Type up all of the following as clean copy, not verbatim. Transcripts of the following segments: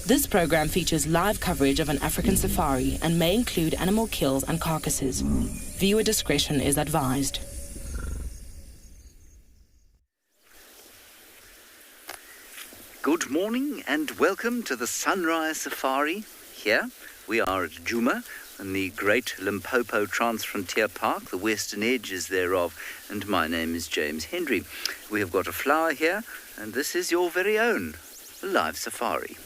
This program features live coverage of an African safari and may include animal kills and carcasses. Viewer discretion is advised. Good morning and welcome to the Sunrise Safari. Here we are at Djuma in the Great Limpopo Transfrontier Park, the western edges thereof, and my name is James Hendry. We have got a flower here, and this is your very own live safari.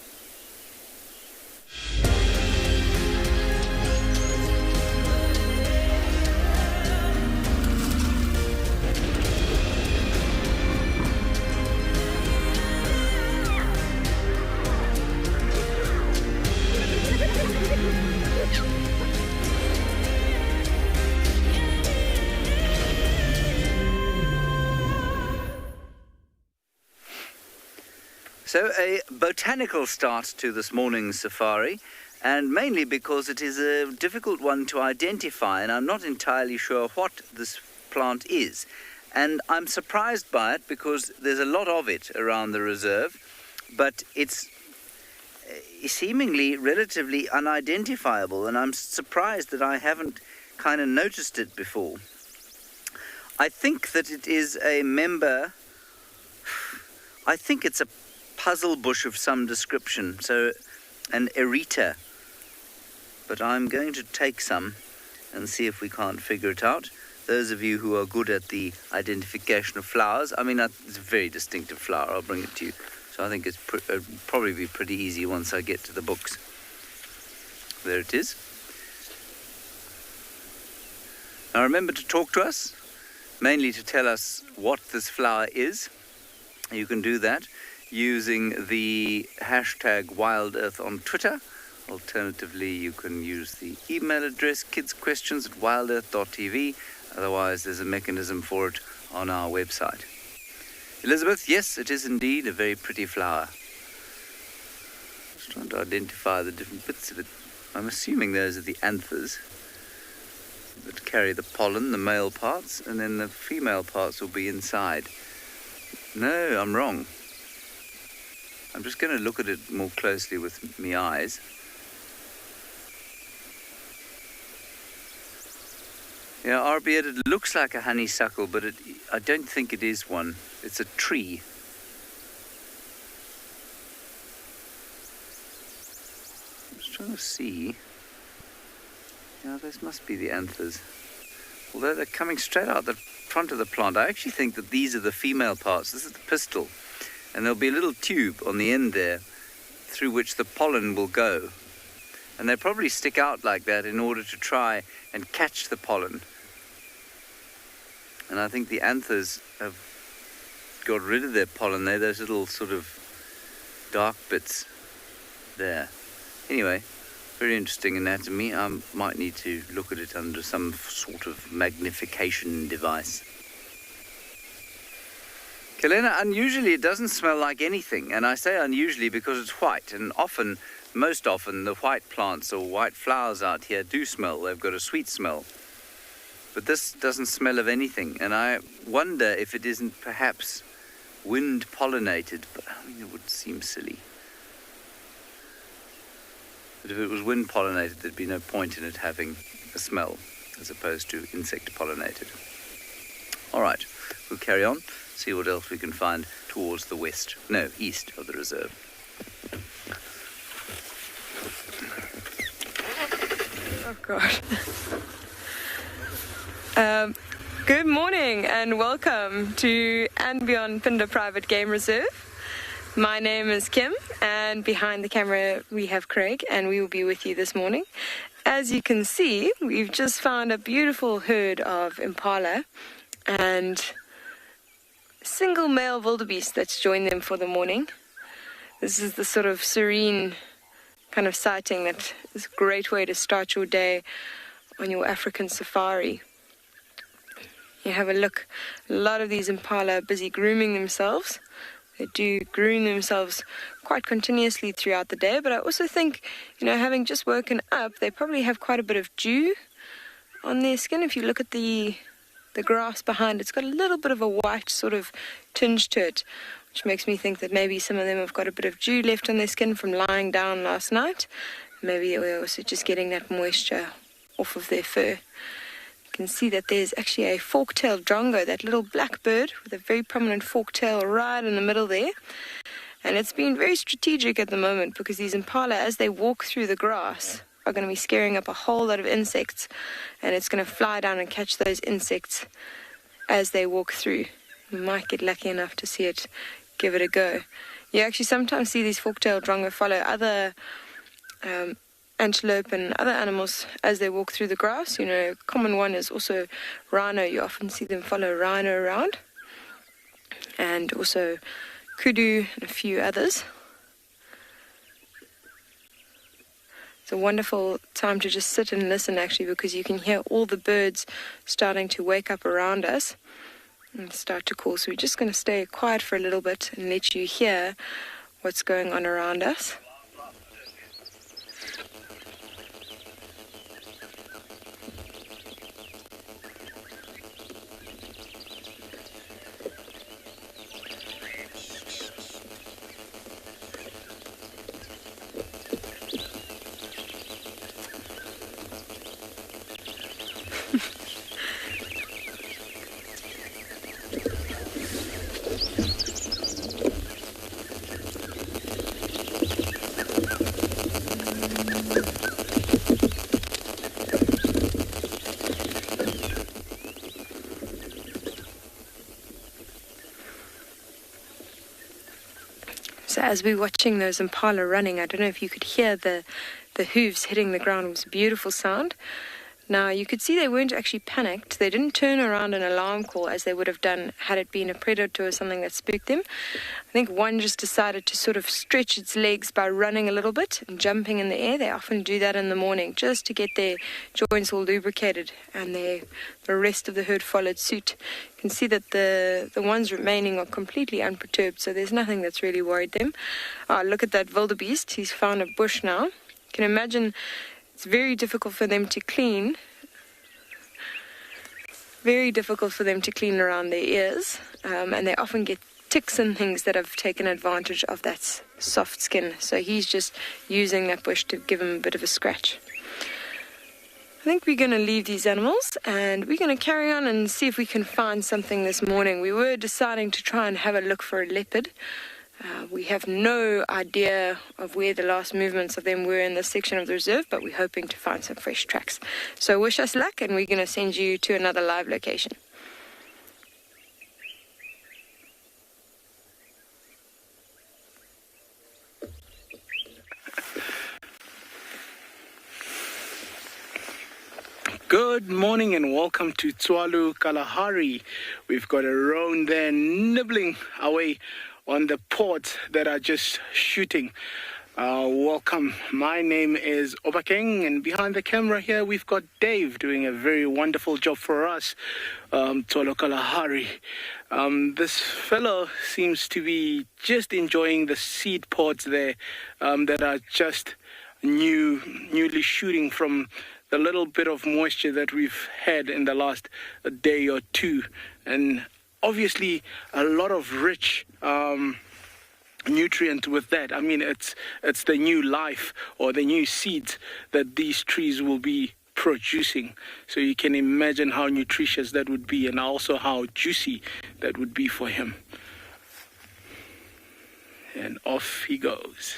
So a botanical start to this morning's safari, and mainly because it is a difficult one to identify, and I'm not entirely sure what this plant is. And I'm surprised by it because there's a lot of it around the reserve, but it's seemingly relatively unidentifiable, and I'm surprised that I haven't kind of noticed it before. I think that it is a member, I think it's a puzzle bush of some description, so an erita. But I'm going to take some and see if we can't figure it out. Those of you who are good at the identification of flowers, I mean, it's a very distinctive flower, I'll bring it to you. So I think it's probably be pretty easy once I get to the books. There it is. Now remember to talk to us, mainly to tell us what this flower is. You can do that using the hashtag WildEarth on Twitter. Alternatively, you can use the email address kidsquestions@wildearth.tv. Otherwise, there's a mechanism for it on our website. Elizabeth, yes, it is indeed a very pretty flower. Just trying to identify the different bits of it. I'm assuming those are the anthers that carry the pollen, the male parts, and then the female parts will be inside. No, I'm wrong. I'm just going to look at it more closely with my eyes. Yeah, albeit it looks like a honeysuckle, but I don't think it is one. It's a tree. I'm just trying to see. Yeah, those must be the anthers. Although they're coming straight out the front of the plant, I actually think that these are the female parts. This is the pistil. And there'll be a little tube on the end there through which the pollen will go. And they probably stick out like that in order to try and catch the pollen. And I think the anthers have got rid of their pollen there, those little sort of dark bits there. Anyway, very interesting anatomy. I might need to look at it under some sort of magnification device. Kelena, unusually it doesn't smell like anything, and I say unusually because it's white, and most often the white plants or white flowers out here do smell. They've got a sweet smell. But this doesn't smell of anything, and I wonder if it isn't perhaps wind pollinated, but I mean it would seem silly. But if it was wind pollinated, there'd be no point in it having a smell as opposed to insect pollinated. All right, we'll carry on. See what else we can find towards the east of the reserve. Oh, God. Good morning and welcome to and Beyond Phinda Private Game Reserve. My name is Kim, and behind the camera we have Craig, and we will be with you this morning. as you can see, we've just found a beautiful herd of impala and single male wildebeest that's joined them for the morning. This is the sort of serene kind of sighting that is a great way to start your day on your African safari. You have a look, a lot of these impala are busy grooming themselves. They do groom themselves quite continuously throughout the day, but I also think, having just woken up, they probably have quite a bit of dew on their skin. If you look at the grass behind, it's got a little bit of a white sort of tinge to it, which makes me think that maybe some of them have got a bit of dew left on their skin from lying down last night. Maybe they're also just getting that moisture off of their fur. You can see that there's actually a fork-tailed drongo, that little black bird with a very prominent fork tail right in the middle there. And it's been very strategic at the moment because these impala, as they walk through the grass, are going to be scaring up a whole lot of insects, and it's going to fly down and catch those insects as they walk through. You might get lucky enough to see it, give it a go. You actually sometimes see these fork-tailed drongo follow other antelope and other animals as they walk through the grass. A common one is also rhino. You often see them follow rhino around, and also kudu and a few others. It's a wonderful time to just sit and listen, actually, because you can hear all the birds starting to wake up around us and start to call. So we're just going to stay quiet for a little bit and let you hear what's going on around us. So as we're watching those impala running, I don't know if you could hear the hooves hitting the ground. It was a beautiful sound. Now, you could see they weren't actually panicked. They didn't turn around an alarm call as they would have done had it been a predator or something that spooked them. I think one just decided to sort of stretch its legs by running a little bit and jumping in the air. They often do that in the morning just to get their joints all lubricated, and the rest of the herd followed suit. You can see that the ones remaining are completely unperturbed, so there's nothing that's really worried them. Look at that wildebeest. He's found a bush now. You can imagine it's very difficult for them to clean. Very difficult for them to clean around their ears, and they often get ticks and things that have taken advantage of that soft skin. So he's just using that bush to give him a bit of a scratch. I think we're going to leave these animals and we're going to carry on and see if we can find something this morning. We were deciding to try and have a look for a leopard. We have no idea of where the last movements of them were in this section of the reserve, but we're hoping to find some fresh tracks. So wish us luck, and we're going to send you to another live location. Good morning and welcome to Tswalu Kalahari. We've got a roan there nibbling away on the ports that are just shooting. Welcome. My name is OBAKENG, and behind the camera here we've got Dave doing a very wonderful job for us. Tswalu Kalahari. This fellow seems to be just enjoying the seed pods there that are just newly shooting from the little bit of moisture that we've had in the last day or two, and obviously a lot of rich nutrient with that. I mean, it's the new life or the new seeds that these trees will be producing. So you can imagine how nutritious that would be, and also how juicy that would be for him. And off he goes.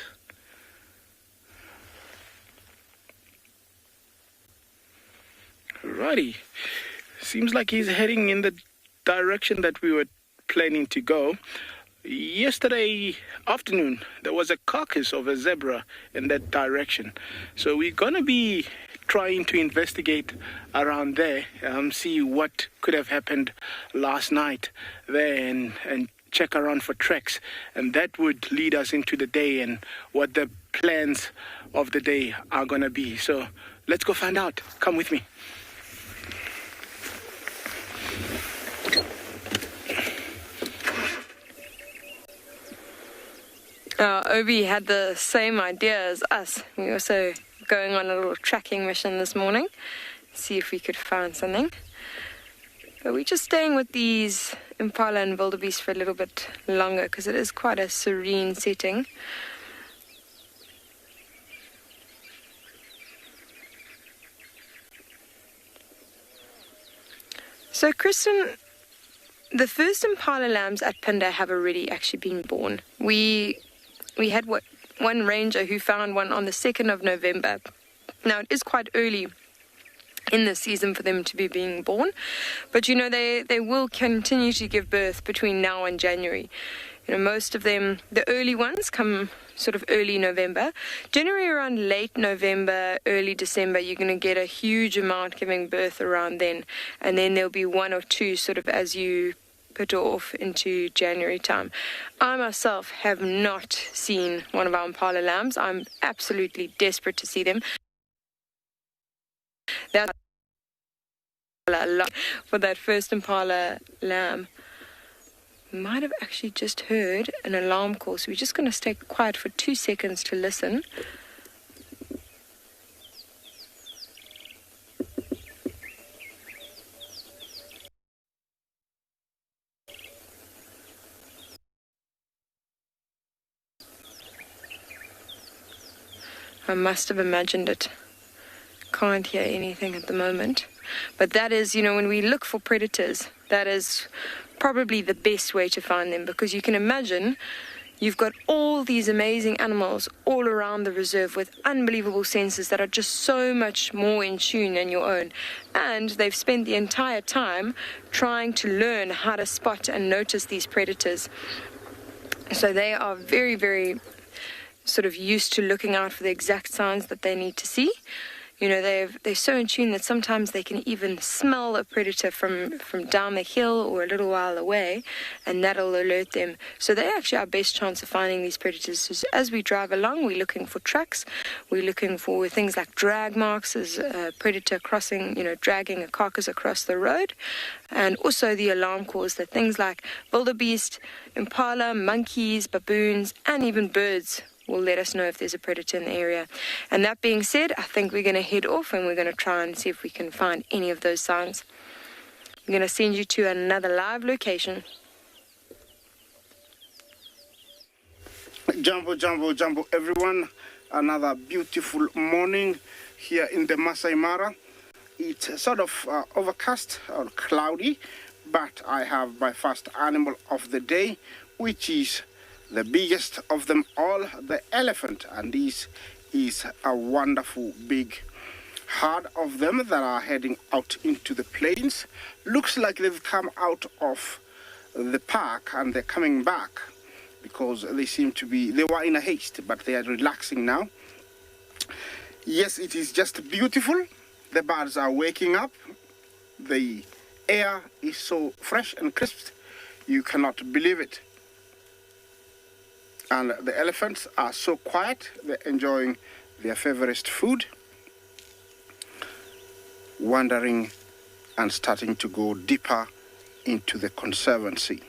Alrighty, seems like he's heading in the direction that we were planning to go. Yesterday afternoon, there was a carcass of a zebra in that direction. So we're going to be trying to investigate around there, see what could have happened last night there, and check around for tracks. And that would lead us into the day and what the plans of the day are going to be. So let's go find out. Come with me. Obi had the same idea as us. We were also going on a little tracking mission this morning, see if we could find something. But we're just staying with these impala and wildebeest for a little bit longer because it is quite a serene setting. So, Kristen, the first impala lambs at Pinda have already actually been born. We had one ranger who found one on the 2nd of November. Now, it is quite early in the season for them to be being born, but they will continue to give birth between now and January. Most of them, the early ones, come sort of early November. Generally around late November, early December, you're going to get a huge amount giving birth around then, and then there'll be one or two sort of as you put off into January time. I myself have not seen one of our impala lambs. I'm absolutely desperate to see them. That's a lot for that first impala lamb. We might have actually just heard an alarm call, so we're just going to stay quiet for 2 seconds to listen. I must have imagined it. Can't hear anything at the moment. But that is, when we look for predators, that is probably the best way to find them, because you can imagine you've got all these amazing animals all around the reserve with unbelievable senses that are just so much more in tune than your own. And they've spent the entire time trying to learn how to spot and notice these predators. So they are very, very sort of used to looking out for the exact signs that they need to see. They're so in tune that sometimes they can even smell a predator from down the hill or a little while away, and that'll alert them. So they're actually our best chance of finding these predators. So as we drive along, we're looking for tracks. We're looking for things like drag marks as a predator crossing, dragging a carcass across the road. And also the alarm calls, that things like wildebeest, impala, monkeys, baboons, and even birds will let us know if there's a predator in the area. And that being said, I think we're going to head off and we're going to try and see if we can find any of those signs. I'm going to send you to another live location. Jumbo, everyone. Another beautiful morning here in the Masai Mara. It's sort of overcast or cloudy, but I have my first animal of the day, which is the biggest of them all, the elephant. And this is a wonderful big herd of them that are heading out into the plains. Looks like they've come out of the park and they're coming back because they seem to be, they were in a haste, but they are relaxing now. Yes, it is just beautiful. The birds are waking up. The air is so fresh and crisp, you cannot believe it. And the elephants are so quiet, they're enjoying their favorite food, wandering and starting to go deeper into the conservancy.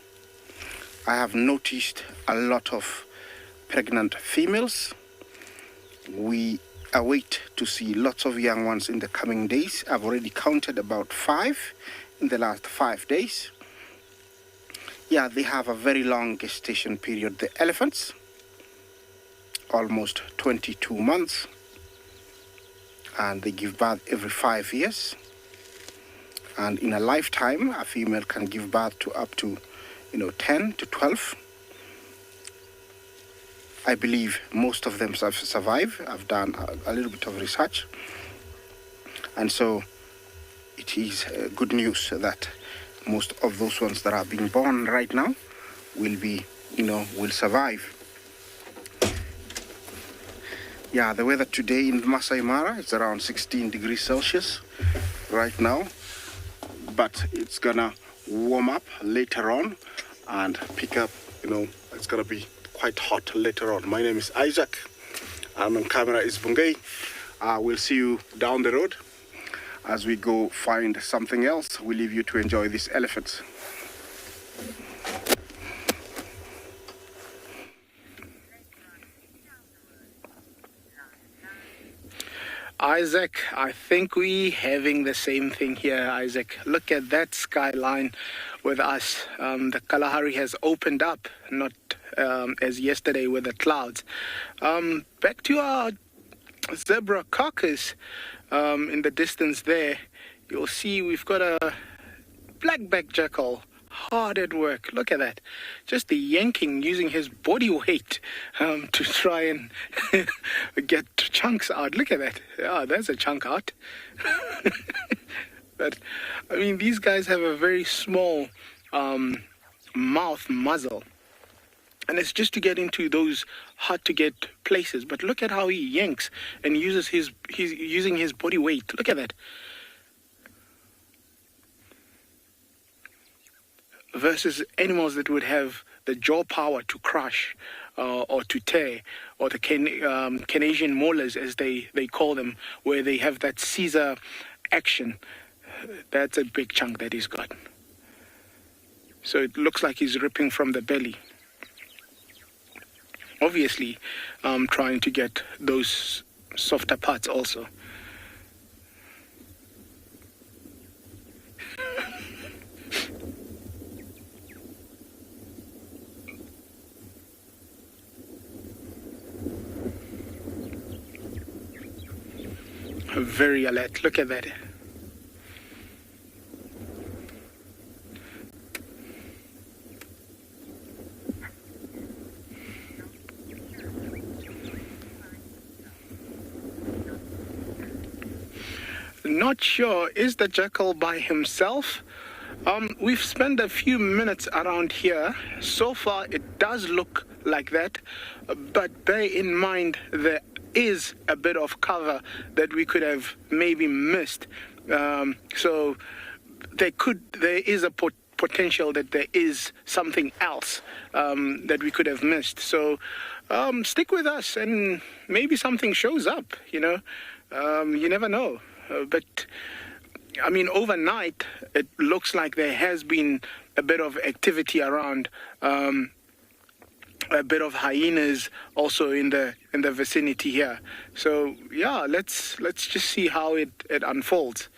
I have noticed a lot of pregnant females. We await to see lots of young ones in the coming days. I've already counted about 5 in the last 5 days. Yeah, they have a very long gestation period. The elephants, almost 22 months, and they give birth every 5 years. And in a lifetime, a female can give birth to up to, 10 to 12. I believe most of them survive. I've done a little bit of research, and so it is good news that most of those ones that are being born right now will be, will survive. Yeah, the weather today in Masai Mara is around 16 degrees Celsius right now, but it's gonna warm up later on and pick up, it's gonna be quite hot later on. My name is Isaac, and on camera is Bungay. We'll see you down the road as we go find something else. We leave you to enjoy these elephants. Isaac, I think we having the same thing here, Isaac. Look at that skyline with us. The Kalahari has opened up, not as yesterday with the clouds. Back to our zebra carcass in the distance there. You'll see we've got a black-backed jackal. Hard at work. Look at that. Just the yanking using his body weight to try and get chunks out. Look at that. Yeah, there's a chunk out. But, I mean, these guys have a very small mouth muzzle. And it's just to get into those hard-to-get places. But look at how he yanks and uses he's using his body weight. Look at that. Versus animals that would have the jaw power to crush or to tear, or the Canadian mullers, as they call them, where they have that Caesar action. That's a big chunk that he's got. So it looks like he's ripping from the belly. Obviously, trying to get those softer parts also. Very alert. Look at that. Not sure. Is the jackal by himself? We've spent a few minutes around here. So far, it does look like that. But bear in mind there is a bit of cover that we could have maybe missed. So there is a potential that there is something else that we could have missed. So stick with us and maybe something shows up, you never know. But I mean, overnight, it looks like there has been a bit of activity around, a bit of hyenas also in the vicinity here. So yeah, let's just see how it unfolds.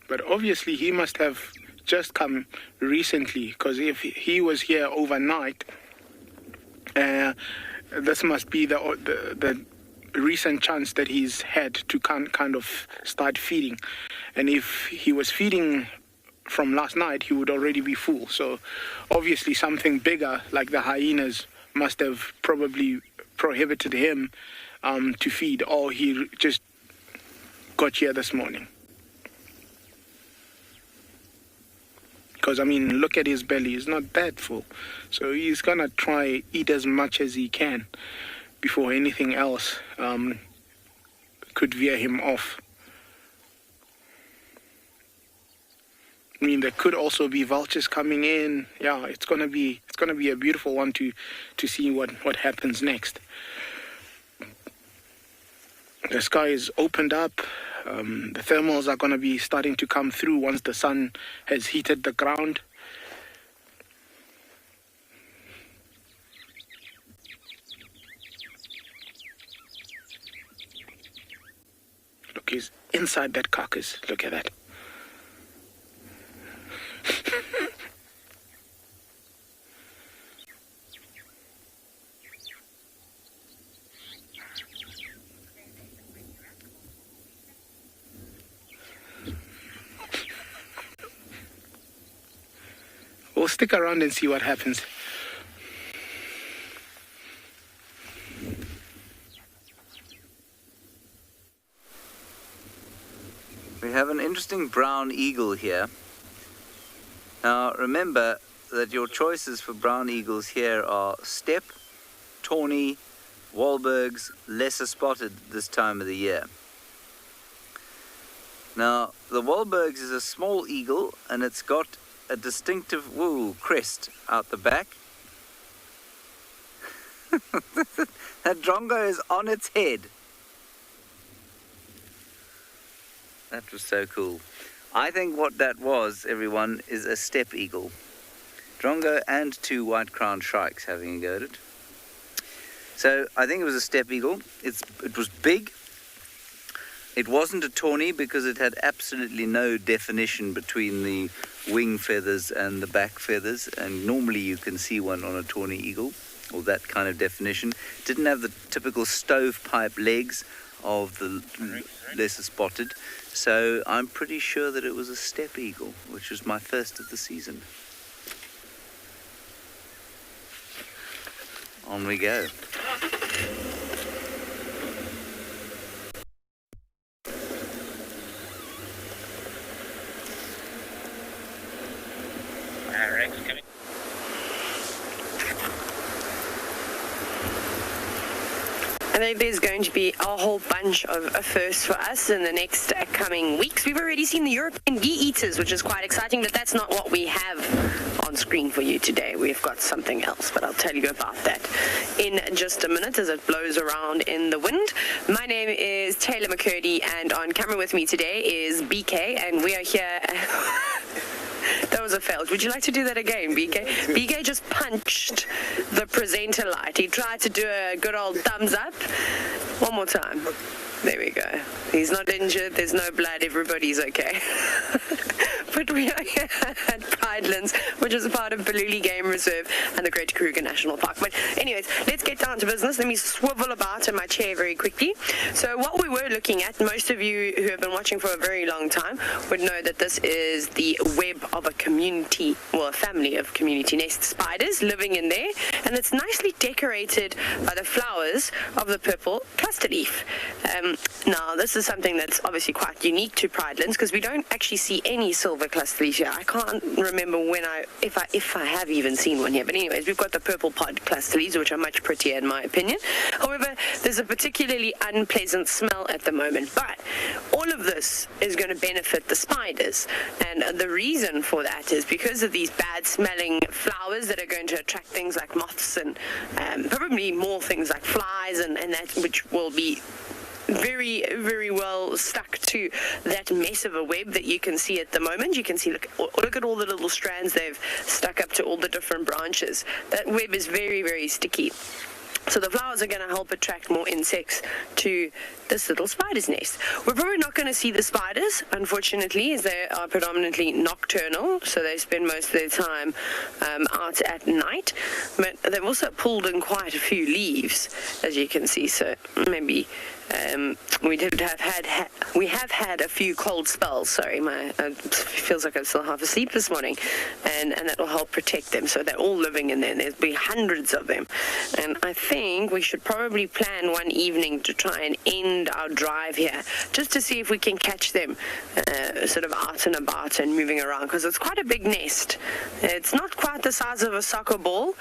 But obviously he must have just come recently, because if he was here overnight, this must be the recent chance that he's had to kind of start feeding. And if he was feeding from last night, he would already be full. So obviously something bigger like the hyenas must have probably prohibited him to feed, or he just got here this morning. Because, I mean, look at his belly. It's not that full. So he's going to try eat as much as he can before anything else could veer him off. I mean, there could also be vultures coming in. Yeah, it's gonna be a beautiful one to see what happens next. The sky is opened up. The thermals are gonna be starting to come through once the sun has heated the ground. Look, he's inside that carcass. Look at that. We'll stick around and see what happens. We have an interesting brown eagle here. Now, remember, that your choices for brown eagles here are steppe, tawny, Wahlbergs, lesser spotted this time of the year. Now, the Wahlbergs is a small eagle, and it's got a distinctive crest out the back. That drongo is on its head. That was so cool. I think what that was, everyone, is a steppe eagle. Drongo and 2 white-crowned shrikes having a go at it. So I think it was a steppe eagle. It was big. It wasn't a tawny because it had absolutely no definition between the wing feathers and the back feathers, and normally you can see one on a tawny eagle, or that kind of definition. Didn't have the typical stovepipe legs of the lesser spotted, so I'm pretty sure that it was a steppe eagle, which was my first of the season. On we go. I think there's going to be a whole bunch of firsts for us in the next coming weeks. We've already seen the European bee-eaters, which is quite exciting, but that's not what we have on screen for you today. We've got something else, but I'll tell you about that in just a minute as it blows around in the wind. My name is TAYLA MCCURDY, and on camera with me today is BK, and we are here... That was a fail. Would you like to do that again, BK? BK just punched the presenter light. He tried to do a good old thumbs up. One more time. There we go. He's not injured. There's no blood. Everybody's okay. But we are here at Pridelands, which is a part of Baluli Game Reserve and the Great Kruger National Park. But anyways, let's get down to business. Let me swivel about in my chair very quickly. So what we were looking at, most of you who have been watching for a very long time would know that this is the web of a community, well, a family of community nest spiders living in there. And it's nicely decorated by the flowers of the purple cluster leaf. Now, this is something that's obviously quite unique to Pridelands because we don't actually see any silver cluster leaves here. I can't remember when if I have even seen one here. But anyways, we've got the purple pod cluster leaves, which are much prettier in my opinion. However, there's a particularly unpleasant smell at the moment. But all of this is going to benefit the spiders. And the reason for that is because of these bad smelling flowers that are going to attract things like moths and probably more things like flies and that, which will be very, very well stuck to that mess of a web that you can see at the moment. You can see, look at all the little strands they've stuck up to all the different branches. That web is very, very sticky. So the flowers are going to help attract more insects to this little spider's nest. We're probably not going to see the spiders, unfortunately, as they are predominantly nocturnal, so they spend most of their time out at night. But they've also pulled in quite a few leaves, as you can see, so maybe we have had a few cold spells. Sorry, it feels like I'm still half asleep this morning, and that will help protect them. So they're all living in there, and there'll be hundreds of them. And I think we should probably plan one evening to try and end our drive here, just to see if we can catch them sort of out and about and moving around, because it's quite a big nest. It's not quite the size of a soccer ball,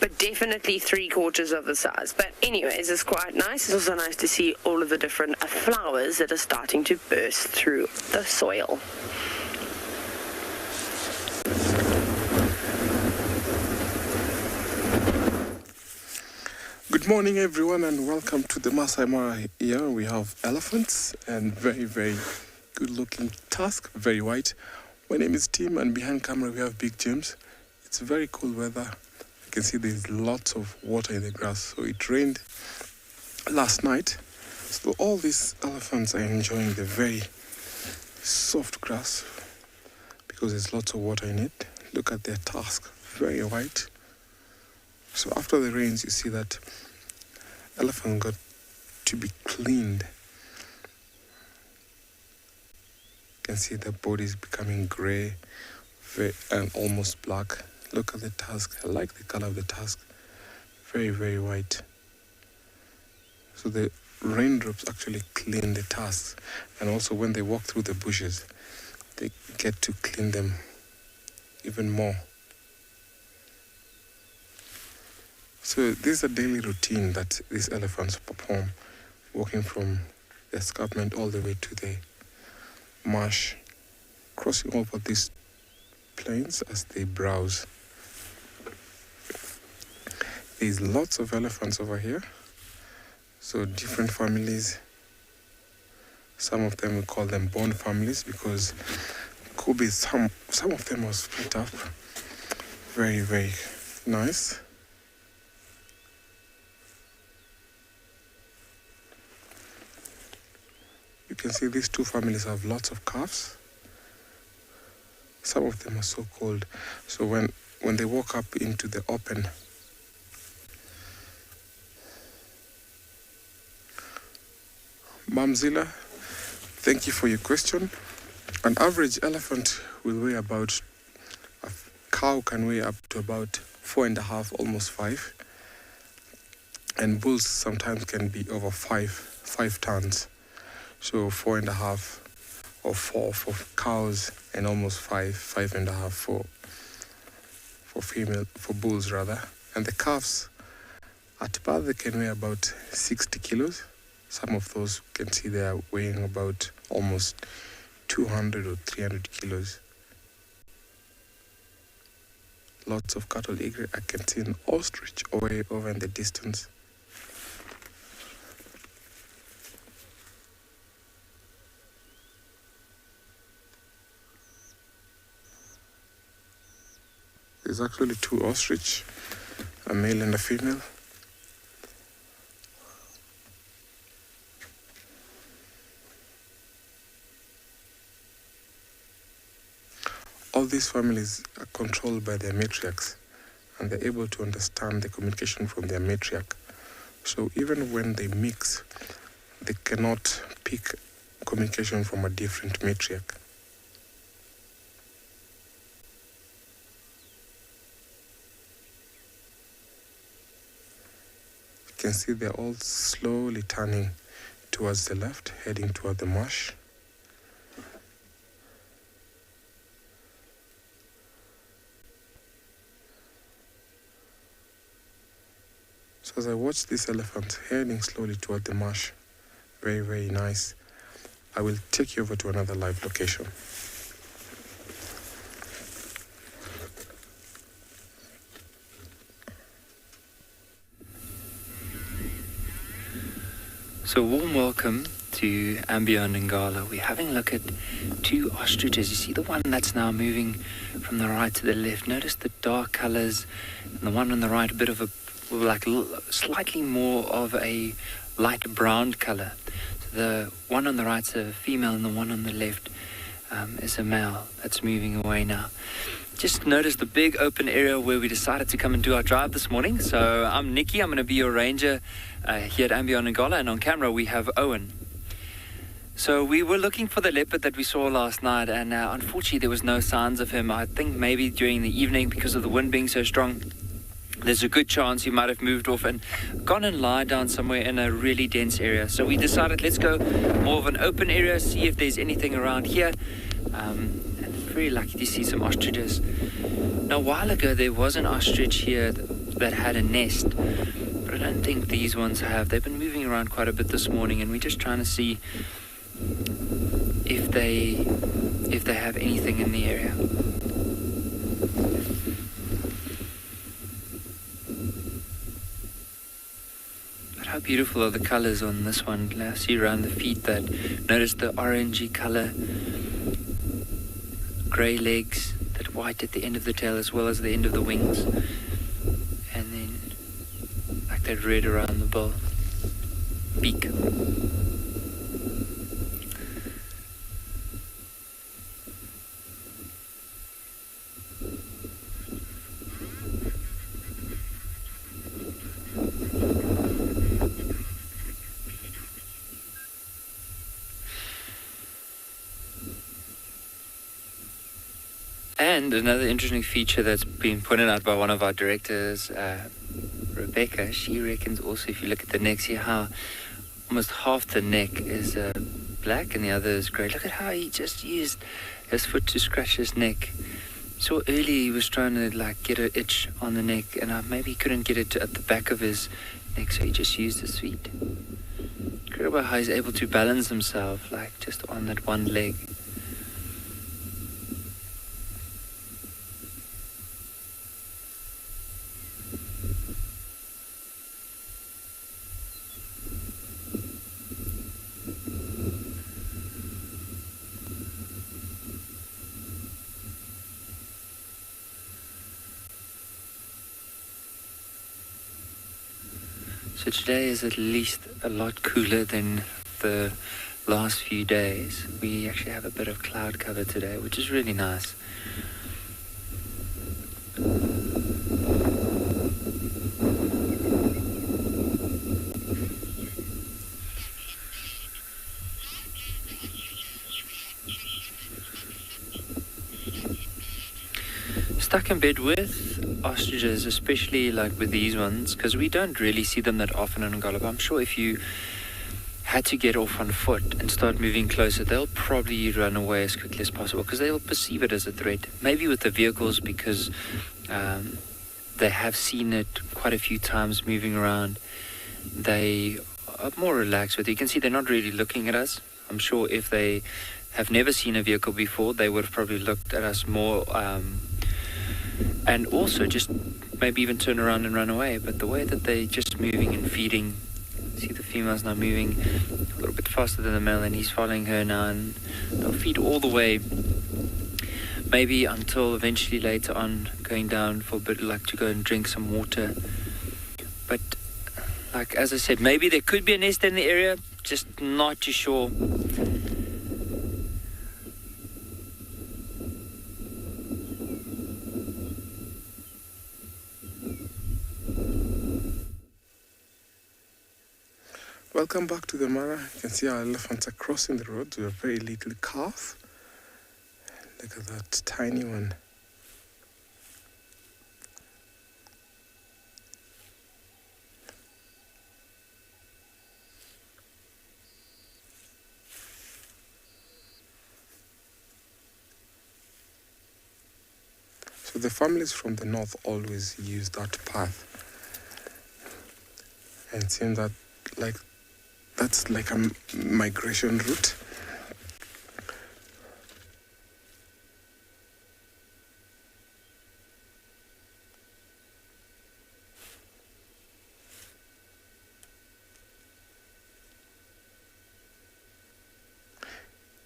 but definitely 3/4 of the size. But anyways, it's quite nice. It's also nice to see all of the different flowers that are starting to burst through the soil. Good morning, everyone, and welcome to the Masai Mara. Here we have elephants and very, very good-looking tusk, very white. My name is Tim, and behind camera we have Big James. It's very cool weather. You can see there's lots of water in the grass. So it rained last night. So all these elephants are enjoying the very soft grass because there's lots of water in it. Look at their tusk, very white. So after the rains, you see that elephant got to be cleaned. You can see the body is becoming gray and almost black. Look at the tusk. I like the color of the tusk. Very, very white. So the raindrops actually clean the tusks. And also when they walk through the bushes, they get to clean them even more. So this is a daily routine that these elephants perform, walking from the escarpment all the way to the marsh, crossing over these plains as they browse. There's lots of elephants over here, so different families. Some of them we call them bond families because could be some of them are split up. Very, very nice. You can see these two families have lots of calves. Some of them are so cold. So when they walk up into the open, Mamzilla, thank you for your question. An average elephant will weigh about, a cow can weigh up to about 4.5, almost 5. And bulls sometimes can be over 5 tons. So 4.5 or 4 for cows and almost 5.5 for bulls rather. And the calves at birth they can weigh about 60 kilos. Some of those you can see they are weighing about almost 200 or 300 kilos. Lots of cattle. I can see an ostrich way over in the distance. There's actually 2 ostrich, a male and a female. All these families are controlled by their matriarchs, and they're able to understand the communication from their matriarch. So even when they mix, they cannot pick communication from a different matriarch. You can see they're all slowly turning towards the left, heading toward the marsh. So as I watch this elephant heading slowly toward the marsh, very, very nice, I will take you over to another live location. So warm welcome to Ambient Ngala. We're having a look at 2 ostriches. You see the one that's now moving from the right to the left. Notice the dark colors, and the one on the right a bit of a slightly more of a light brown color. So the one on the right's a female and the one on the left is a male that's moving away now. Just notice the big open area where we decided to come and do our drive this morning. So I'm Nikki, I'm going to be your ranger here at Ambient Ngala, and on camera we have Owen. So we were looking for the leopard that we saw last night, and unfortunately there was no signs of him. I think maybe during the evening, because of the wind being so strong, there's a good chance he might have moved off and gone and lied down somewhere in a really dense area. So we decided let's go more of an open area, see if there's anything around here. And very lucky to see some ostriches. Now a while ago there was an ostrich here that had a nest, but I don't think these ones have. They've been moving around quite a bit this morning, and we're just trying to see if they have anything in the area. How beautiful are the colors on this one. I see around the feet that, notice the orangey color, grey legs, that white at the end of the tail as well as the end of the wings, and then like that red around the bill, beak. And another interesting feature that's been pointed out by one of our directors, Rebecca, she reckons also if you look at the neck, see how almost half the neck is black and the other is grey. Look at how he just used his foot to scratch his neck. So early he was trying to like get an itch on the neck, and maybe he couldn't get it at the back of his neck, so he just used his feet. Incredible how he's able to balance himself like just on that one leg. So today is at least a lot cooler than the last few days. We actually have a bit of cloud cover today, which is really nice. Stuck in bed with ostriches, especially like with these ones, because we don't really see them that often in Angola. But I'm sure if you had to get off on foot and start moving closer, they'll probably run away as quickly as possible because they'll perceive it as a threat. Maybe with the vehicles because they have seen it quite a few times moving around. They are more relaxed with it. You can see they're not really looking at us. I'm sure if they have never seen a vehicle before, they would have probably looked at us more and also just maybe even turn around and run away. But the way that they're just moving and feeding, see the female's now moving a little bit faster than the male, and he's following her now, and they'll feed all the way, maybe until eventually later on going down for a bit, like to go and drink some water. But like as I said, maybe there could be a nest in the area, just not too sure. Welcome back to the Mara. You can see our elephants are crossing the road with a very little calf. Look at that tiny one. So the families from the north always use that path. And seeing that that's like a migration route.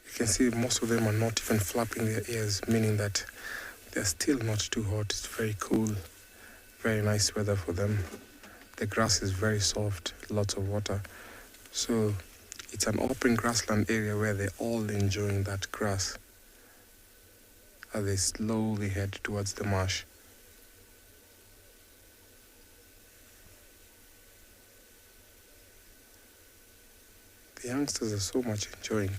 You can see most of them are not even flapping their ears, meaning that they're still not too hot. It's very cool, very nice weather for them. The grass is very soft, lots of water. So it's an open grassland area where they're all enjoying that grass as they slowly head towards the marsh. The youngsters are so much enjoying.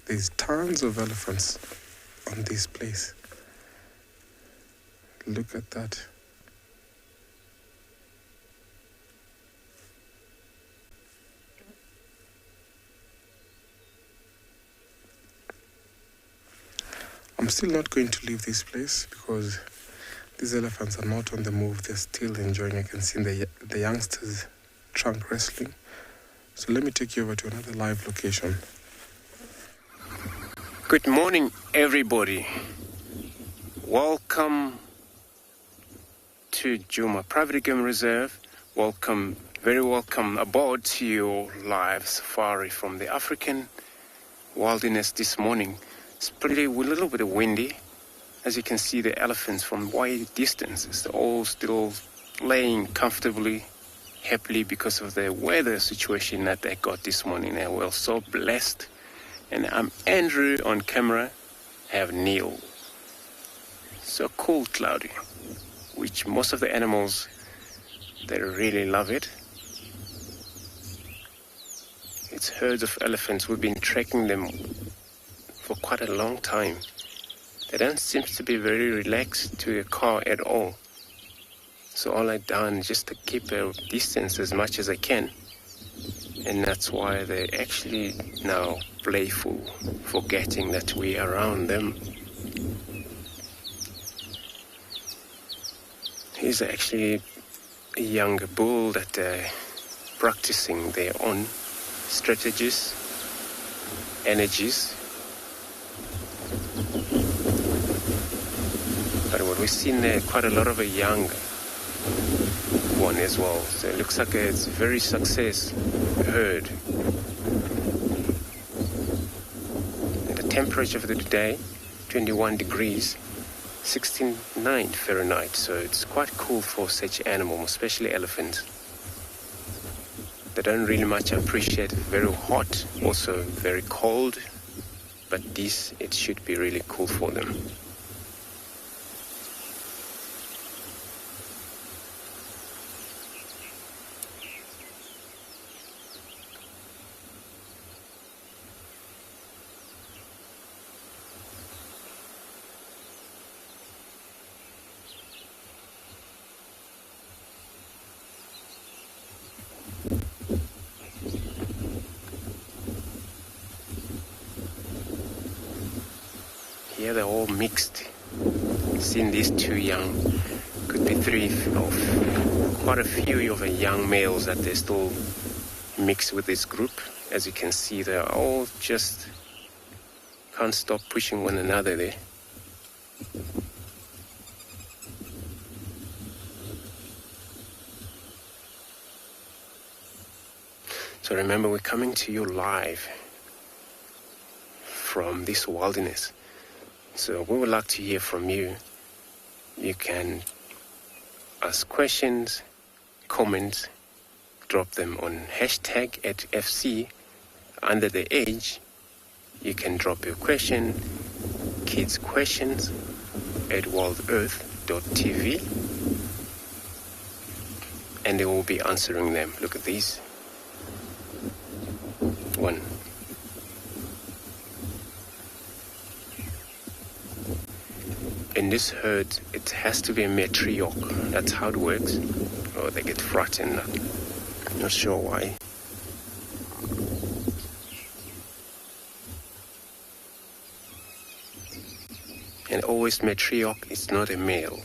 There's tons of elephants on this place. Look at that. I'm still not going to leave this place because these elephants are not on the move. They're still enjoying. I can see the youngsters trunk wrestling. So let me take you over to another live location. Good morning, everybody. Welcome to Djuma Private Game Reserve. Welcome, very welcome aboard to your live safari from the African wilderness this morning. It's a little bit windy. As you can see, the elephants from wide distances, they're all still laying comfortably, happily because of the weather situation that they got this morning. They were so blessed. And I'm Andrew on camera. I have Neil. So cool, Cloudy, which most of the animals, they really love it. It's herds of elephants. We've been tracking them for quite a long time. They don't seem to be very relaxed to a car at all. So all I've done is just to keep a distance as much as I can. And that's why they're actually now playful, forgetting that we're around them. He's actually a young bull that they're practicing their own strategies, energies. But what we've seen there, quite a lot of a young one as well. So it looks like it's a very success herd. And the temperature for the day, 21 degrees, 69 Fahrenheit. So it's quite cool for such animals, especially elephants. They don't really much appreciate very hot, also very cold. But this, it should be really cool for them. Here they're all mixed. Seeing these two young, could be three of quite a few of the young males that they still mix with this group. As you can see, they're all just can't stop pushing one another there. So remember, we're coming to you live from this wilderness. So we would like to hear from you. You can ask questions, comments, drop them on hashtag at FC under the age. You can drop your question, kids questions at wildearth.tv, and they will be answering them. Look at these. One. In this herd, it has to be a matriarch. That's how it works. Or they get frightened. Not sure why. And always matriarch is not a male.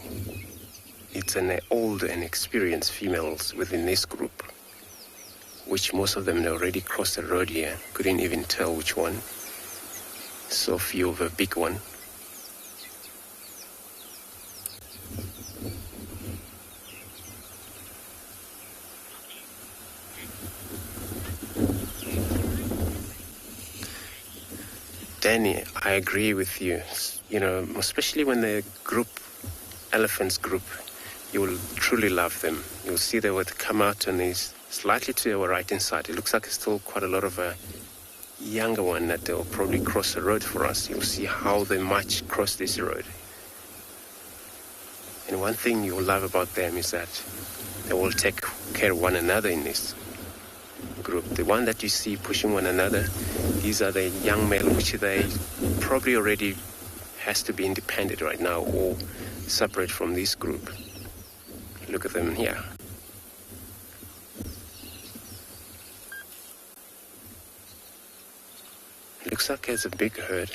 It's an old and experienced females within this group, which most of them already crossed the road here. Couldn't even tell which one. So few of a big one. Danny, I agree with you. You know, especially when the group, elephants group, you will truly love them. You'll see they would come out and is slightly to our right hand side. It looks like it's still quite a lot of a younger one that they'll probably cross the road for us. You'll see how they might cross this road. And one thing you'll love about them is that they will take care of one another in this group. The one that you see pushing one another, these are the young male, which they probably already has to be independent right now or separate from this group. Look at them here. Looks like it's a big herd.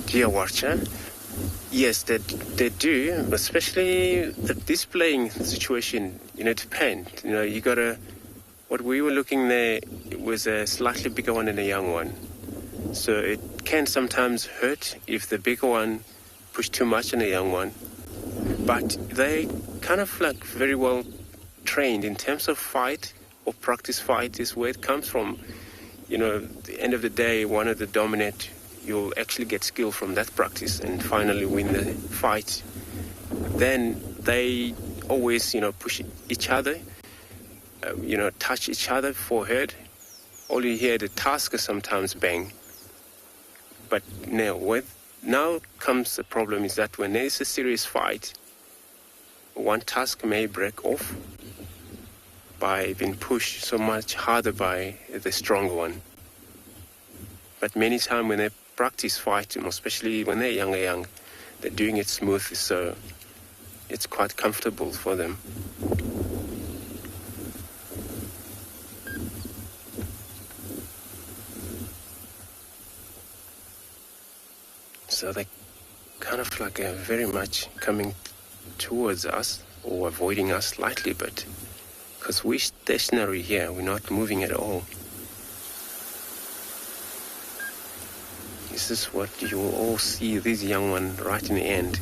Dear watcher, yes, they do, especially the displaying situation, depend. You gotta, what we were looking there, it was a slightly bigger one and a young one. So it can sometimes hurt if the bigger one push too much on the young one. But they kind of like very well trained in terms of fight or practice fight is where it comes from. At the end of the day, one of the dominant, you'll actually get skill from that practice and finally win the fight. Then they always, push each other, touch each other forehead. All you hear the tusker sometimes bang. But now comes the problem is that when there is a serious fight, one tusk may break off by being pushed so much harder by the stronger one. But many times when they practice fighting, especially when they're young, they're doing it smoothly, so it's quite comfortable for them. So they kind of like very much coming towards us or avoiding us slightly, but because we're stationary here, we're not moving at all. This is what you will all see, this young one right in the end.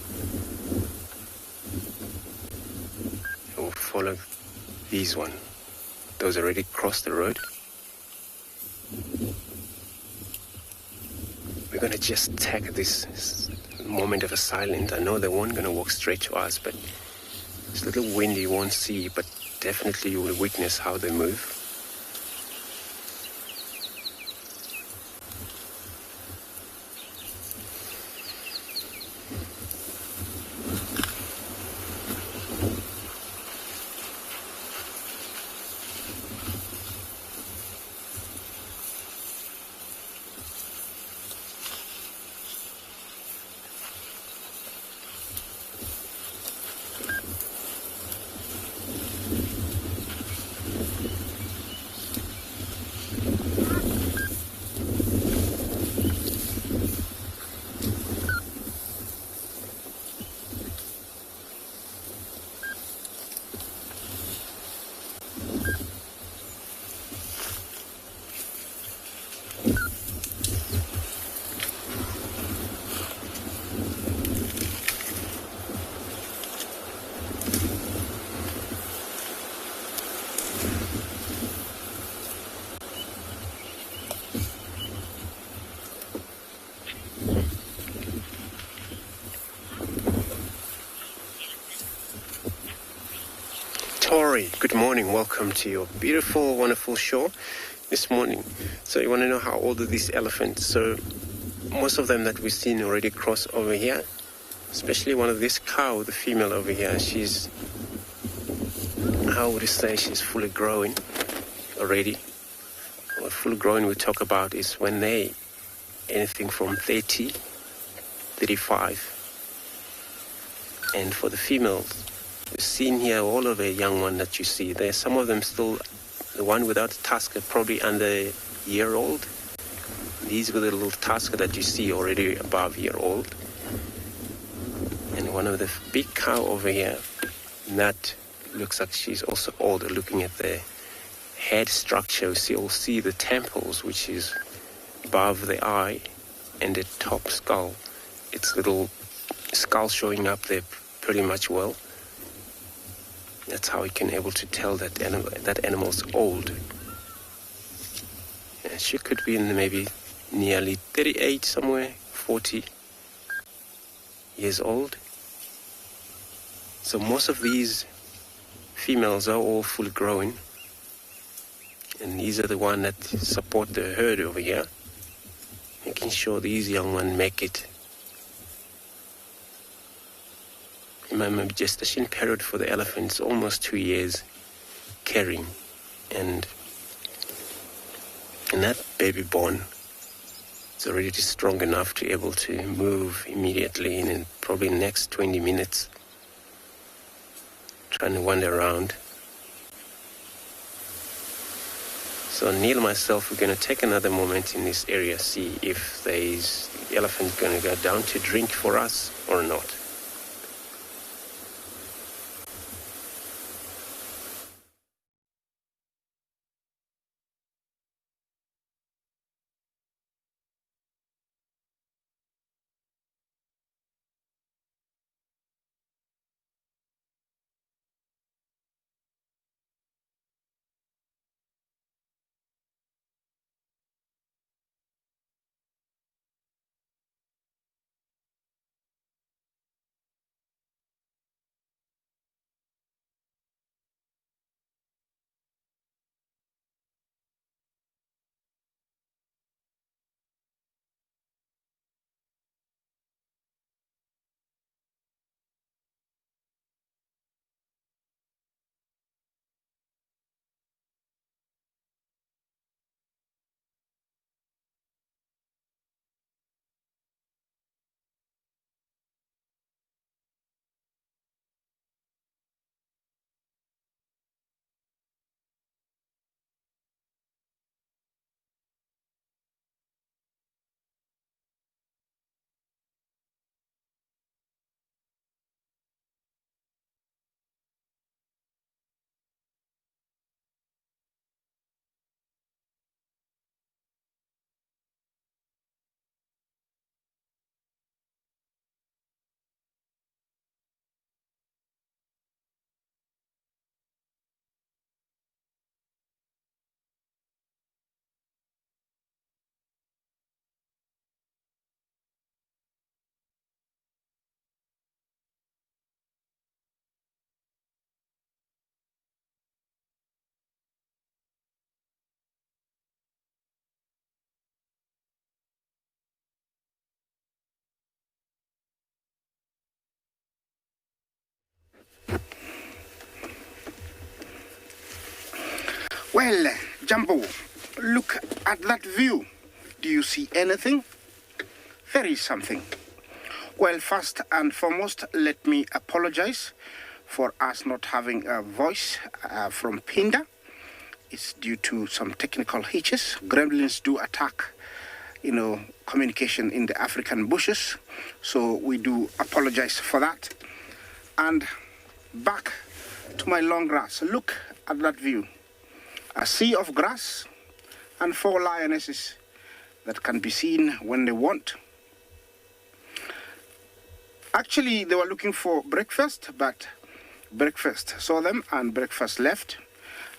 You will follow these one. Those already crossed the road. We're going to just take this moment of a silence. I know they weren't going to walk straight to us, but it's a little windy, you won't see, but definitely you will witness how they move. Tori, good morning. Welcome to your beautiful, wonderful show this morning. So you want to know how old are these elephants? So most of them that we've seen already cross over here, especially one of this cow, the female over here, she's, how would you say, she's fully growing already. What fully growing we talk about is when they, anything from 30, 35. And for the females, we've seen here all of a young one that you see there. Some of them still, the one without a tusker, probably under a year old. These were the little tusker that you see already above year old. And one of the big cow over here, that looks like she's also older. Looking at the head structure, you'll see the temples, which is above the eye, and the top skull. Its little skull showing up there pretty much well. That's how you can able to tell that animal's old. Yeah, she could be in maybe nearly 38, somewhere 40 years old. So most of these females are all fully grown, and these are the ones that support the herd over here, making sure these young ones make it. My gestation period for the elephant is almost 2 years carrying, and that baby born is already strong enough to be able to move immediately in probably the next 20 minutes, trying to wander around. So Neil and myself, we're going to take another moment in this area, see if the elephant is going to go down to drink for us or not. Well, Jumbo, look at that view. Do you see anything? There is something. Well, first and foremost, let me apologize for us not having a voice from Pinda. It's due to some technical hitches. Gremlins do attack, communication in the African bushes. So we do apologize for that. And back to my long grass. Look at that view. A sea of grass and 4 lionesses that can be seen when they want. Actually, they were looking for breakfast, but breakfast saw them and breakfast left.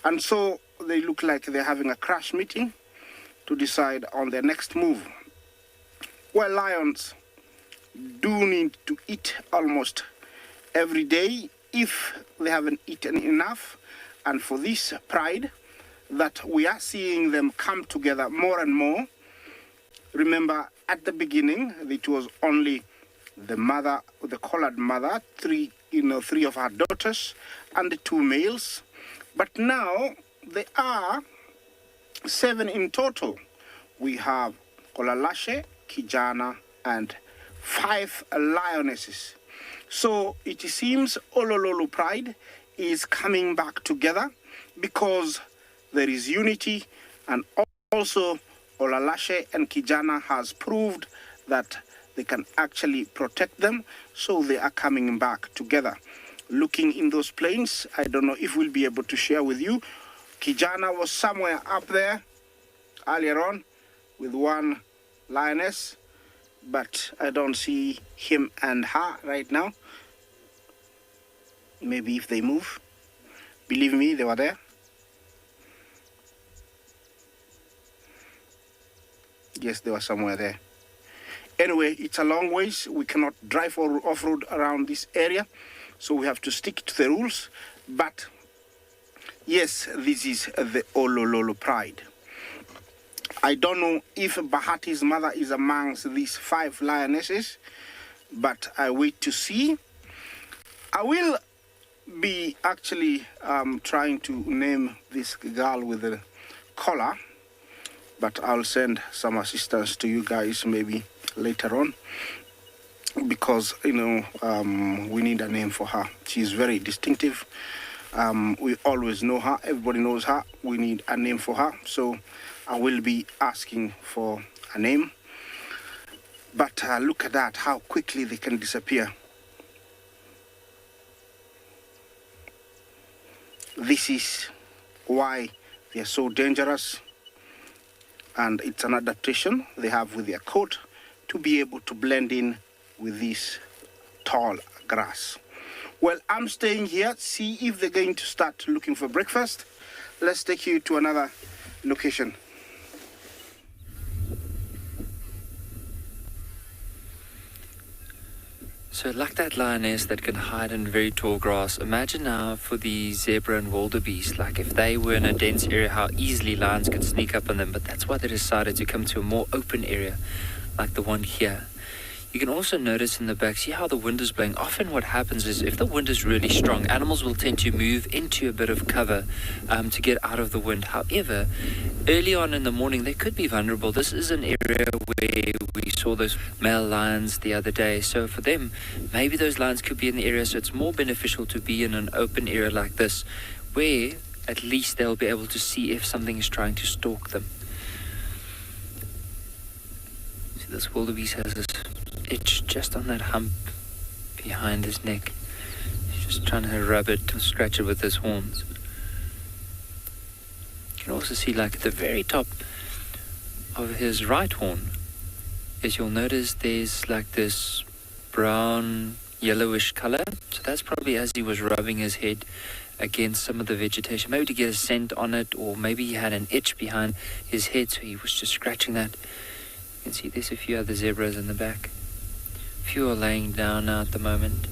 And so they look like they're having a crash meeting to decide on their next move. Well, lions do need to eat almost every day if they haven't eaten enough. And for this pride that we are seeing them come together more and more. Remember, at the beginning, it was only the mother, the collared mother, three of her daughters, and the 2 males. But now there are 7 in total. We have Kolalashe, Kijana, and 5 lionesses. So it seems Olololo Pride is coming back together because there is unity, and also Olalashe and Kijana has proved that they can actually protect them, so they are coming back together. Looking in those plains, I don't know if we'll be able to share with you. Kijana was somewhere up there earlier on with 1 lioness, but I don't see him and her right now. Maybe if they move. Believe me, they were there. Yes, they were somewhere there. Anyway, it's a long ways. We cannot drive or off-road around this area, so we have to stick to the rules. But yes, this is the Olololo Pride. I don't know if Bahati's mother is amongst these 5 lionesses, but I wait to see. I will be actually trying to name this girl with the collar, but I'll send some assistance to you guys maybe later on, because we need a name for her. She's very distinctive. We always know her, everybody knows her. We need a name for her, so I will be asking for a name. But look at that, how quickly they can disappear. This is why they are so dangerous, and it's an adaptation they have with their coat to be able to blend in with this tall grass. Well, I'm staying here, see if they're going to start looking for breakfast. Let's take you to another location. So like that lioness that can hide in very tall grass, imagine now for the zebra and wildebeest, like if they were in a dense area, how easily lions could sneak up on them. But that's why they decided to come to a more open area, like the one here. You can also notice in the back, see how the wind is blowing. Often what happens is if the wind is really strong, animals will tend to move into a bit of cover to get out of the wind. However, early on in the morning, they could be vulnerable. This is an area where we saw those male lions the other day. So for them, maybe those lions could be in the area. So it's more beneficial to be in an open area like this, where at least they'll be able to see if something is trying to stalk them. See, this wildebeest has this itch just on that hump behind his neck. He's just trying to rub it or scratch it with his horns. You can also see, like at the very top of his right horn, is you'll notice there's like this brown yellowish color. So that's probably as he was rubbing his head against some of the vegetation, maybe to get a scent on it, or maybe he had an itch behind his head, so he was just scratching that. You can see there's a few other zebras in the back. Few are laying down now at the moment.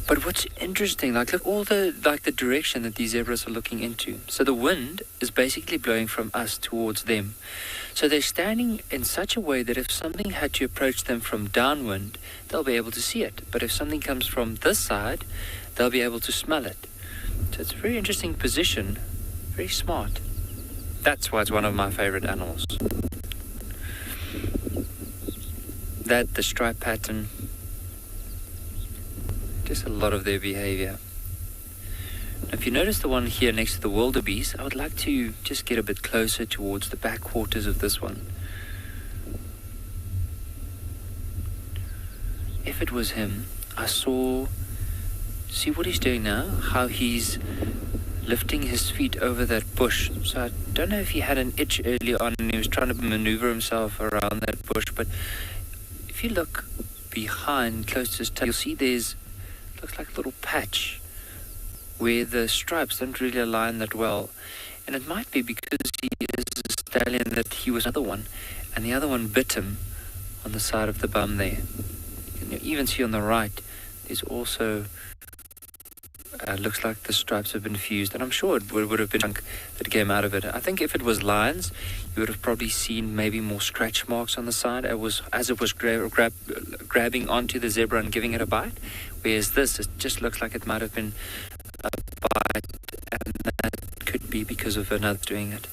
But what's interesting, look all the direction that these zebras are looking into. So the wind is basically blowing from us towards them. So they're standing in such a way that if something had to approach them from downwind, they'll be able to see it. But if something comes from this side, they'll be able to smell it. So it's a very interesting position, very smart. That's why it's one of my favorite animals. That, the stripe pattern, just a lot of their behavior. Now, if you notice the one here next to the wildebeest, I would like to just get a bit closer towards the backwaters of this one. If it was him, see what he's doing now, how he's lifting his feet over that bush. So I don't know if he had an itch early on and he was trying to maneuver himself around that bush, but if you look behind, close to his tail, you'll see looks like a little patch where the stripes don't really align that well. And it might be because he is a stallion that he was another one, and the other one bit him on the side of the bum there. And you even see on the right, there's also looks like the stripes have been fused, and I'm sure it would have been chunk that came out of it. I think if it was lions, you would have probably seen maybe more scratch marks on the side as it was grabbing onto the zebra and giving it a bite, whereas this, it just looks like it might have been a bite, and that could be because of another doing it.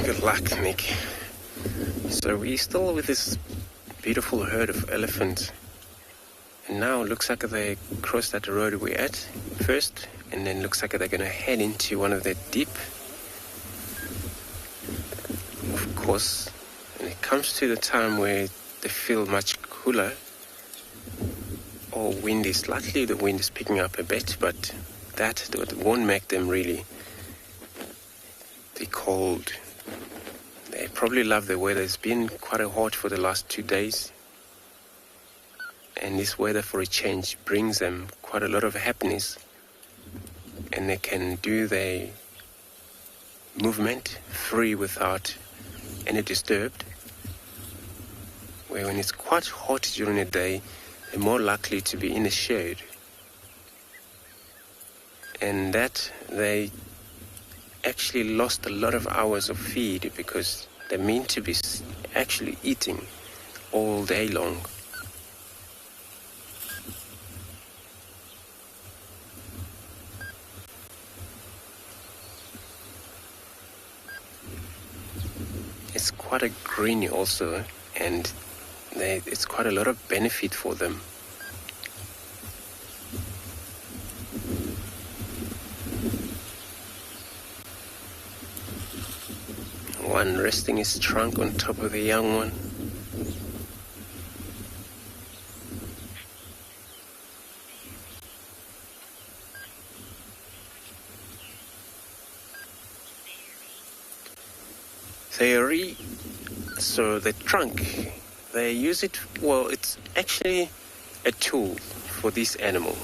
Good luck, Nick. So we're still with this beautiful herd of elephants. And now it looks like they crossed that road we're at first, and then looks like they're going to head into one of their deep. Of course, when it comes to the time where they feel much cooler or windy, slightly the wind is picking up a bit, but that won't make them really be cold. They probably love the weather. It's been quite hot for the last 2 days. And this weather for a change brings them quite a lot of happiness. And they can do their movement free without any disturbed. Where when it's quite hot during the day, they're more likely to be in the shade. And that they actually lost a lot of hours of feed because they're meant to be actually eating all day long. It's quite a greeny also, and it's quite a lot of benefit for them. One resting his trunk on top of the young one. So the trunk, they use it, well, it's actually a tool for this animal.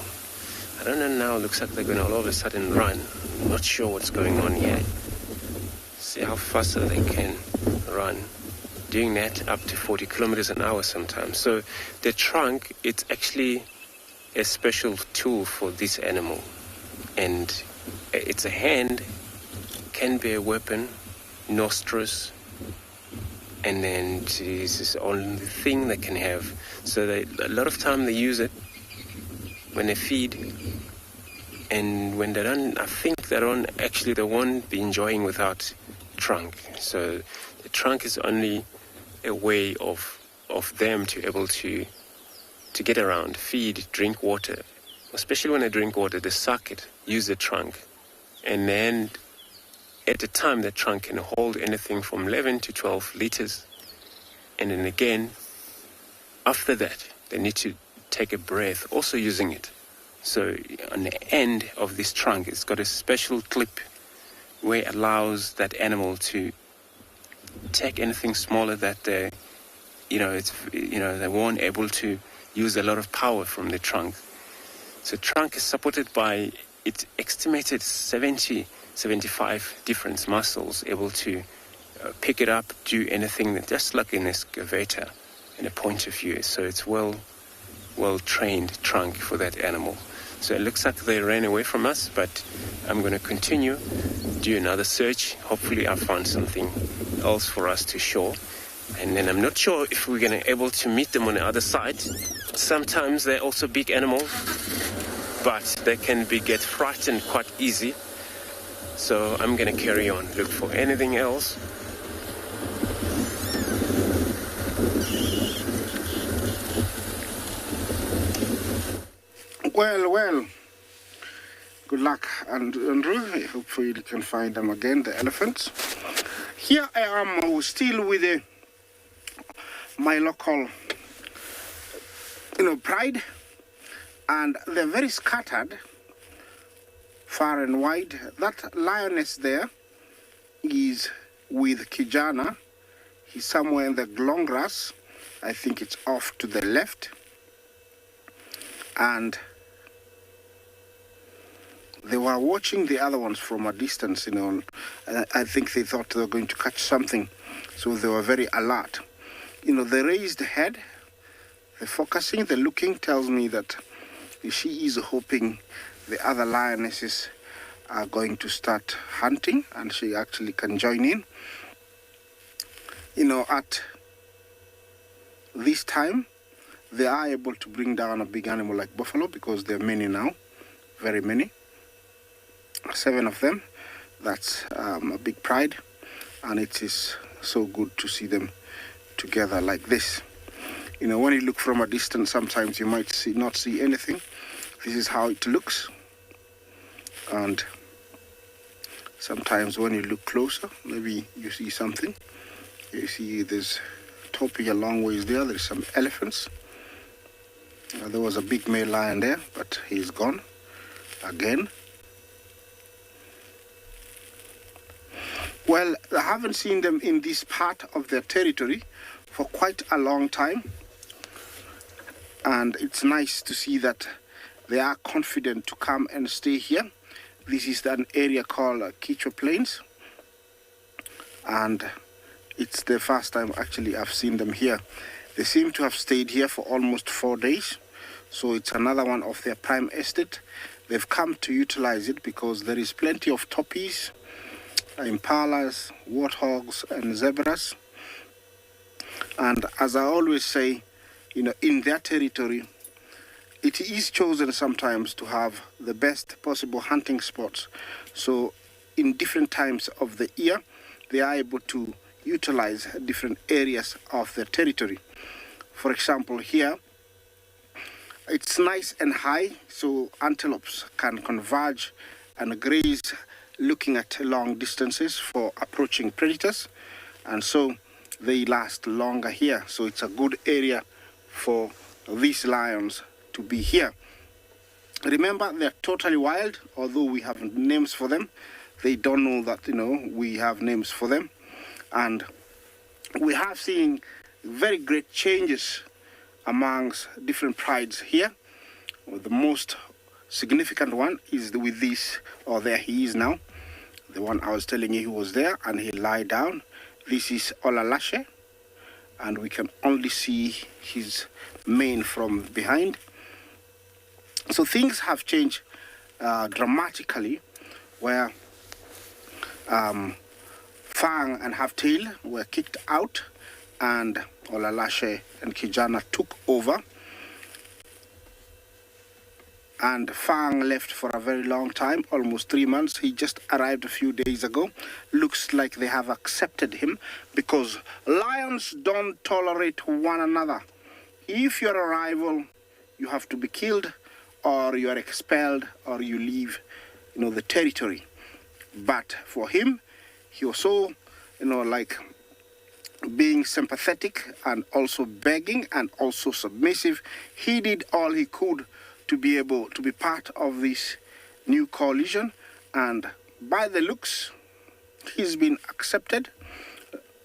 I don't know now, looks like they're going to all of a sudden run. I'm not sure what's going on here. See how fast they can run. Doing that up to 40 kilometers an hour sometimes. So the trunk, it's actually a special tool for this animal. And it's a hand, can be a weapon, nostrils, and then this is the only thing they can have. So a lot of time they use it when they feed. And when they're done, I think they won't be enjoying without trunk. So the trunk is only a way of them to be able to get around, feed, drink water. Especially when they drink water, they suck it, use the trunk. And then at the time, the trunk can hold anything from 11 to 12 liters. And then again, after that, they need to take a breath, also using it. So on the end of this trunk, it's got a special clip where it allows that animal to take anything smaller that they weren't able to use a lot of power from the trunk. So trunk is supported by its estimated 75 different muscles able to pick it up, do anything, just like an excavator in a point of view. So it's well trained trunk for that animal. So it looks like they ran away from us, but I'm going to continue, do another search. Hopefully I'll find something else for us to show. And then I'm not sure if we're going to be able to meet them on the other side. Sometimes they're also big animals, but they can get frightened quite easy. So I'm going to carry on, look for anything else. Well, good luck, Andrew. Hopefully you can find them again, the elephants. Here I am still with my local, pride, and they're very scattered, far and wide. That lioness there is with Kijana. He's somewhere in the long grass. I think it's off to the left. And they were watching the other ones from a distance, I think they thought they were going to catch something, so they were very alert. The raised head, the focusing, the looking tells me that she is hoping the other lionesses are going to start hunting and she actually can join in. At this time, they are able to bring down a big animal like buffalo because there are many now, very many. 7 of them. That's a big pride, and it is so good to see them together like this. When you look from a distance, sometimes you might not see anything. This is how it looks, and sometimes when you look closer, maybe you see something. You see there's topi a long ways there. There's some elephants. There was a big male lion there, but he's gone again. Well, I haven't seen them in this part of their territory for quite a long time. And it's nice to see that they are confident to come and stay here. This is an area called Kichwa Plains. And it's the first time actually I've seen them here. They seem to have stayed here for almost 4 days. So it's another one of their prime estate. They've come to utilize it because there is plenty of toppies, impalas, warthogs, and zebras. And as I always say, in their territory, it is chosen sometimes to have the best possible hunting spots. So in different times of the year, they are able to utilize different areas of their territory. For example, here, it's nice and high, so antelopes can converge and graze looking at long distances for approaching predators, and so they last longer here. So it's a good area for these lions to be here. Remember, they're totally wild, although we have names for them. They don't know that, we have names for them. And we have seen very great changes amongst different prides here. The most significant one is with this, or there he is now. The one I was telling you he was there and he lied down. This is Olalashe, and we can only see his mane from behind. So things have changed dramatically, where Fang and Half-Tail were kicked out and Olalashe and Kijana took over. And Fang left for a very long time, almost 3 months. He just arrived a few days ago. Looks like they have accepted him because lions don't tolerate one another. If you're a rival, you have to be killed, or you are expelled, or you leave, the territory. But for him, he was so, like being sympathetic and also begging and also submissive. He did all he could to be able to be part of this new coalition, and by the looks, he's been accepted.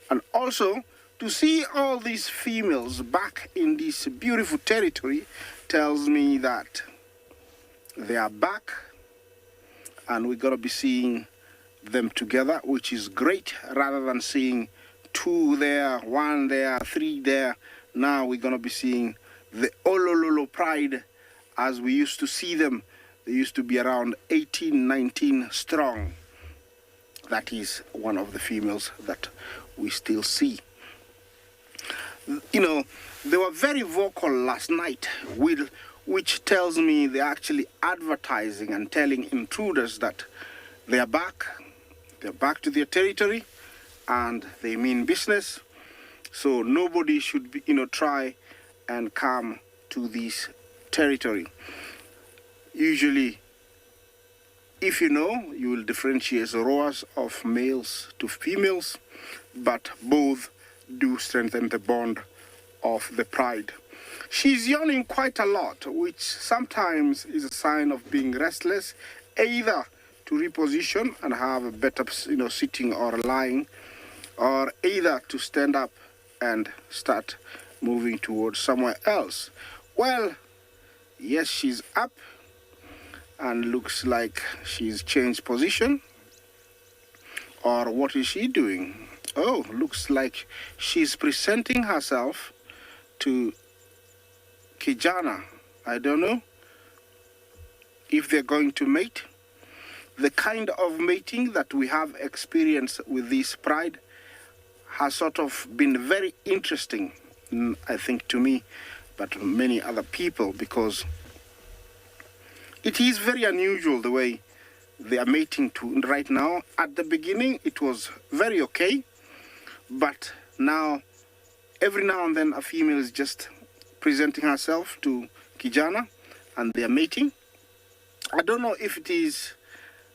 And also, to see all these females back in this beautiful territory tells me that They are back, and we're going to be seeing them together, which is great, rather than seeing 2 there, 1 there, 3 there. Now we're going to be seeing the Olololo Pride as we used to see them. They used to be around 18, 19 strong. That is one of the females that we still see. You know, they were very vocal last night, which tells me they're actually advertising and telling intruders that they are back. They're back to their territory, and they mean business. So nobody should be, try and come to this territory. Usually, if you know, you will differentiate rows of males to females, but both do strengthen the bond of the pride. She's yawning quite a lot, which sometimes is a sign of being restless, either to reposition and have a better, sitting or lying, or either to stand up and start moving towards somewhere else. Well, yes, she's up and looks like she's changed position. Or what is she doing? Oh, looks like she's presenting herself to Kijana. I don't know if they're going to mate. The kind of mating that we have experienced with this pride has sort of been very interesting, I think, to me, but many other people, because it is very unusual the way they are mating to right now. At the beginning, it was very okay, but now, every now and then, a female is just presenting herself to Kijana, and they are mating. I don't know if it is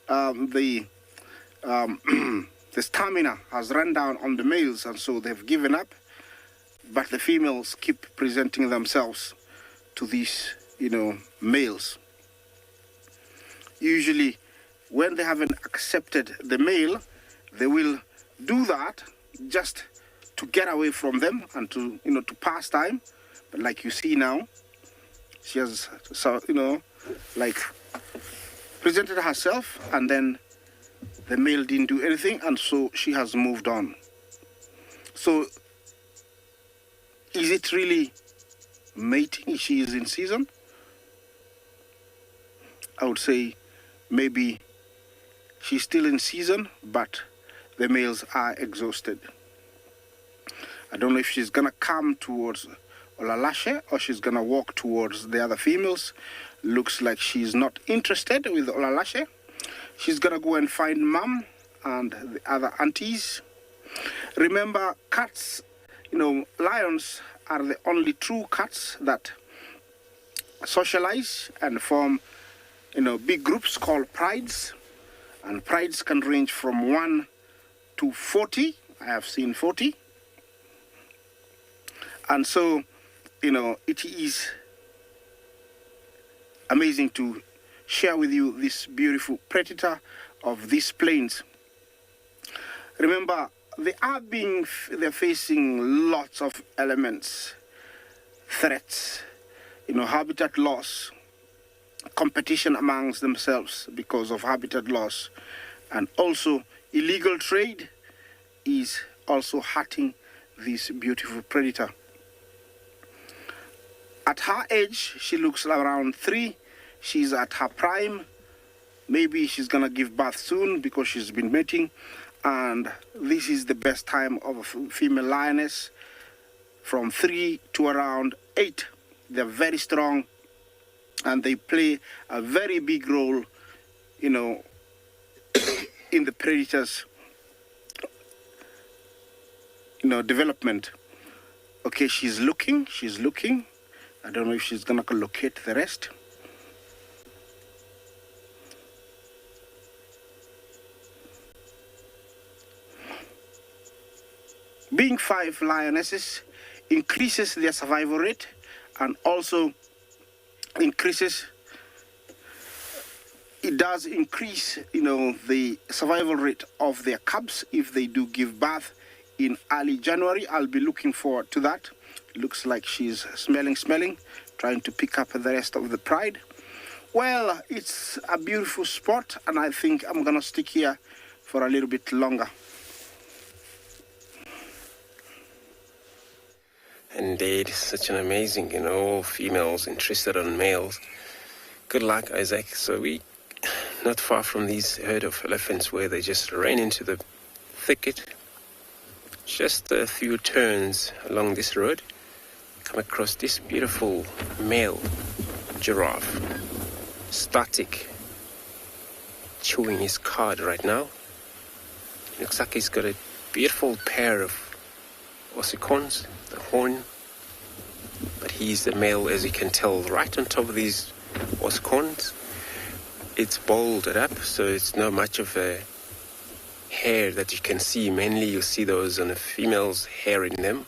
the stamina has run down on the males, and so they've given up, but the females keep presenting themselves to these, males. Usually, when they haven't accepted the male, they will do that just to get away from them and to, to pass time. But like you see now, she has, presented herself, and then the male didn't do anything, and so she has moved on. So, is it really mating? She is in season? I would say maybe she's still in season, but the males are exhausted. I don't know if she's going to come towards Olalashe or she's going to walk towards the other females. Looks like she's not interested with Olalashe. She's going to go and find Mom and the other aunties. Remember, cats, lions are the only true cats that socialize and form, big groups called prides. And prides can range from 1 to 40. I have seen 40. And so, it is amazing to share with you this beautiful predator of these plains. Remember, they're facing lots of elements, threats, habitat loss, competition amongst themselves because of habitat loss, and also illegal trade is also hurting this beautiful predator. At her age, she looks around 3. She's at her prime. Maybe she's gonna give birth soon because she's been mating, and this is the best time of a female lioness, from 3 to around 8. They're very strong, and they play a very big role, in the predator's, development. Okay, she's looking. I don't know if she's gonna locate the rest. Being 5 lionesses increases their survival rate, and also it does increase, the survival rate of their cubs if they do give birth in early January. I'll be looking forward to that. Looks like she's smelling, trying to pick up the rest of the pride. Well, it's a beautiful spot, and I think I'm gonna stick here for a little bit longer. Indeed, such an amazing, all females interested in males. Good luck, Isaac. So we not far from these herd of elephants where they just ran into the thicket. Just a few turns along this road, come across this beautiful male giraffe, static, chewing his cud right now. Looks like he's got a beautiful pair of ossicons, the horn, but he's the male, as you can tell, right on top of these ossicons. It's balded up, so it's not much of a hair that you can see. Mainly you see those on a female's hair in them.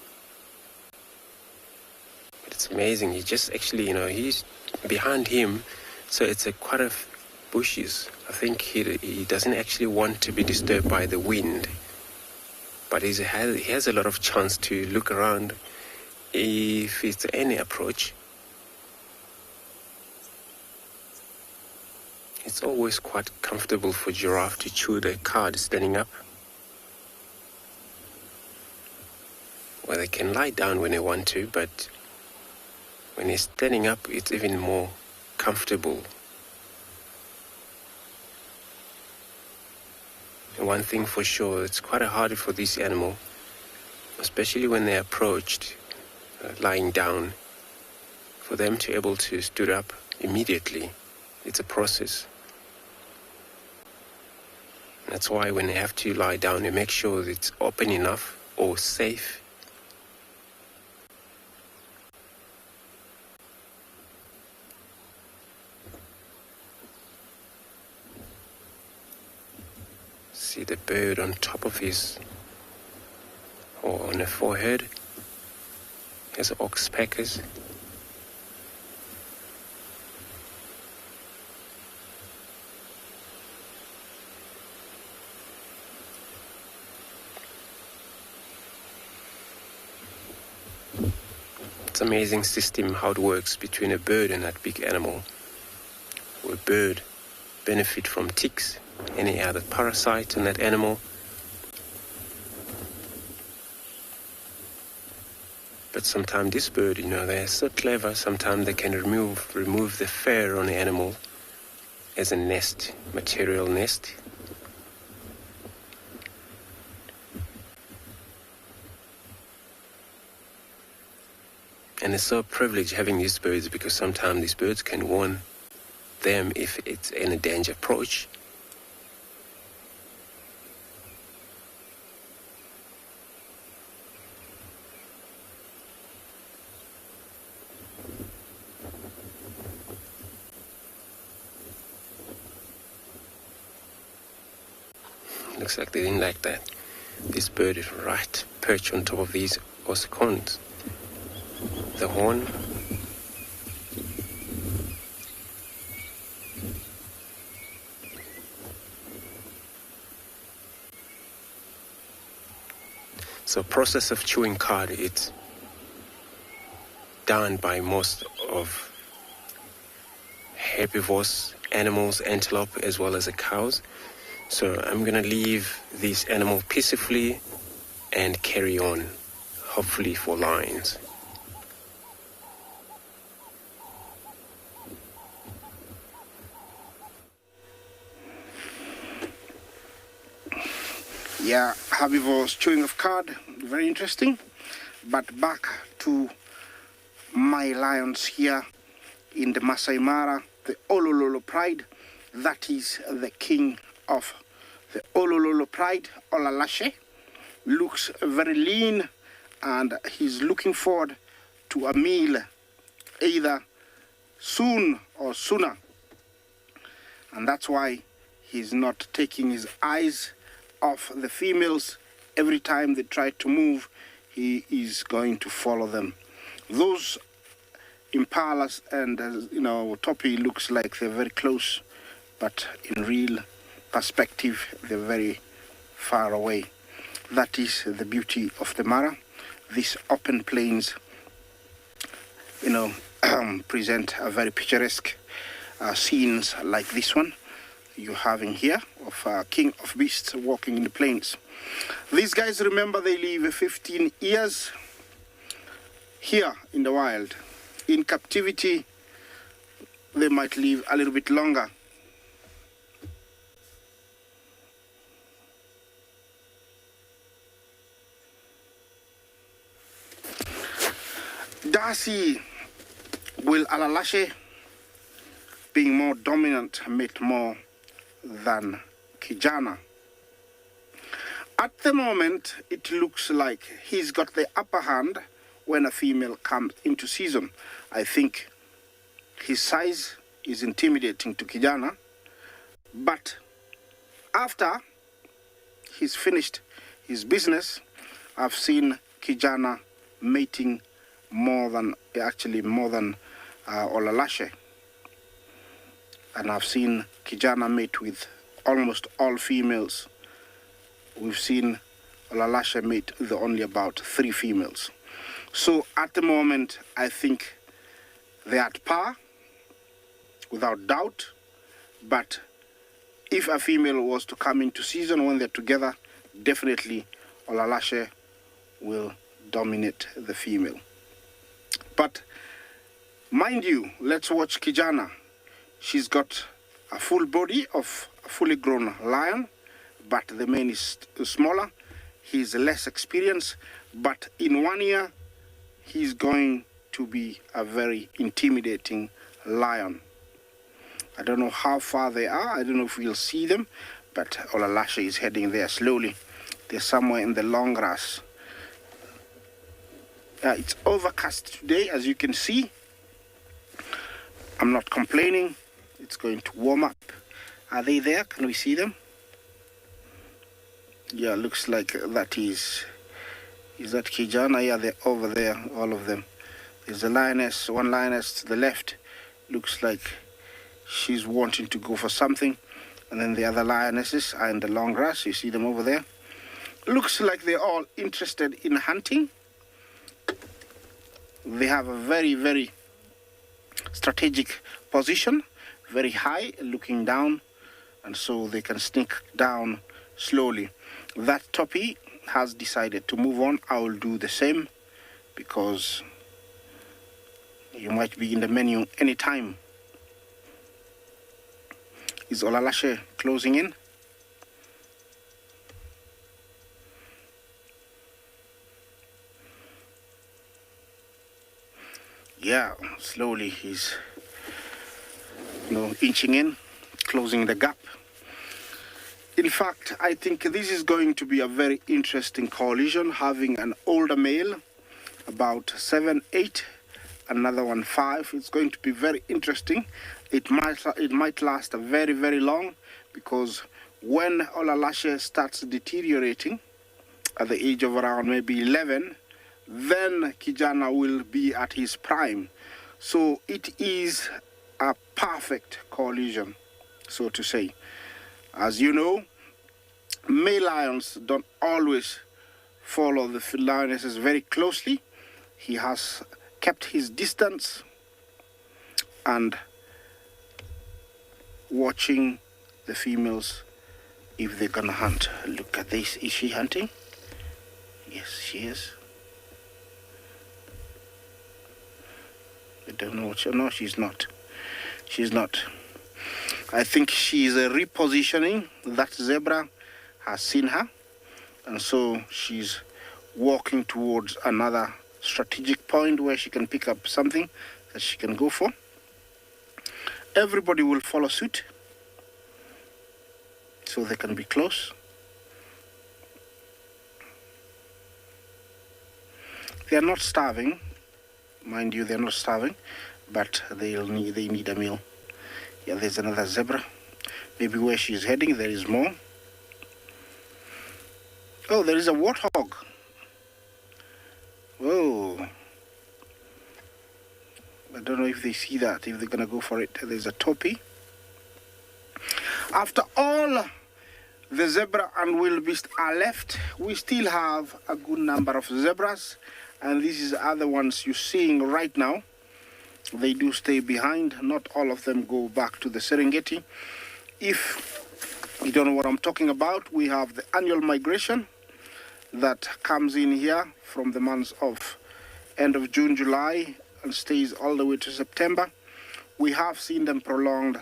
But it's amazing. He just actually, he's behind him, so it's quite a bushes. I think he doesn't actually want to be disturbed by the wind, but he has a lot of chance to look around if it's any approach. It's always quite comfortable for giraffe to chew the cud standing up, well, they can lie down when they want to, but when they're standing up, it's even more comfortable. And one thing for sure, it's quite hard for this animal, especially when they're approached lying down, for them to be able to stood up immediately. It's a process. That's why when they have to lie down, they make sure it's open enough or safe. See the bird on top of his, or on the forehead. There's oxpeckers. It's an amazing system how it works between a bird and that big animal. A bird benefit from ticks, any other parasite on that animal. But sometimes this bird, they're so clever, sometimes they can remove the fur on the animal as a nest, material nest. And it's so privileged having these birds, because sometimes these birds can warn them if it's in a danger approach. Looks like they didn't like that. This bird is right perched on top of these ossicons. The horn. So process of chewing cud, it's done by most of herbivores, animals, antelope, as well as the cows. So I'm going to leave this animal peacefully and carry on, hopefully for lions. Yeah, herbivores chewing of cud, very interesting. But back to my lions here in the Masai Mara, the Olololo Pride. That is the king of the Olololo Pride, Olalashe. Looks very lean, and he's looking forward to a meal either soon or sooner. And that's why he's not taking his eyes off the females. Every time they try to move, he is going to follow them. Those impalas and Topi looks like they're very close, but in real perspective they're very far away. That is the beauty of the Mara. These open plains present a very picturesque scenes like this one you're having here of King of Beasts walking in the plains. These guys, remember, they live 15 years here in the wild. In captivity, they might live a little bit longer. Darcy will Alalashe, being more dominant, mate more than Kijana. At the moment, it looks like he's got the upper hand when a female comes into season. I think his size is intimidating to Kijana, but after he's finished his business, I've seen Kijana mating more than Olalashe. And I've seen Kijana mate with almost all females. We've seen Olalashe mate with only about 3 females. So at the moment, I think they're at par, without doubt. But if a female was to come into season when they're together, definitely Olalashe will dominate the female. But mind you, let's watch Kijana. She's got a full body of a fully grown lion, but the mane is smaller. He's less experienced, but in 1 year, he's going to be a very intimidating lion. I don't know how far they are. I don't know if we'll see them, but Olalashe is heading there slowly. They're somewhere in the long grass. It's overcast today, as you can see. I'm not complaining. It's going to warm up. Are they there? Can we see them? Yeah, looks like that is that Kijana? Yeah, they're over there, all of them. There's a lioness, one lioness to the left. Looks like she's wanting to go for something. And then the other lionesses are in the long grass. You see them over there. Looks like they're all interested in hunting. They have a very, very strategic position, very high, looking down, and so they can sneak down slowly. That toppy has decided to move on. I will do the same, because you might be in the menu anytime. Is Olalashe closing in? Yeah, slowly he's, inching in, closing the gap. In fact, I think this is going to be a very interesting coalition, having an older male, about 7, 8, another one 5. It's going to be very interesting. It might last a very, very long, because when Olalashe starts deteriorating at the age of around maybe 11, then Kijana will be at his prime. So it is a perfect coalition, so to say. As you know, male lions don't always follow the lionesses very closely. He has kept his distance and watching the females if they're gonna hunt. Look at this. Is she hunting? Yes, she is. I don't know what no, she's not. She's not. I think she's repositioning. That zebra has seen her, and so she's walking towards another strategic point where she can pick up something that she can go for. Everybody will follow suit, so they can be close. They are not starving. Mind you, they're not starving, but they need a meal. Yeah, there's another zebra. Maybe where she's heading, there is more. Oh, there is a warthog. Whoa. I don't know if they see that, if they're going to go for it. There's a toppy. After all the zebra and wildebeest are left, we still have a good number of zebras. And this is the other ones you're seeing right now. they do stay behind. Not all of them go back to the Serengeti. If you don't know what I'm talking about, we have the annual migration that comes in here from the months of end of June, July, and stays all the way to September. We have seen them prolonged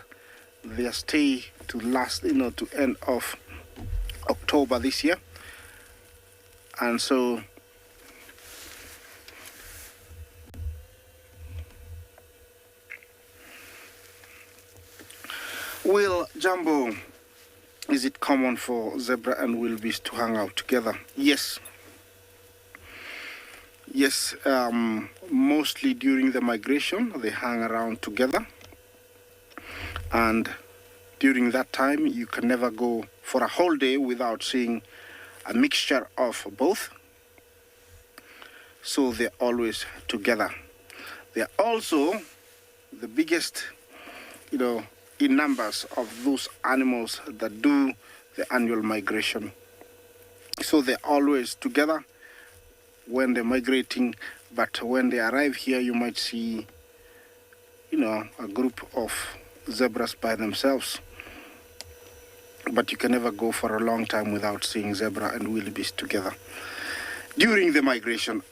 their stay to last, to end of October this year. And so Will Jumbo, is it common for zebra and wildebeest to hang out together? Yes. Yes, mostly during the migration, they hang around together. And during that time, you can never go for a whole day without seeing a mixture of both. So they're always together. They're also the biggest, in numbers of those animals that do the annual migration. So they're always together when they're migrating, but when they arrive here, you might see, a group of zebras by themselves. But you can never go for a long time without seeing zebra and wildebeest together. During the migration,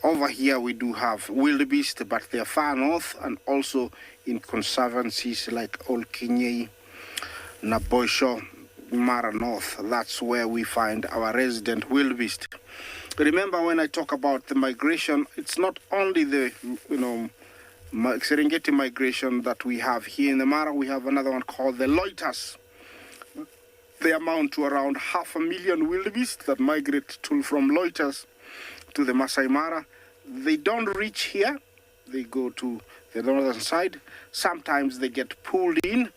over here we do have wildebeest, but they're far north and also in conservancies like Old Kinyei, Naboisho, Mara North. That's where we find our resident wildebeest. Remember, when I talk about the migration, it's not only the, Serengeti migration that we have here in the Mara. We have another one called the loiters. They amount to around 500,000 wildebeest that migrate from loiters to the Masai Mara. They don't reach here. They go to the northern side. Sometimes they get pulled in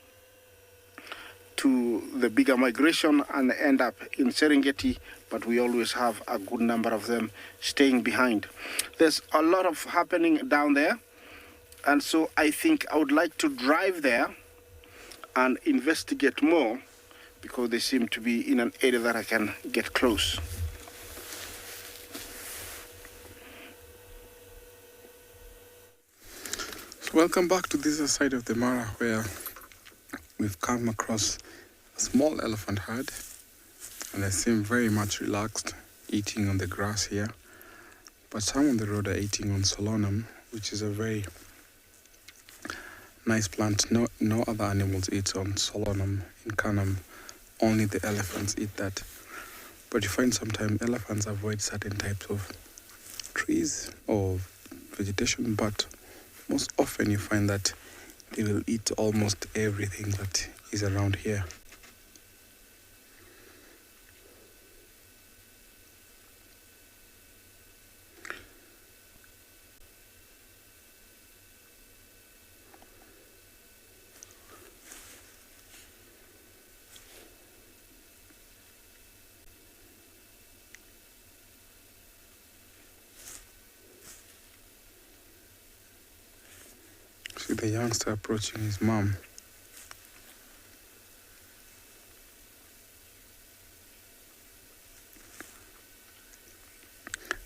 to the bigger migration and end up in Serengeti, but we always have a good number of them staying behind. There's a lot of happening down there, and so I think I would like to drive there and investigate more, because they seem to be in an area that I can get close. So welcome back to this side of the Mara, where we've come across a small elephant herd, and they seem very much relaxed, eating on the grass here. But some on the road are eating on solanum, which is a very nice plant. No other animals eat on solanum in Kanam. Only the elephants eat that. But you find sometimes elephants avoid certain types of trees or vegetation, but most often you find that they will eat almost everything that is around here. See the youngster approaching his mom.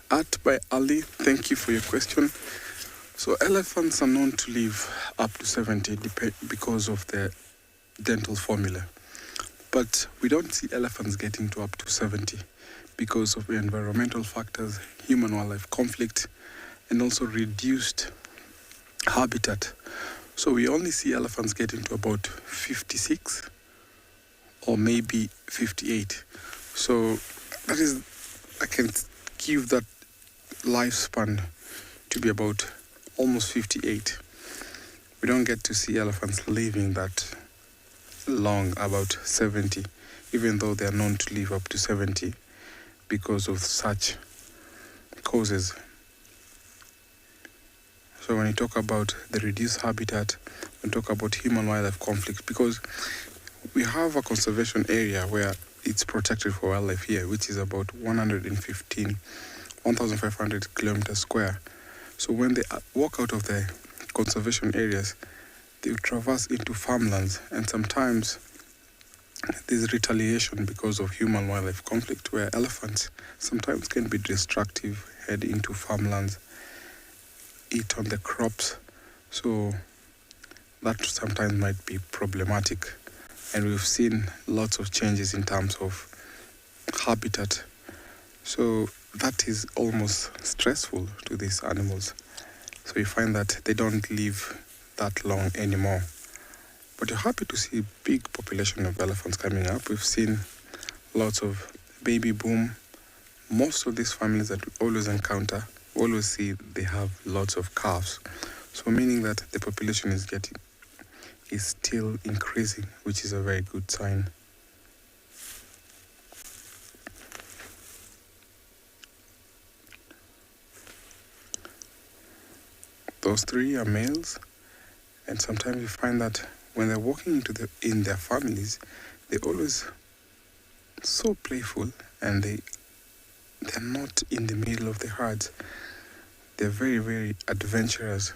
Art by Ali, thank you for your question. So elephants are known to live up to 70 because of their dental formula. But we don't see elephants getting to up to 70 because of environmental factors, human-wildlife conflict, and also reduced habitat. So we only see elephants getting to about 56 or maybe 58. So that is, I can give that lifespan to be about almost 58. We don't get to see elephants living that long, about 70, even though they are known to live up to 70 because of such causes. So when you talk about the reduced habitat, we talk about human-wildlife conflict, because we have a conservation area where it's protected for wildlife here, which is about 1,500 kilometers square. So when they walk out of the conservation areas, they traverse into farmlands, and sometimes there's retaliation because of human-wildlife conflict, where elephants sometimes can be destructive, head into farmlands, eat on the crops So that sometimes might be problematic. And we've seen lots of changes in terms of habitat. So that is almost stressful to these animals. So you find that they don't live that long anymore. But you're happy to see big population of elephants coming up. We've seen lots of baby boom. Most of these families that we always encounter, we always see they have lots of calves. So meaning that the population is still increasing, which is a very good sign. Those three are males, and sometimes you find that when they're walking in their families, they're always so playful, and they're not in the middle of the herds. They're very, very adventurous,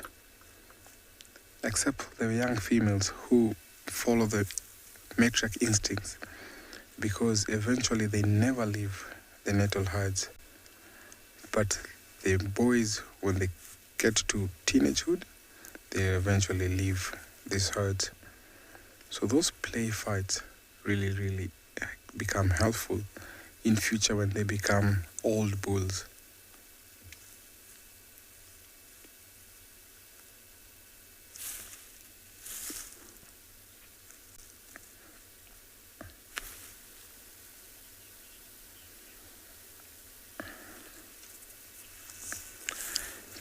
except for the young females who follow the matriarch instincts, because eventually they never leave the natal herds. But the boys, when they get to teenagehood, they eventually leave these herds. So those play fights really, really become helpful in future when they become old bulls.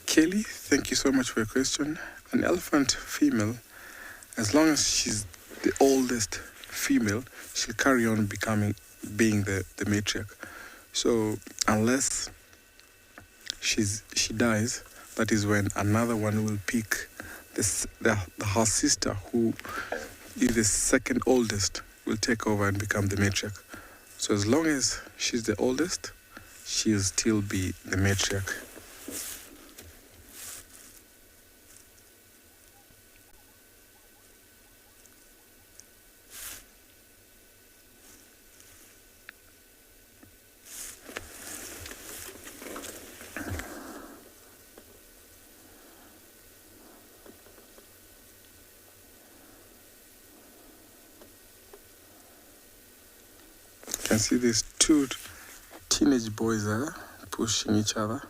Kelly, thank you so much for your question. An elephant female, as long as she's the oldest female, she'll carry on being the matriarch. So unless she dies, that is when another one will pick her sister, who is the second oldest, will take over and become the matriarch. So as long as she's the oldest, she'll still be the matriarch. You can see these two teenage boys there pushing each other,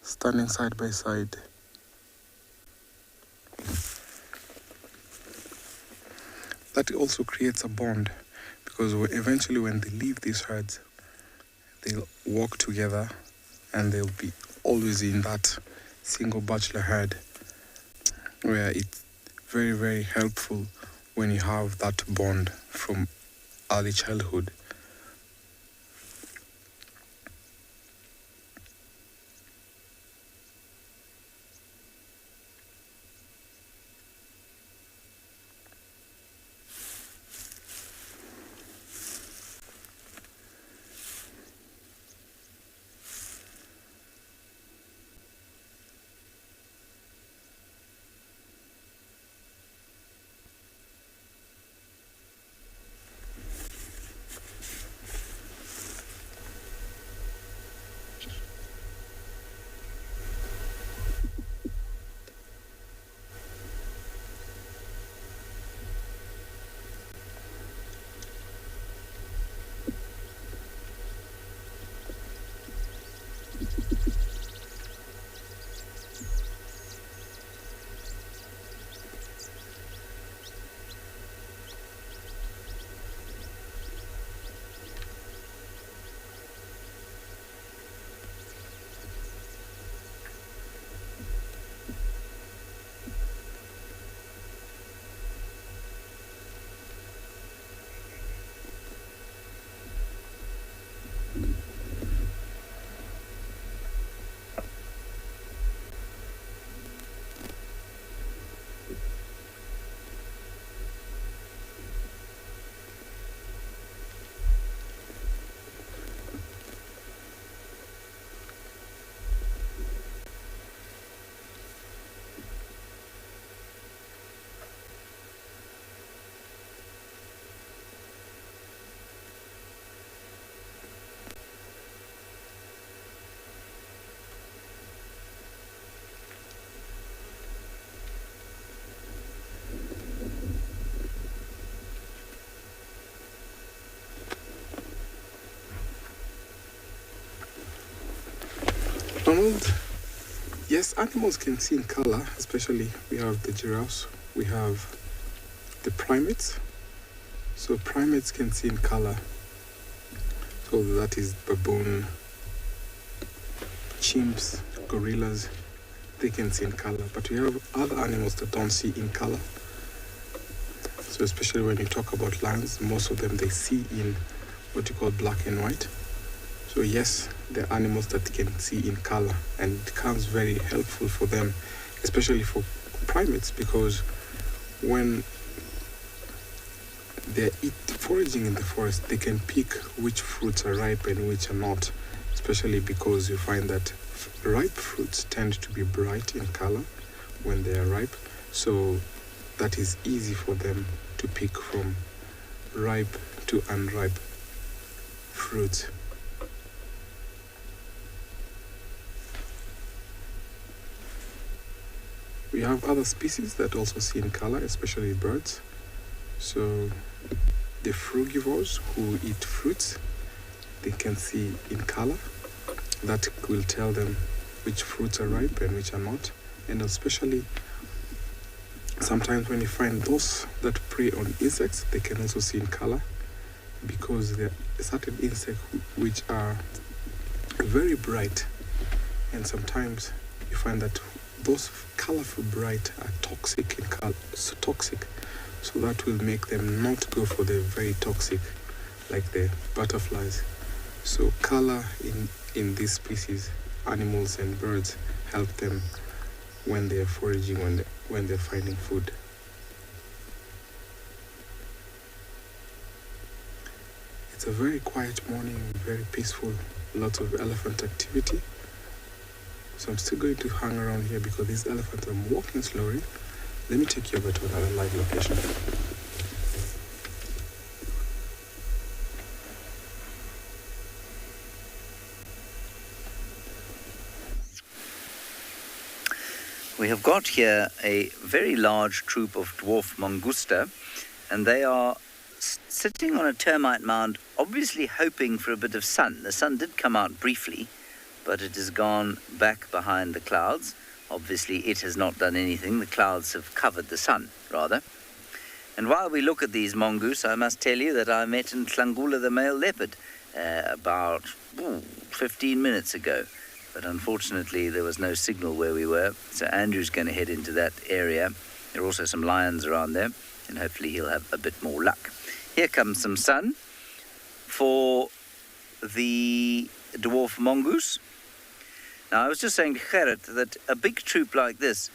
standing side by side. That also creates a bond, because eventually when they leave these herds, they'll walk together and they'll be always in that single bachelor herd, where it's very, very helpful when you have that bond from early childhood. MacDonald. Yes, animals can see in color, especially we have the giraffes, we have the primates. So primates can see in color. So that is baboon, chimps, gorillas, they can see in color. But we have other animals that don't see in color. So especially when you talk about lions, most of them they see in what you call black and white. So yes, there are animals that can see in color, and it becomes very helpful for them, especially for primates, because when they're foraging in the forest, they can pick which fruits are ripe and which are not, especially because you find that ripe fruits tend to be bright in color when they are ripe. So that is easy for them to pick from ripe to unripe fruits. We have other species that also see in color, especially birds. So the frugivores who eat fruits, they can see in color. That will tell them which fruits are ripe and which are not. And especially sometimes when you find those that prey on insects, they can also see in color, because there are certain insects which are very bright, and sometimes you find that those colorful bright are toxic in color, so that will make them not go for the very toxic, like the butterflies. So color in these species, animals and birds, help them when they are foraging, when they're finding food. It's a very quiet morning, very peaceful, lots of elephant activity. So I'm still going to hang around here because these elephants are walking slowly. Let me take you over to another live location. We have got here a very large troop of dwarf mangusta, and they are sitting on a termite mound, obviously hoping for a bit of sun. The sun did come out briefly, but it has gone back behind the clouds. Obviously, it has not done anything. The clouds have covered the sun, rather. And while we look at these mongoose, I must tell you that I met in Tlangula the male leopard about 15 minutes ago. But unfortunately, there was no signal where we were, so Andrew's going to head into that area. There are also some lions around there, and hopefully he'll have a bit more luck. Here comes some sun for the dwarf mongoose. Now, I was just saying to Gerrit that a big troop like this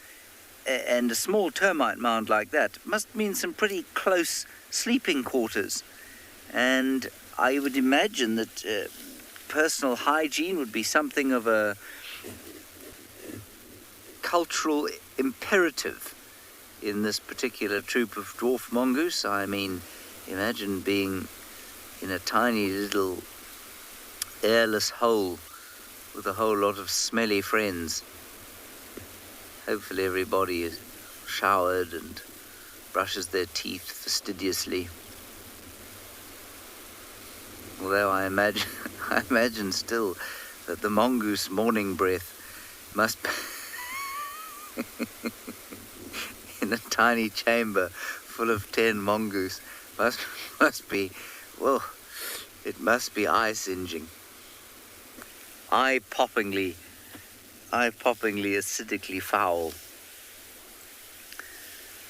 and a small termite mound like that must mean some pretty close sleeping quarters. And I would imagine that personal hygiene would be something of a cultural imperative in this particular troop of dwarf mongoose. I mean, imagine being in a tiny little airless hole with a whole lot of smelly friends. Hopefully everybody is showered and brushes their teeth fastidiously. Although I imagine still that the mongoose morning breath must be in a tiny chamber full of 10 mongoose must be, well, it must be eye-singeing. Eye-poppingly acidically foul.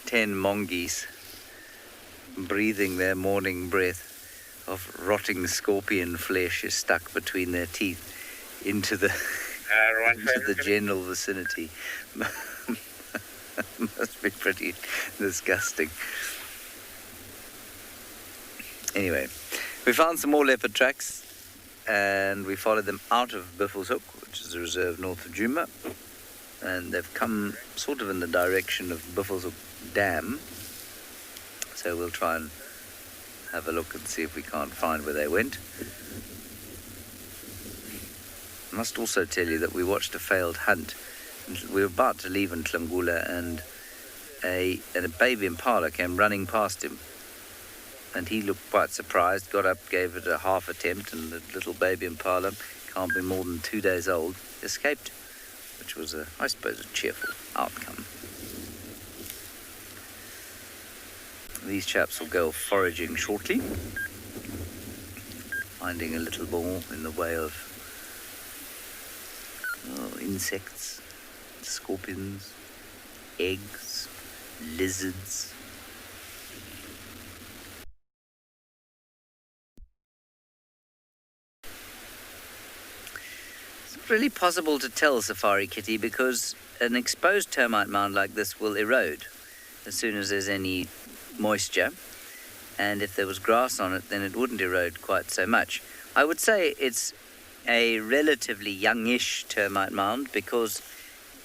10 mongoose breathing their morning breath of rotting scorpion flesh is stuck between their teeth into the general vicinity. Must be pretty disgusting. Anyway, we found some more leopard tracks, and we followed them out of Buffelshoek, which is a reserve north of Djuma, and they've come sort of in the direction of Buffelshoek Dam, so we'll try and have a look and see if we can't find where they went. I must also tell you that we watched a failed hunt. We were about to leave in Tlangula, and a baby impala came running past him. And he looked quite surprised, got up, gave it a half attempt, and the little baby impala can't be more than 2 days old, escaped, which was, I suppose, a cheerful outcome. These chaps will go foraging shortly, finding a little more in the way of insects, scorpions, eggs, lizards. It's not really possible to tell, Safari Kitty, because an exposed termite mound like this will erode as soon as there's any moisture, and if there was grass on it, then it wouldn't erode quite so much. I would say it's a relatively youngish termite mound because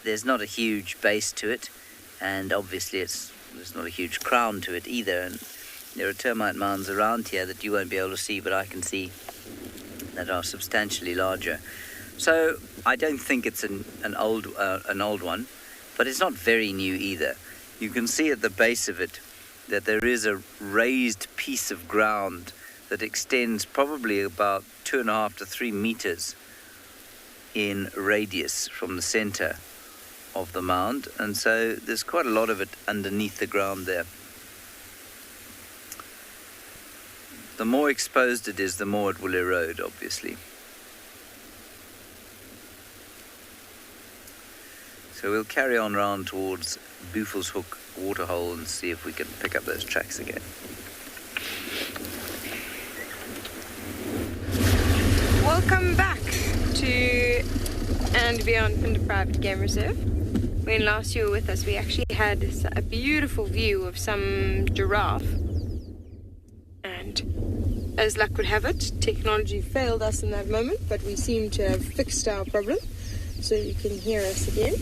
there's not a huge base to it, and obviously there's not a huge crown to it either, and there are termite mounds around here that you won't be able to see, but I can see, that are substantially larger. So I don't think it's an old one, but it's not very new either. You can see at the base of it that there is a raised piece of ground that extends probably about 2.5 to 3 meters in radius from the center of the mound, and so there's quite a lot of it underneath the ground there. The more exposed it is, the more it will erode, obviously. So we'll carry on round towards Buffels Hook waterhole and see if we can pick up those tracks again. Welcome back to And Beyond from the Private Game Reserve. When last you were with us, we actually had a beautiful view of some giraffe. And as luck would have it, technology failed us in that moment, but we seem to have fixed our problem, so you can hear us again.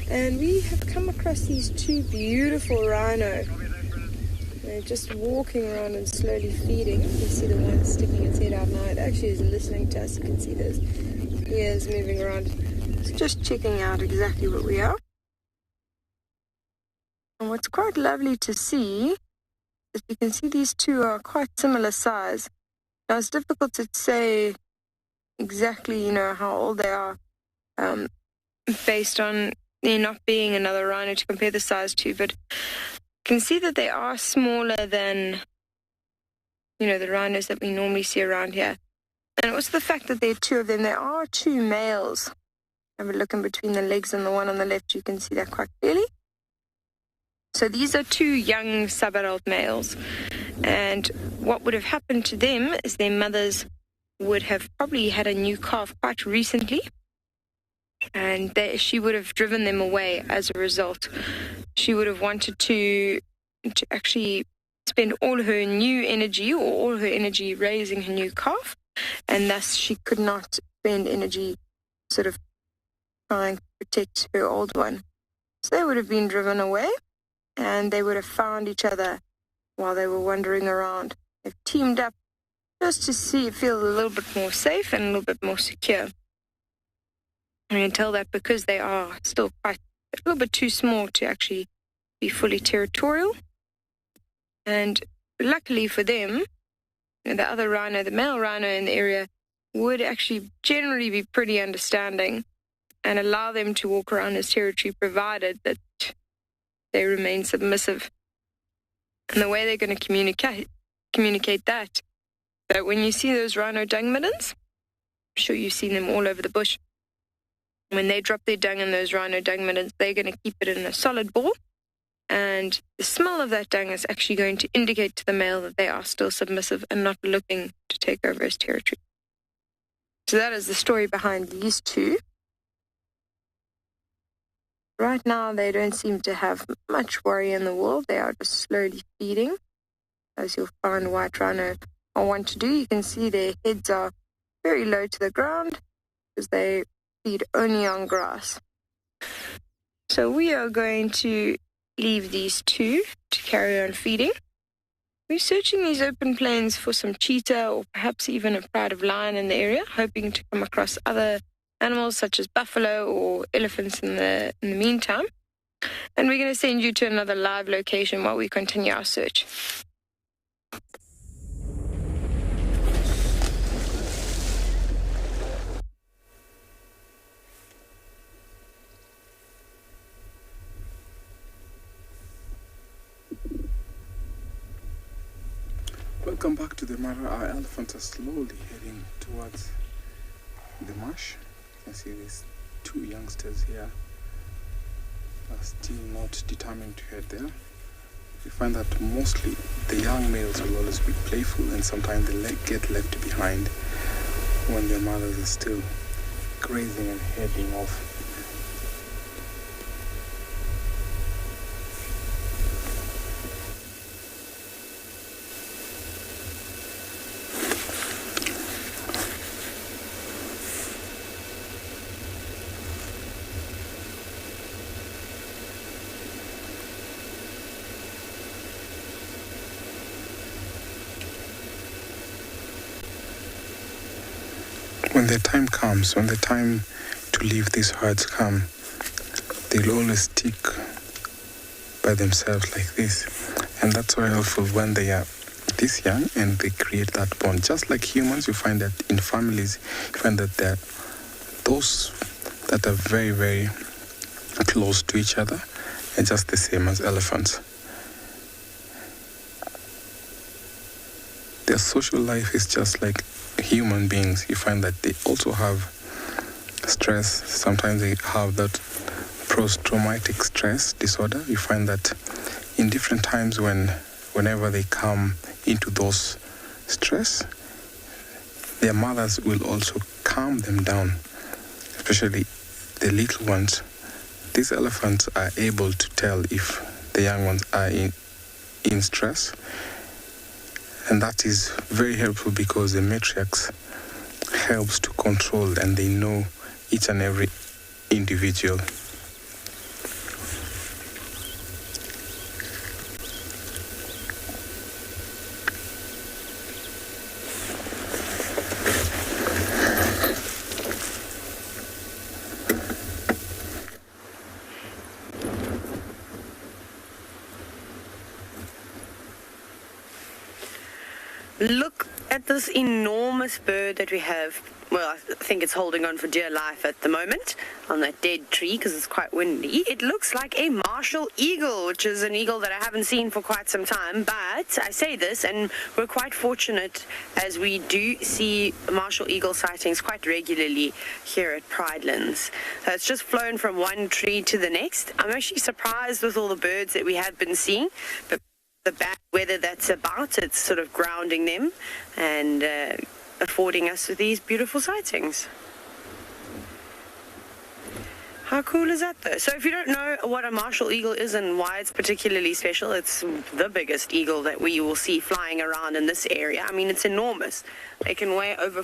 And we have come across these two beautiful rhino. They're just walking around and slowly feeding. You can see the one sticking its head out now. It actually is listening to us. You can see those ears moving around. It's just checking out exactly what we are. And what's quite lovely to see is you can see these two are quite similar size. Now it's difficult to say exactly, how old they are based on there not being another rhino to compare the size to, but you can see that they are smaller than, the rhinos that we normally see around here. And also the fact that there are two of them. There are two males. Have a look in between the legs and the one on the left. You can see that quite clearly. So these are two young sub-adult males. And what would have happened to them is their mothers would have probably had a new calf quite recently. And she would have driven them away as a result. She would have wanted to actually spend all her new energy or all her energy raising her new calf, and thus she could not spend energy sort of trying to protect her old one. So they would have been driven away, and they would have found each other while they were wandering around. They've teamed up just to feel a little bit more safe and a little bit more secure. And you can tell that because they are still quite a little bit too small to actually be fully territorial. And luckily for them, the other rhino, the male rhino in the area, would actually generally be pretty understanding and allow them to walk around his territory, provided that they remain submissive. And the way they're going to communicate that when you see those rhino dung middens, I'm sure you've seen them all over the bush. When they drop their dung in those rhino dung middens, they're going to keep it in a solid ball. And the smell of that dung is actually going to indicate to the male that they are still submissive and not looking to take over his territory. So that is the story behind these two. Right now, they don't seem to have much worry in the world. They are just slowly feeding, as you'll find white rhino are wont to do. You can see their heads are very low to the ground because they feed only on grass. So we are going to leave these two to carry on feeding. We're searching these open plains for some cheetah or perhaps even a pride of lion in the area, hoping to come across other animals such as buffalo or elephants in the meantime. And we're going to send you to another live location while we continue our search. Welcome back to the Mara. Our elephants are slowly heading towards the marsh. You can see these two youngsters here are still not determined to head there. We find that mostly the young males will always be playful, and sometimes they get left behind when their mothers are still grazing and heading off. When the time comes, when the time to leave these herds come, they'll always stick by themselves like this. And that's very helpful when they are this young and they create that bond. Just like humans, you find that in families, you find that there are those that are very, very close to each other, and just the same as elephants. Their social life is just like human beings. You find that they also have stress. Sometimes they have that post-traumatic stress disorder. You find that in different times whenever they come into those stress, their mothers will also calm them down, especially the little ones. These elephants are able to tell if the young ones are in stress. And that is very helpful because the matriarchs helps to control, and they know each and every individual. Look at this enormous bird that we have. Well, I think it's holding on for dear life at the moment on that dead tree because it's quite windy. It looks like a martial eagle, which is an eagle that I haven't seen for quite some time. But I say this, and we're quite fortunate as we do see martial eagle sightings quite regularly here at Pridelands. So it's just flown from one tree to the next. I'm actually surprised with all the birds that we have been seeing. But the bad weather that's about, it's sort of grounding them and affording us with these beautiful sightings. How cool is that though? So if you don't know what a martial eagle is and why it's particularly special, it's the biggest eagle that we will see flying around in this area. I mean, it's enormous. They can weigh over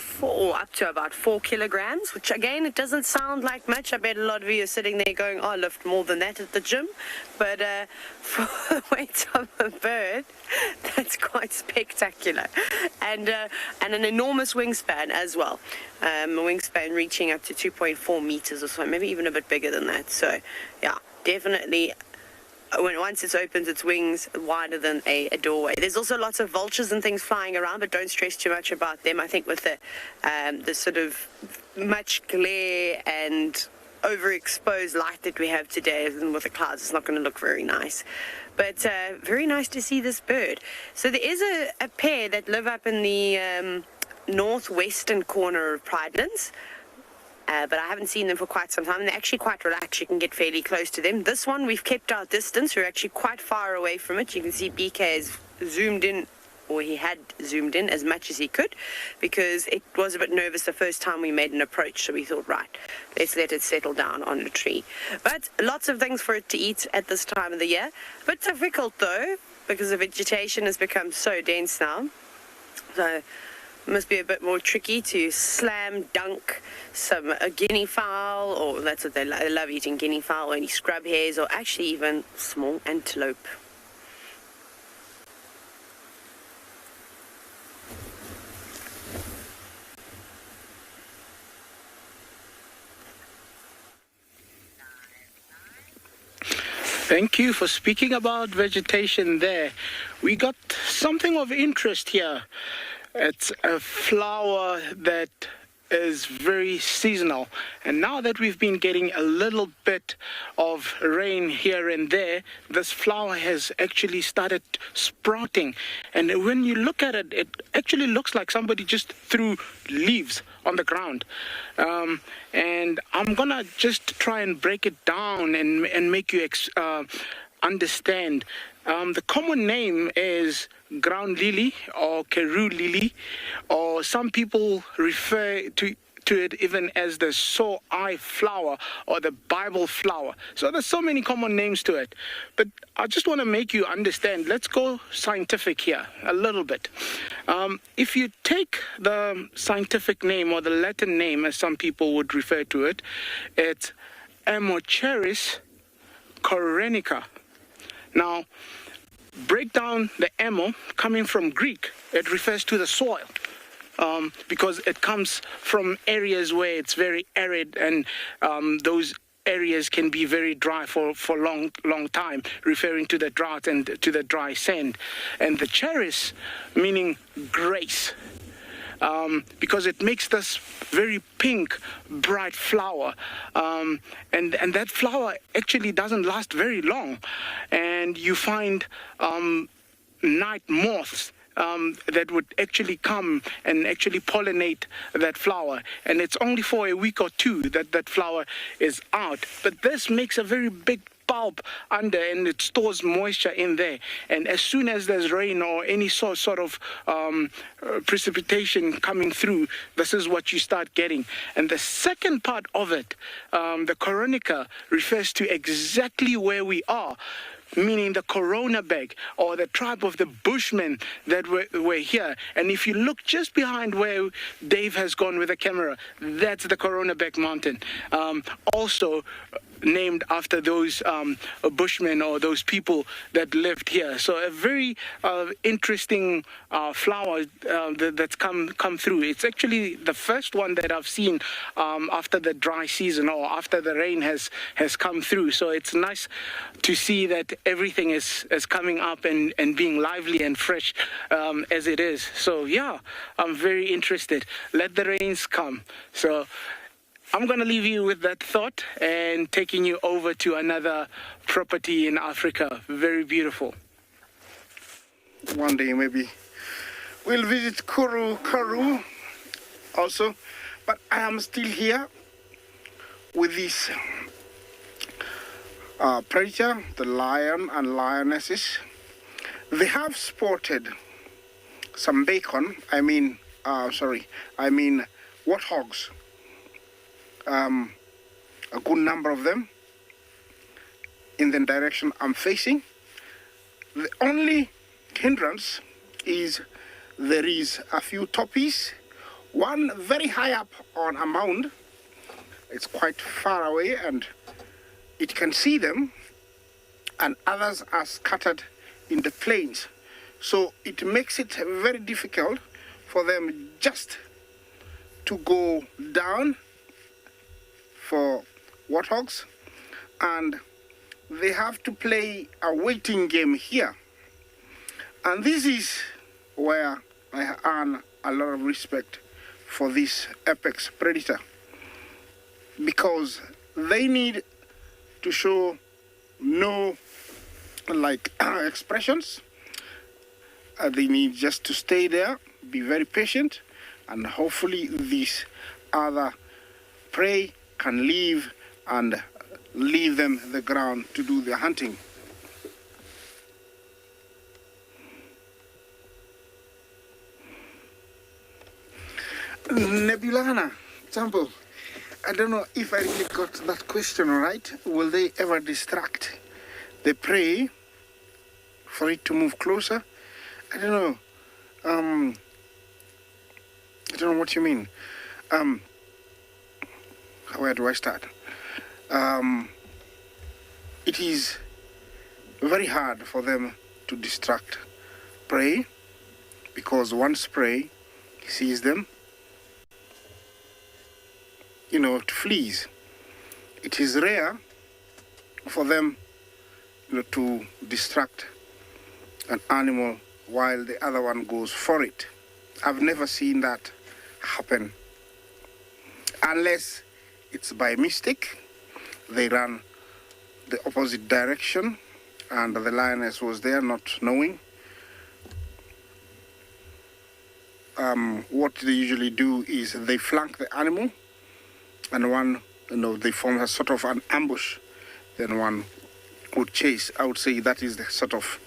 up to about 4 kilograms, which again, it doesn't sound like much. I bet a lot of you are sitting there going, oh, I lift more than that at the gym. But for the weight of a bird, that's quite spectacular. And an enormous wingspan as well. A wingspan reaching up to 2.4 meters or so, maybe even a bit bigger than that. So, yeah, definitely. Once it opens its wings wider than a doorway. There's also lots of vultures and things flying around, but don't stress too much about them. I think with the sort of much glare and overexposed light that we have today, and with the clouds, it's not going to look very nice. But very nice to see this bird. So there is a pair that live up in the northwestern corner of Pridelands. But I haven't seen them for quite some time. They're actually quite relaxed. You can get fairly close to them. This one, we've kept our distance. We're actually quite far away from it. You can see BK has zoomed in, or he had zoomed in as much as he could, because it was a bit nervous the first time we made an approach. So we thought, right, let's let it settle down on a tree. But lots of things for it to eat at this time of the year. A bit difficult, though, because the vegetation has become so dense now. So it must be a bit more tricky to slam dunk a guinea fowl, or that's what they love eating, guinea fowl, or any scrub hares, or actually even small antelope. Thank you for speaking about vegetation there. We got something of interest here. It's a flower that is very seasonal, and now that we've been getting a little bit of rain here and there, this flower has actually started sprouting, and when you look at it, it actually looks like somebody just threw leaves on the ground. And I'm gonna just try and break it down and make you understand. The common name is ground lily or Karoo lily, or some people refer to it even as the sore eye flower or the Bible flower. So there's so many common names to it. But I just want to make you understand. Let's go scientific here a little bit. If you take the scientific name or the Latin name, as some people would refer to it, it's Amocharis corenica. Now, break down the amo coming from Greek. It refers to the soil because it comes from areas where it's very arid, and those areas can be very dry for long time, referring to the drought and to the dry sand. And the charis meaning grace. Because it makes this very pink, bright flower. And that flower actually doesn't last very long. And you find night moths that would actually come and actually pollinate that flower. And it's only for a week or two that that flower is out. But this makes a very big bulb under, and it stores moisture in there, and as soon as there's rain or any sort of precipitation coming through, this is what you start getting. And the second part of it, the coronica, refers to exactly where we are, meaning the corona bag or the tribe of the Bushmen that were here. And if you look just behind where Dave has gone with the camera, that's the corona bag mountain. Also named after those Bushmen or those people that lived here. So a very interesting flower that's come through. It's actually the first one that I've seen after the dry season or after the rain has come through. So it's nice to see that everything is coming up and being lively and fresh as it is. So yeah, I'm very interested. Let the rains come. So I'm going to leave you with that thought and taking you over to another property in Africa. Very beautiful. One day maybe we'll visit Karoo also. But I am still here with this predator, the lion and lionesses. They have spotted some bacon. I mean warthogs. A good number of them in the direction I'm facing. The only hindrance is there is a few toppies, one very high up on a mound. It's quite far away and it can see them, and others are scattered in the plains. So it makes it very difficult for them just to go down for warthogs, and they have to play a waiting game here. And this is where I earn a lot of respect for this apex predator, because they need to show no expressions. They need just to stay there, be very patient, and hopefully this other prey can leave and leave them the ground to do their hunting. Nebulana, Temple, I don't know if I really got that question right. Will they ever distract the prey for it to move closer? I don't know. I don't know what you mean. Where do I start? It is very hard for them to distract prey, because once prey sees them, it flees. It is rare for them to distract an animal while the other one goes for it. I've never seen that happen unless it's by mistake, they ran the opposite direction and the lioness was there not knowing. What they usually do is they flank the animal, and one, they form a sort of an ambush. Then one would chase. I would say that is the sort of,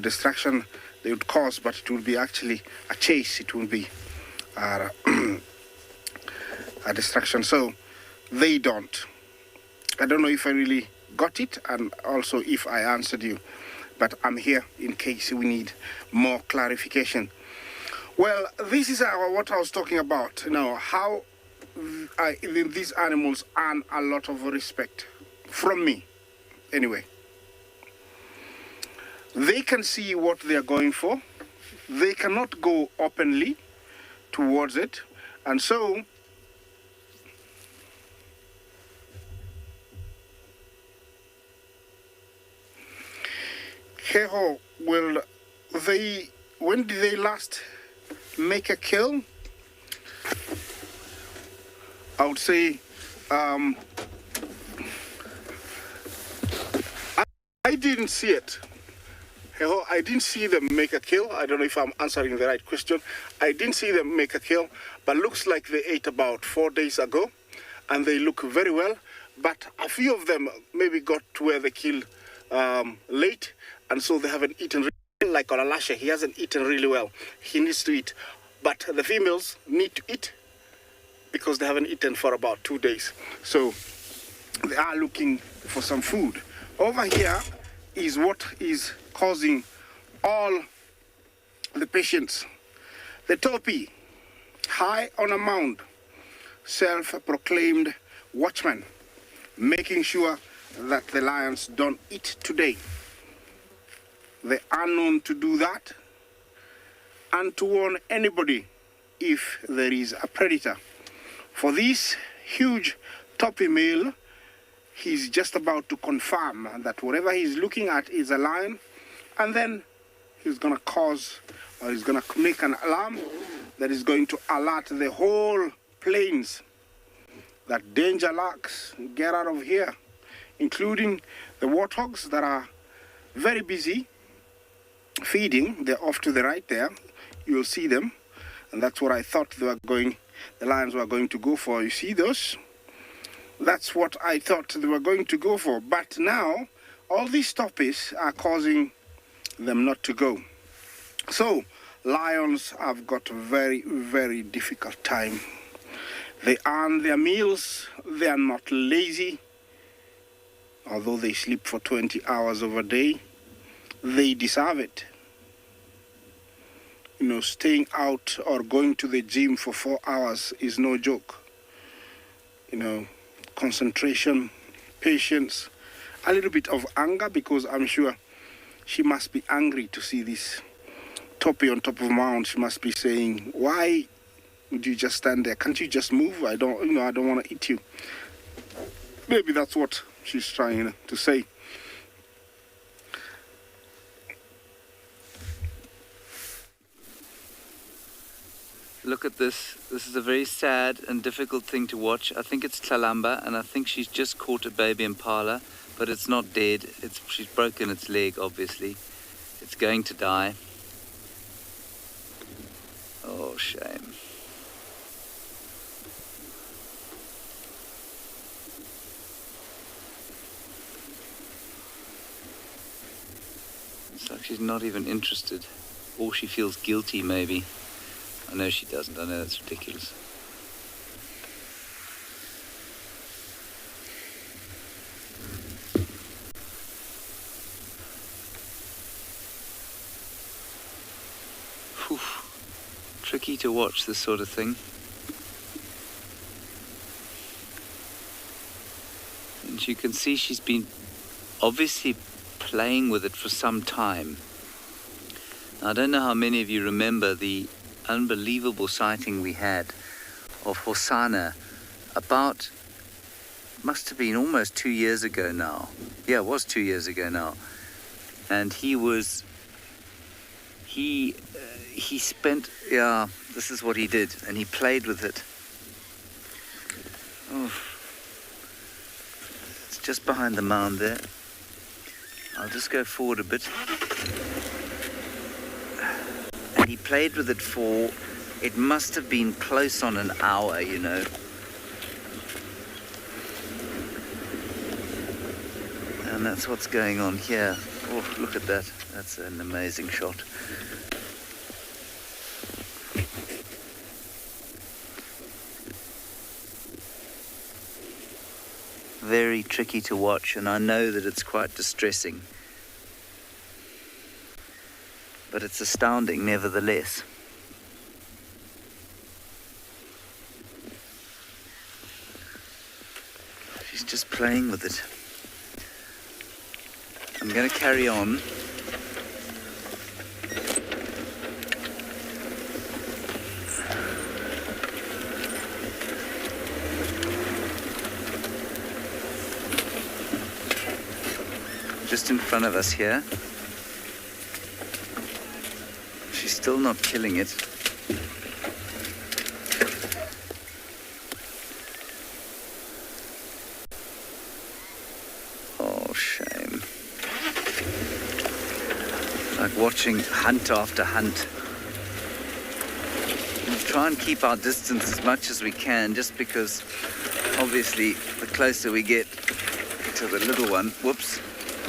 distraction they would cause, but it would be actually a chase. It would be a distraction. So they don't. I don't know if I really got it, and also if I answered you, but I'm here in case we need more clarification. Well, this is what I was talking about. How these animals earn a lot of respect from me. Anyway, they can see what they are going for. They cannot go openly towards it, and so Keho, will they, when did they last make a kill? I would say I didn't see it. I didn't see them make a kill. I don't know if I'm answering the right question. I didn't see them make a kill, but looks like they ate about 4 days ago, and they look very well. But a few of them maybe got to where they killed late, and so they haven't eaten really, like Olalashe. He hasn't eaten really well. He needs to eat. But the females need to eat because they haven't eaten for about 2 days. So they are looking for some food. Over here is what is causing all the patients. The topi, high on a mound, self-proclaimed watchman, making sure that the lions don't eat today. They are known to do that and to warn anybody if there is a predator. For this huge topi male, he's just about to confirm that whatever he's looking at is a lion, and then he's going to cause, or he's going to make an alarm that is going to alert the whole plains that danger lurks, get out of here, including the warthogs that are very busy feeding. They're off to the right there. You'll see them, and that's what I thought the lions were going to go for. You see those? That's what I thought they were going to go for. But now, all these toppies are causing them not to go. So, lions have got a very, very difficult time. They earn their meals. They are not lazy. Although they sleep for 20 hours of a day, they deserve it. Staying out or going to the gym for 4 hours is no joke. Concentration, patience, a little bit of anger, because I'm sure she must be angry to see this topi on top of a mound. She must be saying, why would you just stand there? Can't you just move? I don't want to eat you. Maybe that's what she's trying to say. Look at this. This is a very sad and difficult thing to watch. I think it's Tlalamba, and I think she's just caught a baby impala, but it's not dead. She's broken its leg, obviously. It's going to die. Oh, shame. It's like she's not even interested. Or she feels guilty, maybe. I know she doesn't. I know that's ridiculous. Whew. Tricky to watch this sort of thing. And you can see she's been obviously playing with it for some time. Now, I don't know how many of you remember the unbelievable sighting we had of Hosana about, must have been almost 2 years ago now. Yeah, it was 2 years ago now. And he spent, this is what he did, and he played with it. Oh. It's just behind the mound there. I'll just go forward a bit. And he played with it for, it must have been close on an hour, you know. And that's what's going on here. Oh, look at that. That's an amazing shot. Very tricky to watch, and I know that it's quite distressing. But it's astounding nevertheless. She's just playing with it. I'm going to carry on. Just in front of us here. She's still not killing it. Oh, shame. Like watching hunt after hunt. We'll try and keep our distance as much as we can, just because obviously the closer we get to the little one, whoops,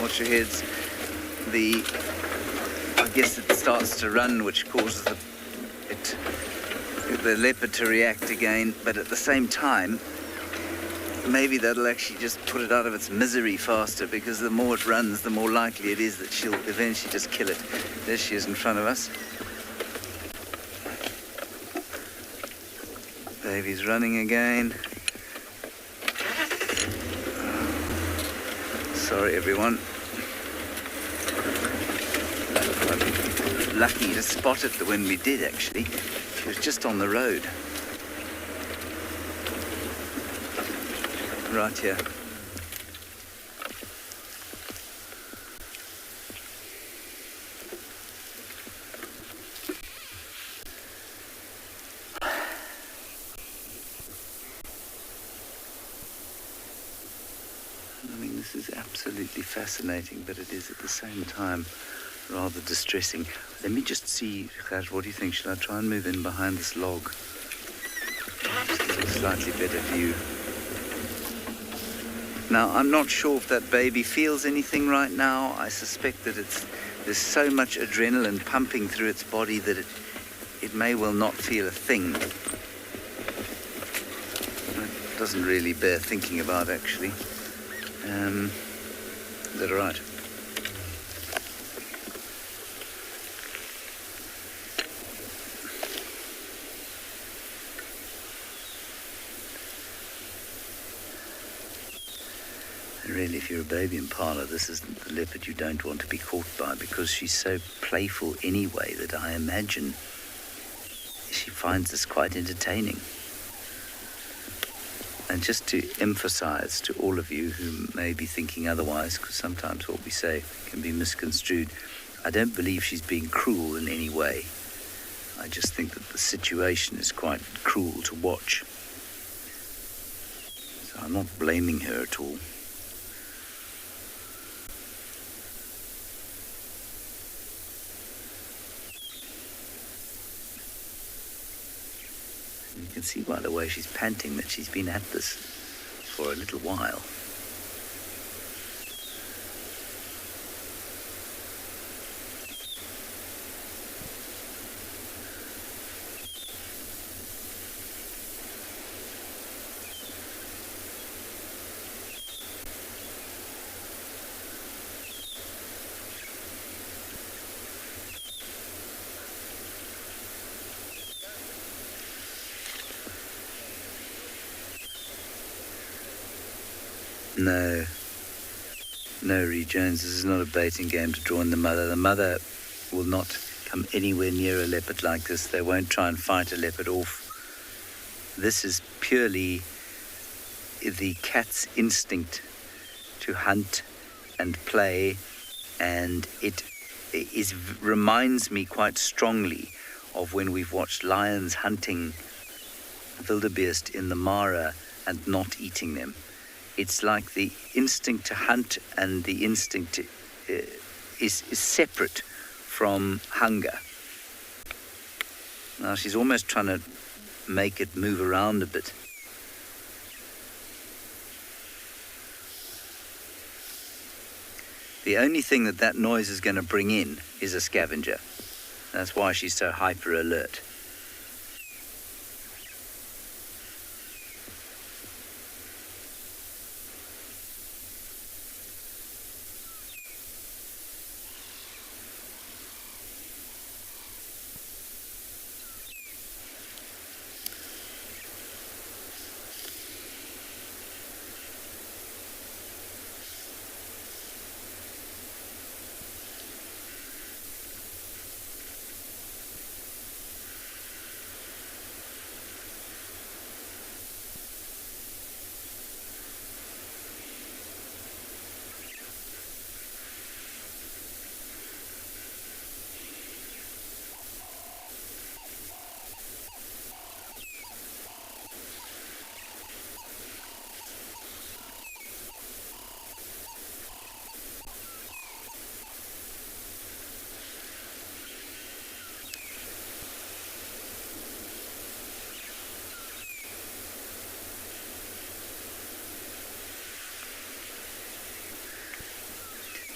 watch your heads, I guess it starts to run, which causes the leopard to react again, but at the same time, maybe that'll actually just put it out of its misery faster, because the more it runs, the more likely it is that she'll eventually just kill it. There she is in front of us. Baby's running again. Sorry, everyone. Lucky to spot it when we did, actually. She was just on the road. Right here. I mean, this is absolutely fascinating, but it is at the same time rather distressing. Let me just see, Khaj, what do you think? Should I try and move in behind this log? Just get a slightly better view. Now, I'm not sure if that baby feels anything right now. I suspect that there's so much adrenaline pumping through its body that it may well not feel a thing. It doesn't really bear thinking about, actually. Is that all right? Really, if you're a baby impala, this isn't the leopard you don't want to be caught by, because she's so playful anyway that I imagine she finds this quite entertaining. And just to emphasize to all of you who may be thinking otherwise, because sometimes what we say can be misconstrued, I don't believe she's being cruel in any way. I just think that the situation is quite cruel to watch. So I'm not blaming her at all. You can see by the way she's panting that she's been at this for a little while. No, Reed Jones, this is not a baiting game to draw in the mother. The mother will not come anywhere near a leopard like this. They won't try and fight a leopard off. This is purely the cat's instinct to hunt and play, and it reminds me quite strongly of when we've watched lions hunting wildebeest in the Mara and not eating them. It's like the instinct to hunt and the instinct to, is separate from hunger. Now she's almost trying to make it move around a bit. The only thing that noise is going to bring in is a scavenger. That's why she's so hyper alert.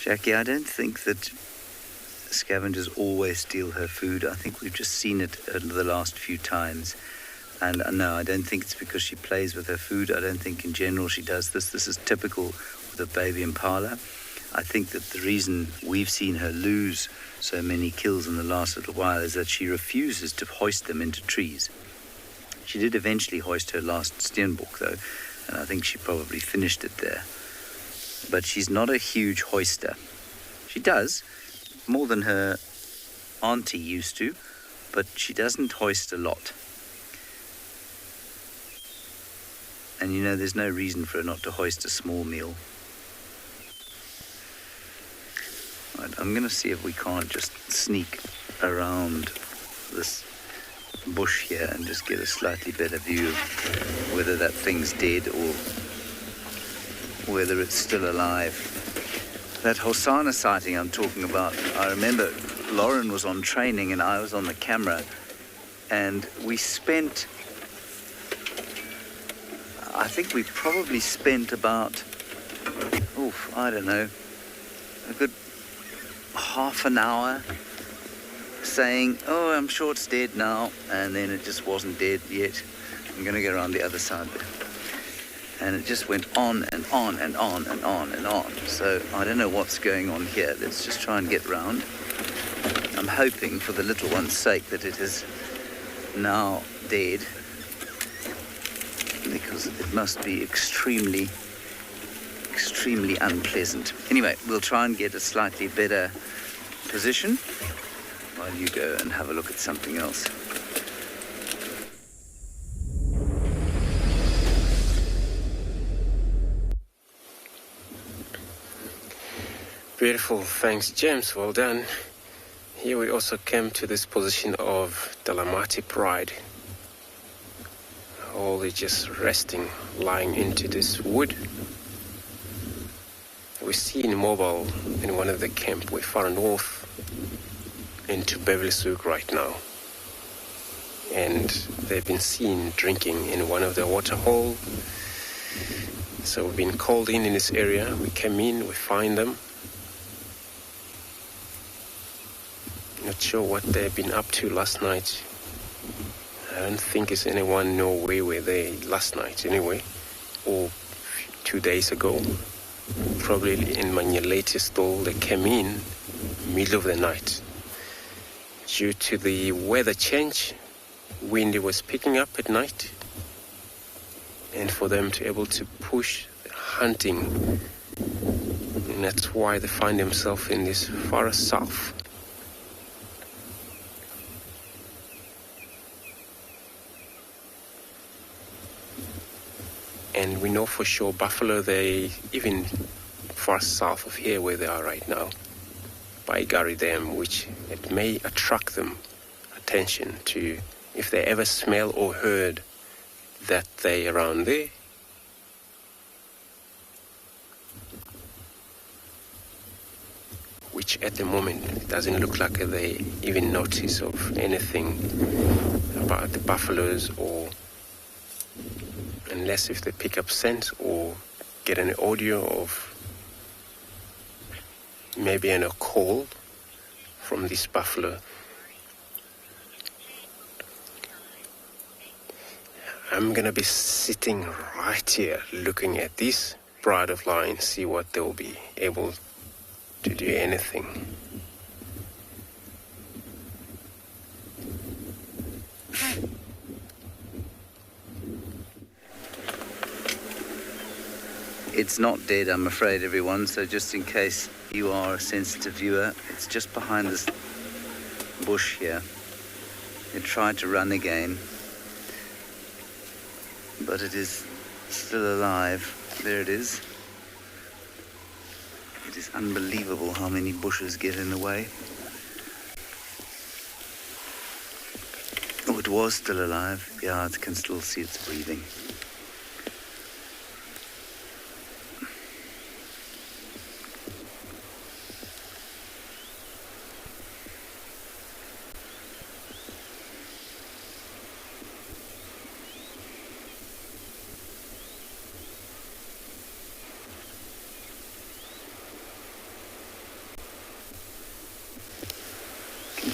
Jackie, I don't think that scavengers always steal her food. I think we've just seen it the last few times. And no, I don't think it's because she plays with her food. I don't think in general she does this. This is typical with a baby impala. I think that the reason we've seen her lose so many kills in the last little while is that she refuses to hoist them into trees. She did eventually hoist her last steenbok though, and I think she probably finished it there. But she's not a huge hoister. She does, more than her auntie used to, but she doesn't hoist a lot. And you know, there's no reason for her not to hoist a small meal. Right, I'm going to see if we can't just sneak around this bush here and just get a slightly better view of whether that thing's dead or whether it's still alive. That Hosanna sighting I'm talking about, I remember Lauren was on training and I was on the camera, and we spent, I think we probably spent about, I don't know, a good half an hour saying, oh, I'm sure it's dead now, and then it just wasn't dead yet. I'm going to go around the other side there. And it just went on and on and on and on and on. So I don't know what's going on here. Let's just try and get round. I'm hoping for the little one's sake that it is now dead, because it must be extremely, extremely unpleasant. Anyway, we'll try and get a slightly better position while you go and have a look at something else. Beautiful, thanks James, well done. Here we also came to this position of the Lamati Pride. Wholly just resting, lying into this wood. We see in mobile in one of the camp, we're far north into Beverly Souk right now. And they've been seen drinking in one of the water hole. So we've been called in this area. We came in, we find them. Not sure what they've been up to last night. I don't think it's anyone know where were they last night anyway, or 2 days ago. Probably in my latest stall, they came in middle of the night. Due to the weather change, wind was picking up at night, and for them to able to push hunting, and that's why they find themselves in this far south. And we know for sure buffalo, they even far south of here where they are right now, by Gary Dam, which it may attract them attention to if they ever smell or heard that they around there, which at the moment it doesn't look like they even notice of anything about the buffaloes, or unless if they pick up scent or get an audio of maybe a call from this buffalo. I'm gonna be sitting right here looking at this pride of lion, see what they'll be able to do anything. It's not dead, I'm afraid, everyone, so just in case you are a sensitive viewer, it's just behind this bush here. It tried to run again, but it is still alive. There it is. It is unbelievable how many bushes get in the way. Oh, it was still alive. Yeah, I can still see it's breathing.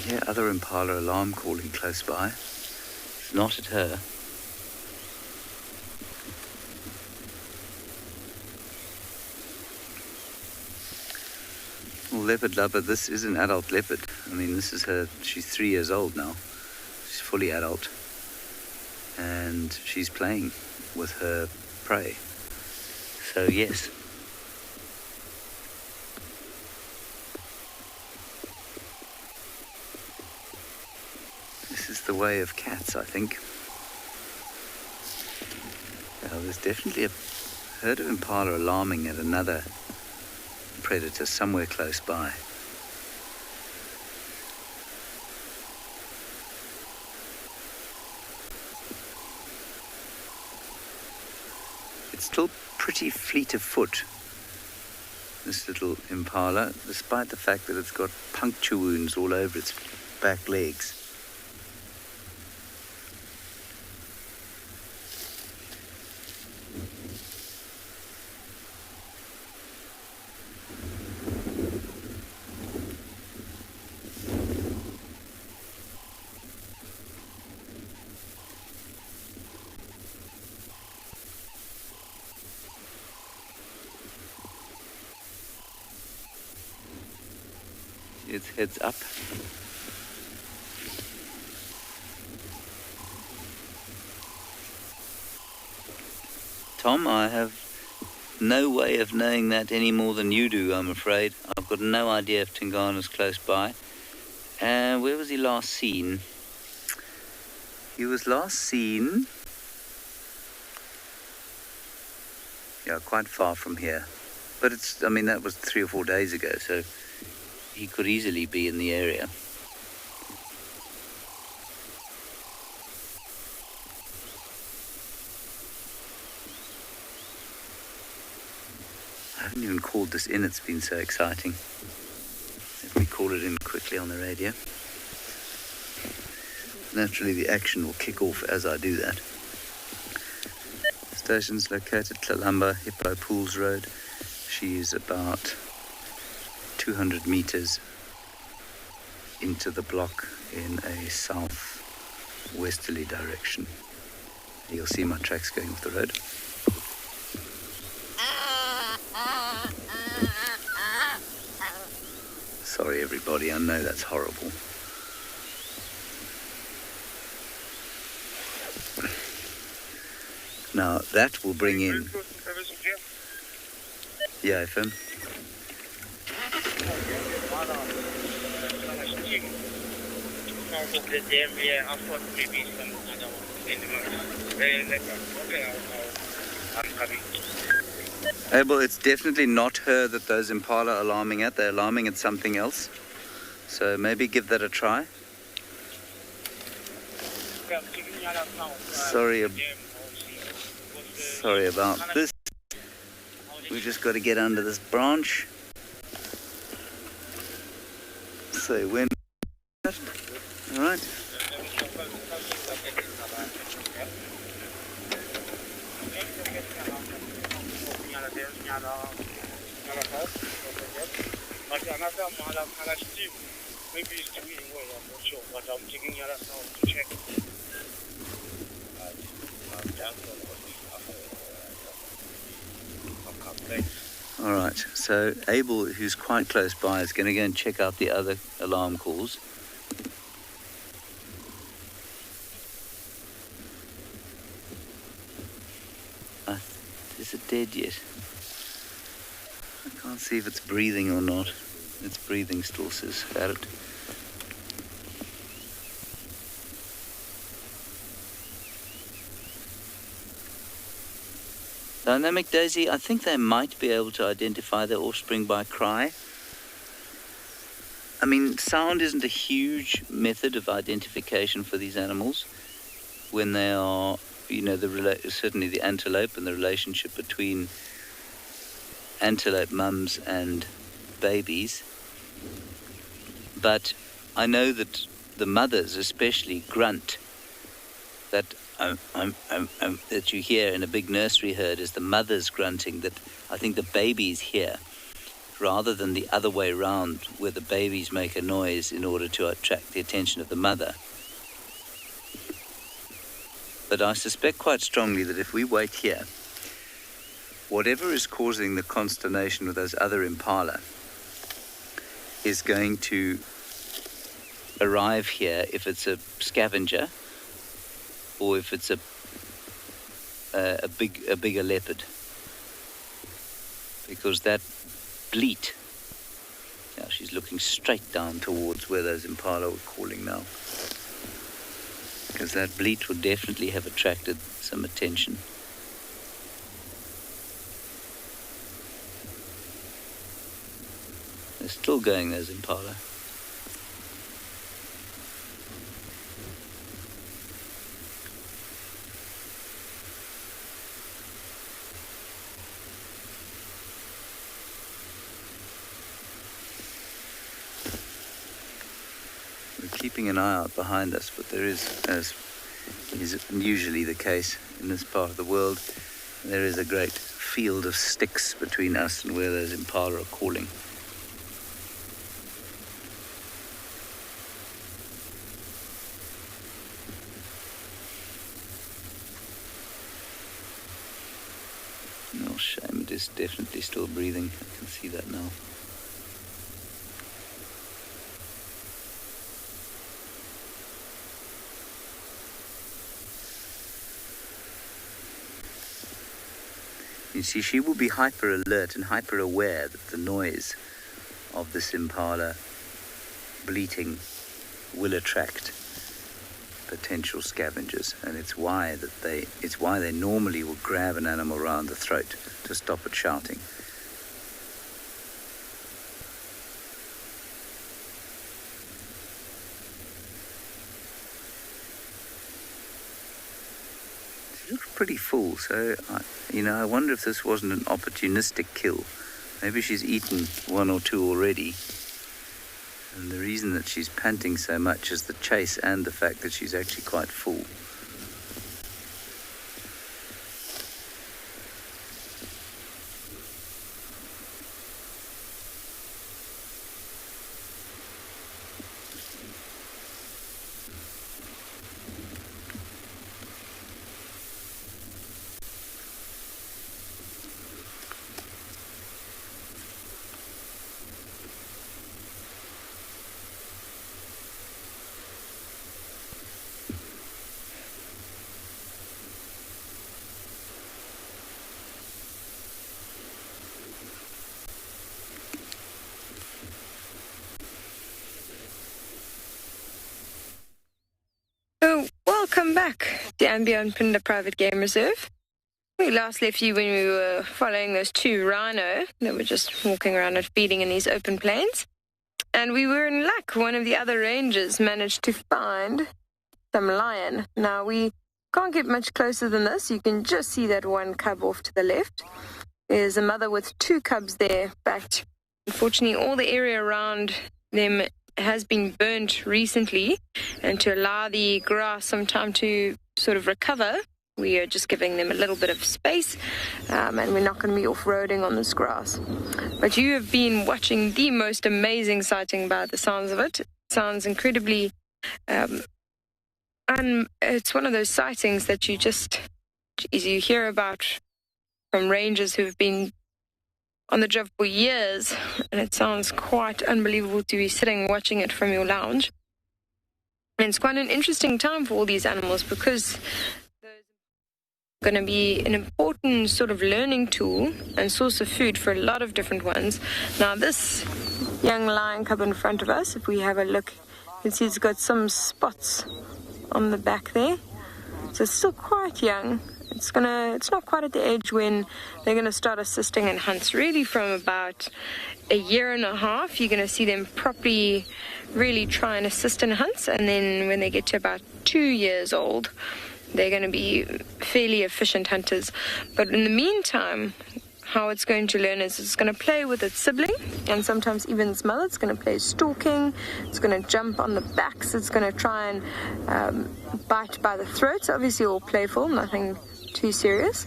Hear other impala alarm calling close by. It's not at her. Well, leopard lover, this is an adult leopard. I mean, this is her, she's 3 years old now. She's fully adult. And she's playing with her prey. So yes. This is the way of cats, I think. Well, there's definitely a herd of impala alarming at another predator somewhere close by. It's still pretty fleet of foot, this little impala, despite the fact that it's got puncture wounds all over its back legs. Its heads up. Tom, I have no way of knowing that any more than you do, I'm afraid. I've got no idea if Tingana's close by. Where was he last seen? He was last seen... yeah, quite far from here. But it's, I mean, that was 3 or 4 days ago, so he could easily be in the area. I haven't even called this in, it's been so exciting. Let me call it in quickly on the radio. Naturally, the action will kick off as I do that. Station's located Tlalamba, Hippo Pools Road. She is about 200 meters into the block in a south-westerly direction. You'll see my tracks going off the road. Sorry everybody, I know that's horrible. Now that will bring in... yeah, FM. Well, it's definitely not her that those impala are alarming at. They're alarming at something else. So maybe give that a try. Sorry about this. We've just got to get under this branch. So when... All right. Maybe it's doing well, I'm not sure, but I'm taking it out now to check. All right, so Abel, who's quite close by, is going to go and check out the other alarm calls. Is it dead yet? I can't see if it's breathing or not. Its breathing still says at it. Dynamic Daisy, I think they might be able to identify their offspring by cry. I mean, sound isn't a huge method of identification for these animals when they are, you know, certainly the antelope and the relationship between antelope mums and babies. But I know that the mothers especially grunt. That that you hear in a big nursery herd is the mothers grunting that I think the babies hear, rather than the other way round where the babies make a noise in order to attract the attention of the mother. But I suspect quite strongly that if we wait here, whatever is causing the consternation with those other impala is going to arrive here if it's a scavenger or if it's a bigger leopard, because that bleat, yeah, she's looking straight down towards where those impala were calling now, because that bleat would definitely have attracted some attention. They're still going, those impala. Keeping an eye out behind us, but there is, as is usually the case in this part of the world, there is a great field of sticks between us and where those impala are calling. No shame, it is definitely still breathing. I can see that now. You see, she will be hyper alert and hyper aware that the noise of this impala bleating will attract potential scavengers, and it's why they normally will grab an animal around the throat to stop it shouting. She looks pretty full, so I wonder if this wasn't an opportunistic kill. Maybe she's eaten one or two already. And the reason that she's panting so much is the chase and the fact that she's actually quite full. Welcome back to Ambionpinda Private Game Reserve. We last left you when we were following those two rhino that were just walking around and feeding in these open plains. And we were in luck. One of the other rangers managed to find some lion. Now, we can't get much closer than this. You can just see that one cub off to the left. There's a mother with 2 cubs there, but unfortunately all the area around them has been burnt recently, and to allow the grass some time to sort of recover, we are just giving them a little bit of space, and we're not going to be off-roading on this grass. But you have been watching the most amazing sighting by the sounds of it. It sounds incredibly, and it's one of those sightings that you hear about from rangers who have been on the job for years, and it sounds quite unbelievable to be sitting watching it from your lounge. And it's quite an interesting time for all these animals, because going to be an important sort of learning tool and source of food for a lot of different ones. Now this young lion cub in front of us, if we have a look, you can see it's got some spots on the back there. So it's still quite young. It's not quite at the age when they're going to start assisting in hunts. Really from about a year and a half, you're going to see them properly really try and assist in hunts. And then when they get to about 2 years old, they're going to be fairly efficient hunters. But in the meantime, how it's going to learn is it's going to play with its sibling, and sometimes even its mother. It's going to play stalking. It's going to jump on the backs. It's going to try and bite by the throat. Obviously all playful, nothing too serious.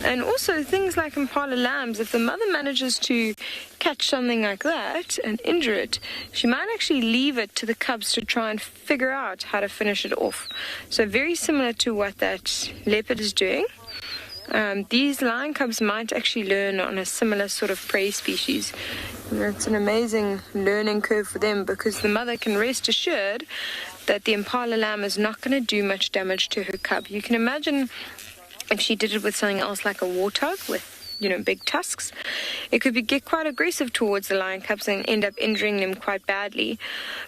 And also things like impala lambs, if the mother manages to catch something like that and injure it, she might actually leave it to the cubs to try and figure out how to finish it off. So very similar to what that leopard is doing. These lion cubs might actually learn on a similar sort of prey species. And it's an amazing learning curve for them, because the mother can rest assured that the impala lamb is not going to do much damage to her cub. You can imagine if she did it with something else like a warthog with, big tusks, it could get quite aggressive towards the lion cubs and end up injuring them quite badly.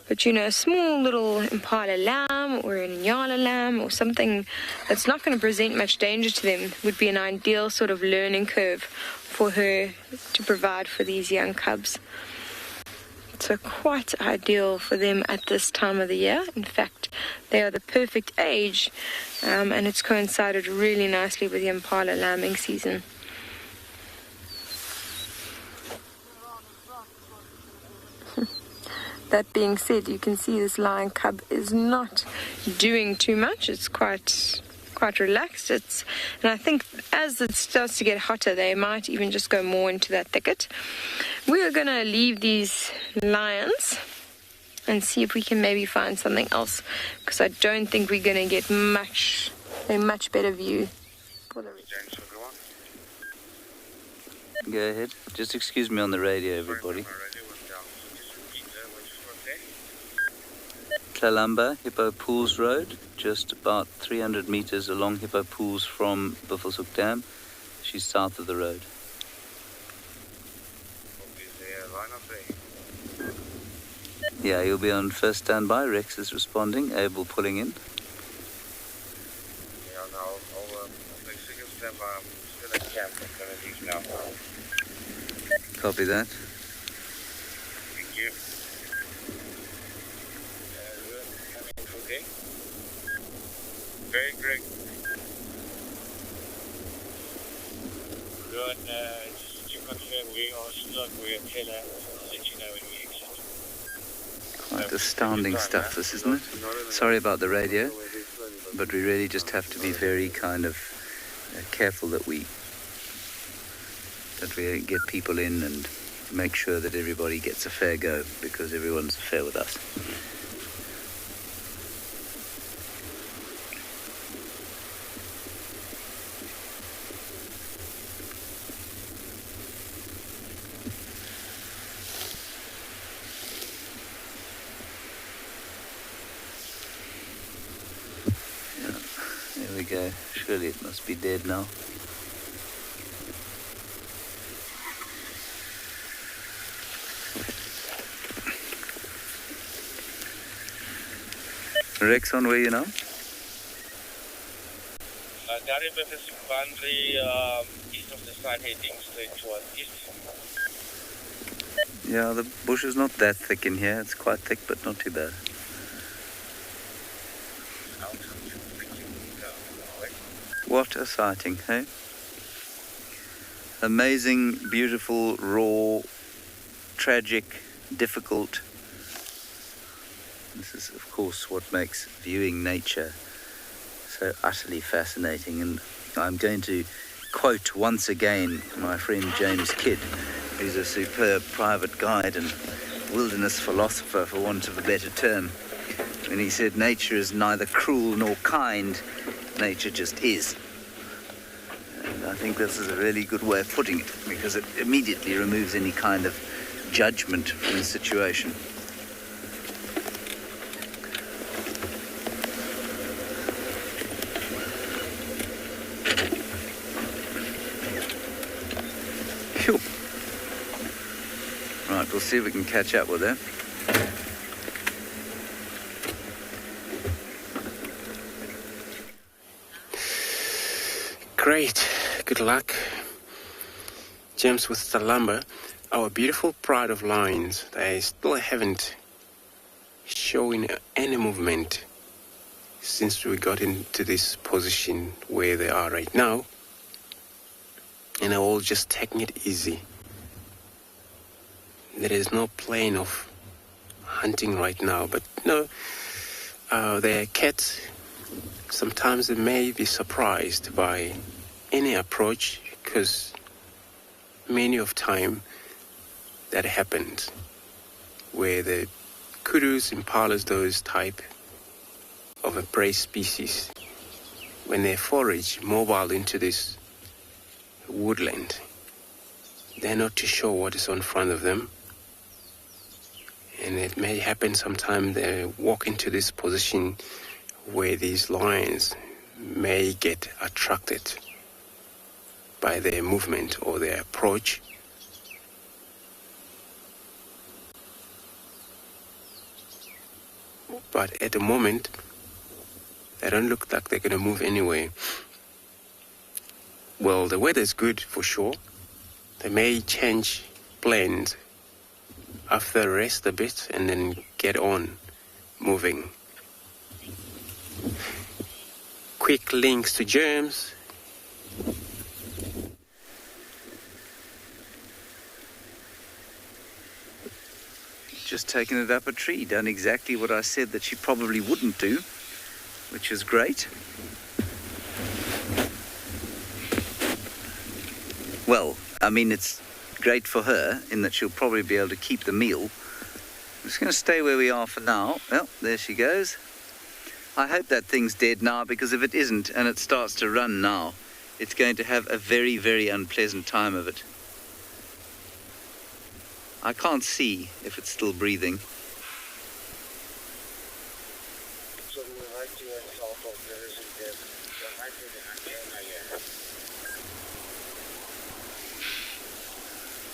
But, a small little impala lamb or an inyala lamb or something that's not going to present much danger to them would be an ideal sort of learning curve for her to provide for these young cubs. So quite ideal for them at this time of the year. In fact, they are the perfect age, and it's coincided really nicely with the impala lambing season. That being said, you can see this lion cub is not doing too much. It's quite relaxed. And I think as it starts to get hotter, they might even just go more into that thicket. We are going to leave these lions and see if we can maybe find something else, because I don't think we're going to get a much better view for the region. Go ahead. Just excuse me on the radio, everybody. Tlalamba, Hippo Pools Road, just about 300 meters along Hippo Pools from Buffelshoek Dam. She's south of the road. Yeah, you'll be on first standby. Rex is responding. Abel pulling in. Yeah, no, I'll take second standby. I'm still at camp. I'm going to leave now. Copy that. Thank you. Okay. Very great. Good. Just to confirm, we are stuck. We're at TAYLA. Let you know when we exit. Quite astounding stuff, this, isn't it? Sorry about the radio, but we really just have to be very kind of careful that we get people in and make sure that everybody gets a fair go, because everyone's fair with us. There we go. Surely it must be dead now. Rex, on where you now? That is the boundary east of the side, heading straight towards east. Yeah, the bush is not that thick in here. It's quite thick, but not too bad. What a sighting, hey? Amazing, beautiful, raw, tragic, difficult. This is, of course, what makes viewing nature so utterly fascinating. And I'm going to quote once again my friend James Kidd, who's a superb private guide and wilderness philosopher, for want of a better term, when he said, nature is neither cruel nor kind, nature just is. And I think this is a really good way of putting it, because it immediately removes any kind of judgment from the situation. Phew. Right, we'll see if we can catch up with her. Great, good luck. James with the lumber. Our beautiful pride of lions, they still haven't shown any movement since we got into this position where they are right now. And they're all just taking it easy. There is no plan of hunting right now, but no, they're cats. Sometimes they may be surprised by any approach, because many of time that happens where the kudus, impalas, those type of a prey species, when they forage mobile into this woodland, they're not too sure what is in front of them. And it may happen sometime they walk into this position where these lions may get attracted by their movement or their approach. But at the moment, they don't look like they're going to move anyway. Well, the weather is good for sure. They may change plans after rest a bit and then get on moving. Quick links to germs. Just taken it up a tree, done exactly what I said that she probably wouldn't do, which is great. Well, I mean, it's great for her in that she'll probably be able to keep the meal. I'm just going to stay where we are for now. Well, there she goes. I hope that thing's dead now, because if it isn't and it starts to run now, it's going to have a very, very unpleasant time of it. I can't see if it's still breathing.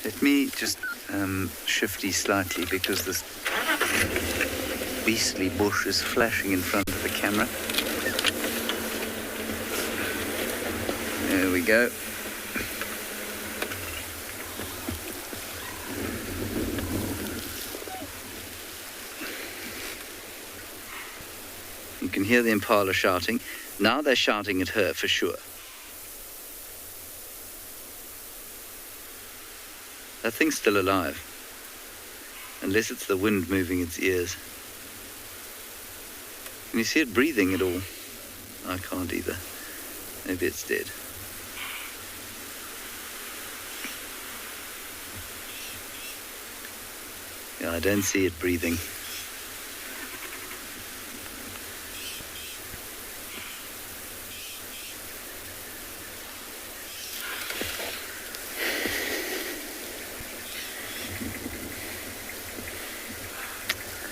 Let me just shift you slightly, because this beastly bush is flashing in front of the camera. There we go. You can hear the impala shouting. Now they're shouting at her for sure. That thing's still alive, unless it's the wind moving its ears. Can you see it breathing at all? I can't either. Maybe it's dead. Yeah, I don't see it breathing.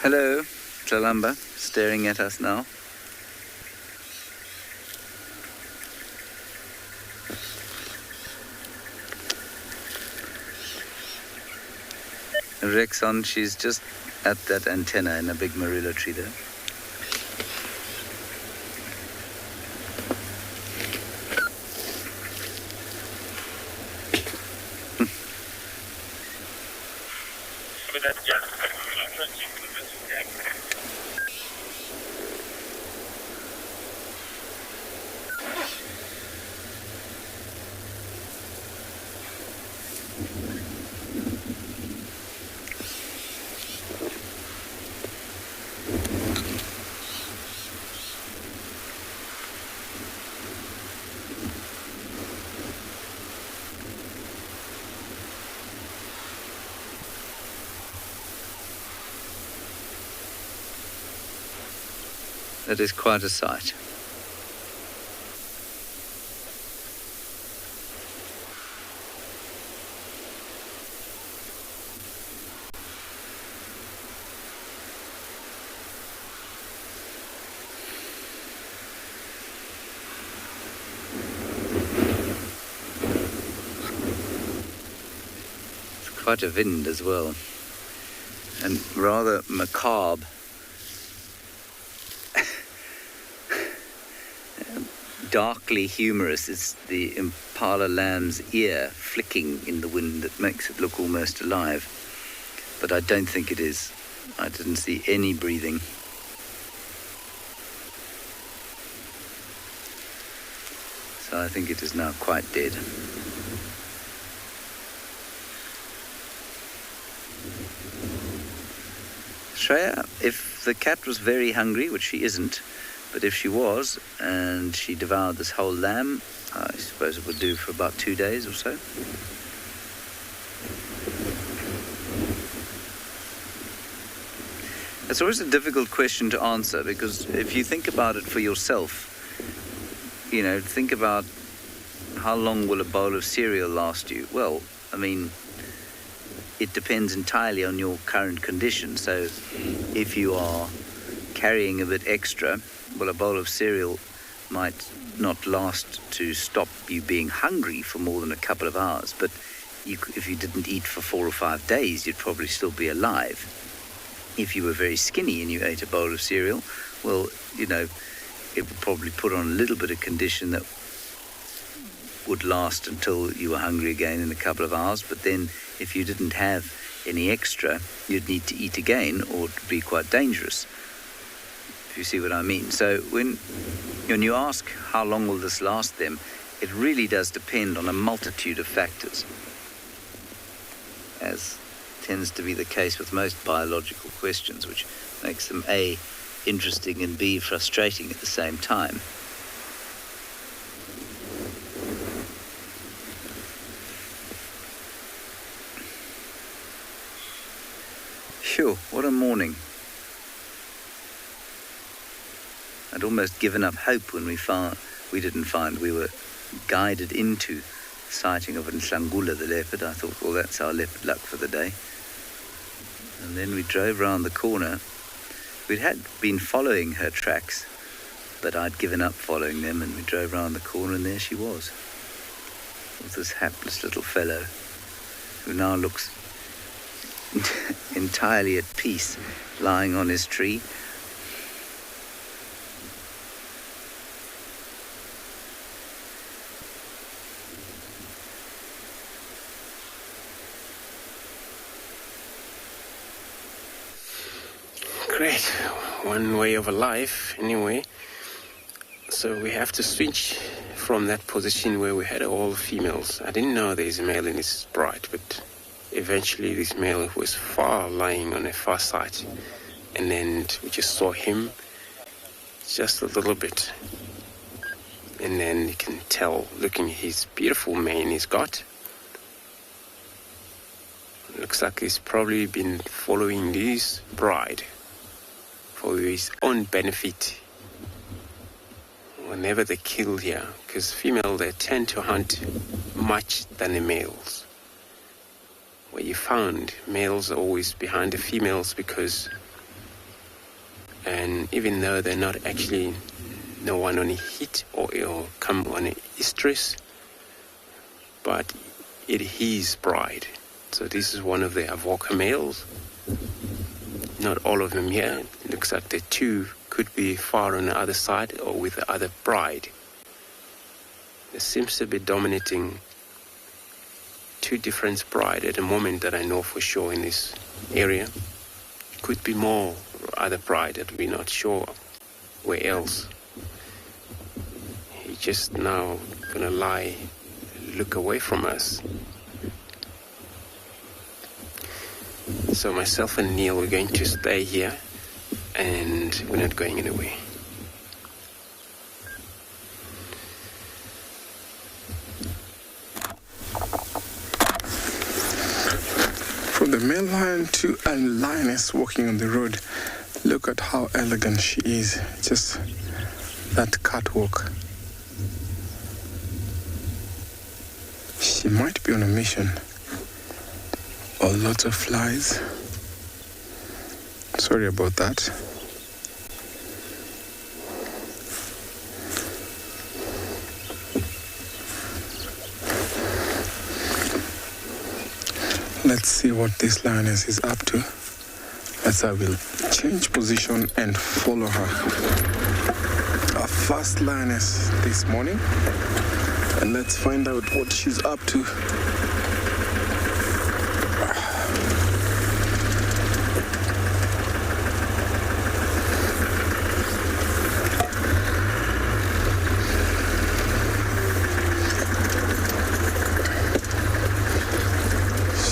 Hello, Tlalamba, staring at us now. Rexon, she's just at that antenna in a big marula tree there. That is quite a sight. It's quite a wind as well, and rather macabre. Darkly humorous is the impala lamb's ear flicking in the wind that makes it look almost alive. But I don't think it is. I didn't see any breathing. So I think it is now quite dead. Shreya, if the cat was very hungry, which she isn't, but if she was, and she devoured this whole lamb, I suppose it would do for about 2 days or so. It's always a difficult question to answer, because if you think about it for yourself, you know, think about how long will a bowl of cereal last you? Well, I mean, it depends entirely on your current condition. So if you are carrying a bit extra, well, a bowl of cereal might not last to stop you being hungry for more than a couple of hours, but if you didn't eat for 4 or 5 days, you'd probably still be alive. If you were very skinny and you ate a bowl of cereal, well, you know, it would probably put on a little bit of condition that would last until you were hungry again in a couple of hours, but then if you didn't have any extra, you'd need to eat again, or it would be quite dangerous. If you see what I mean. So when you ask how long will this last them, it really does depend on a multitude of factors, as tends to be the case with most biological questions, which makes them A, interesting, and B, frustrating at the same time. Sure, what a morning. I'd almost given up hope when we were guided into the sighting of Nhlangula the leopard. I thought, well, that's our leopard luck for the day. And then we drove round the corner. We had been following her tracks, but I'd given up following them, and we drove round the corner, and there she was, with this hapless little fellow, who now looks entirely at peace, lying on his tree. Great. One way of a life, anyway. So we have to switch from that position where we had all females. I didn't know there's a male in this bride, but eventually this male was lying on a far side. And then we just saw him just a little bit. And then you can tell, looking at his beautiful mane he's got. Looks like he's probably been following this bride for his own benefit whenever they kill here, because females, they tend to hunt much than the males. Where you found males are always behind the females, because, and even though they're not actually no one on a hit or come on a estrus, but it is his bride. So this is one of the avoca males. Not all of them here. It looks like the two could be far on the other side or with the other bride. There seems to be dominating two different brides at the moment that I know for sure in this area. Could be more other bride that we're not sure where else. He just now gonna look away from us. So myself and Neil, we're going to stay here, and we're not going anywhere. From the male lion to a lioness walking on the road. Look at how elegant she is. Just that catwalk. She might be on a mission. Or lots of flies. Sorry about that. Let's see what this lioness is up to, as I will change position and follow her. Our first lioness this morning, and let's find out what she's up to.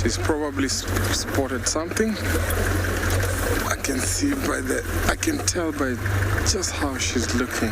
She's probably spotted something. I can tell by just how she's looking.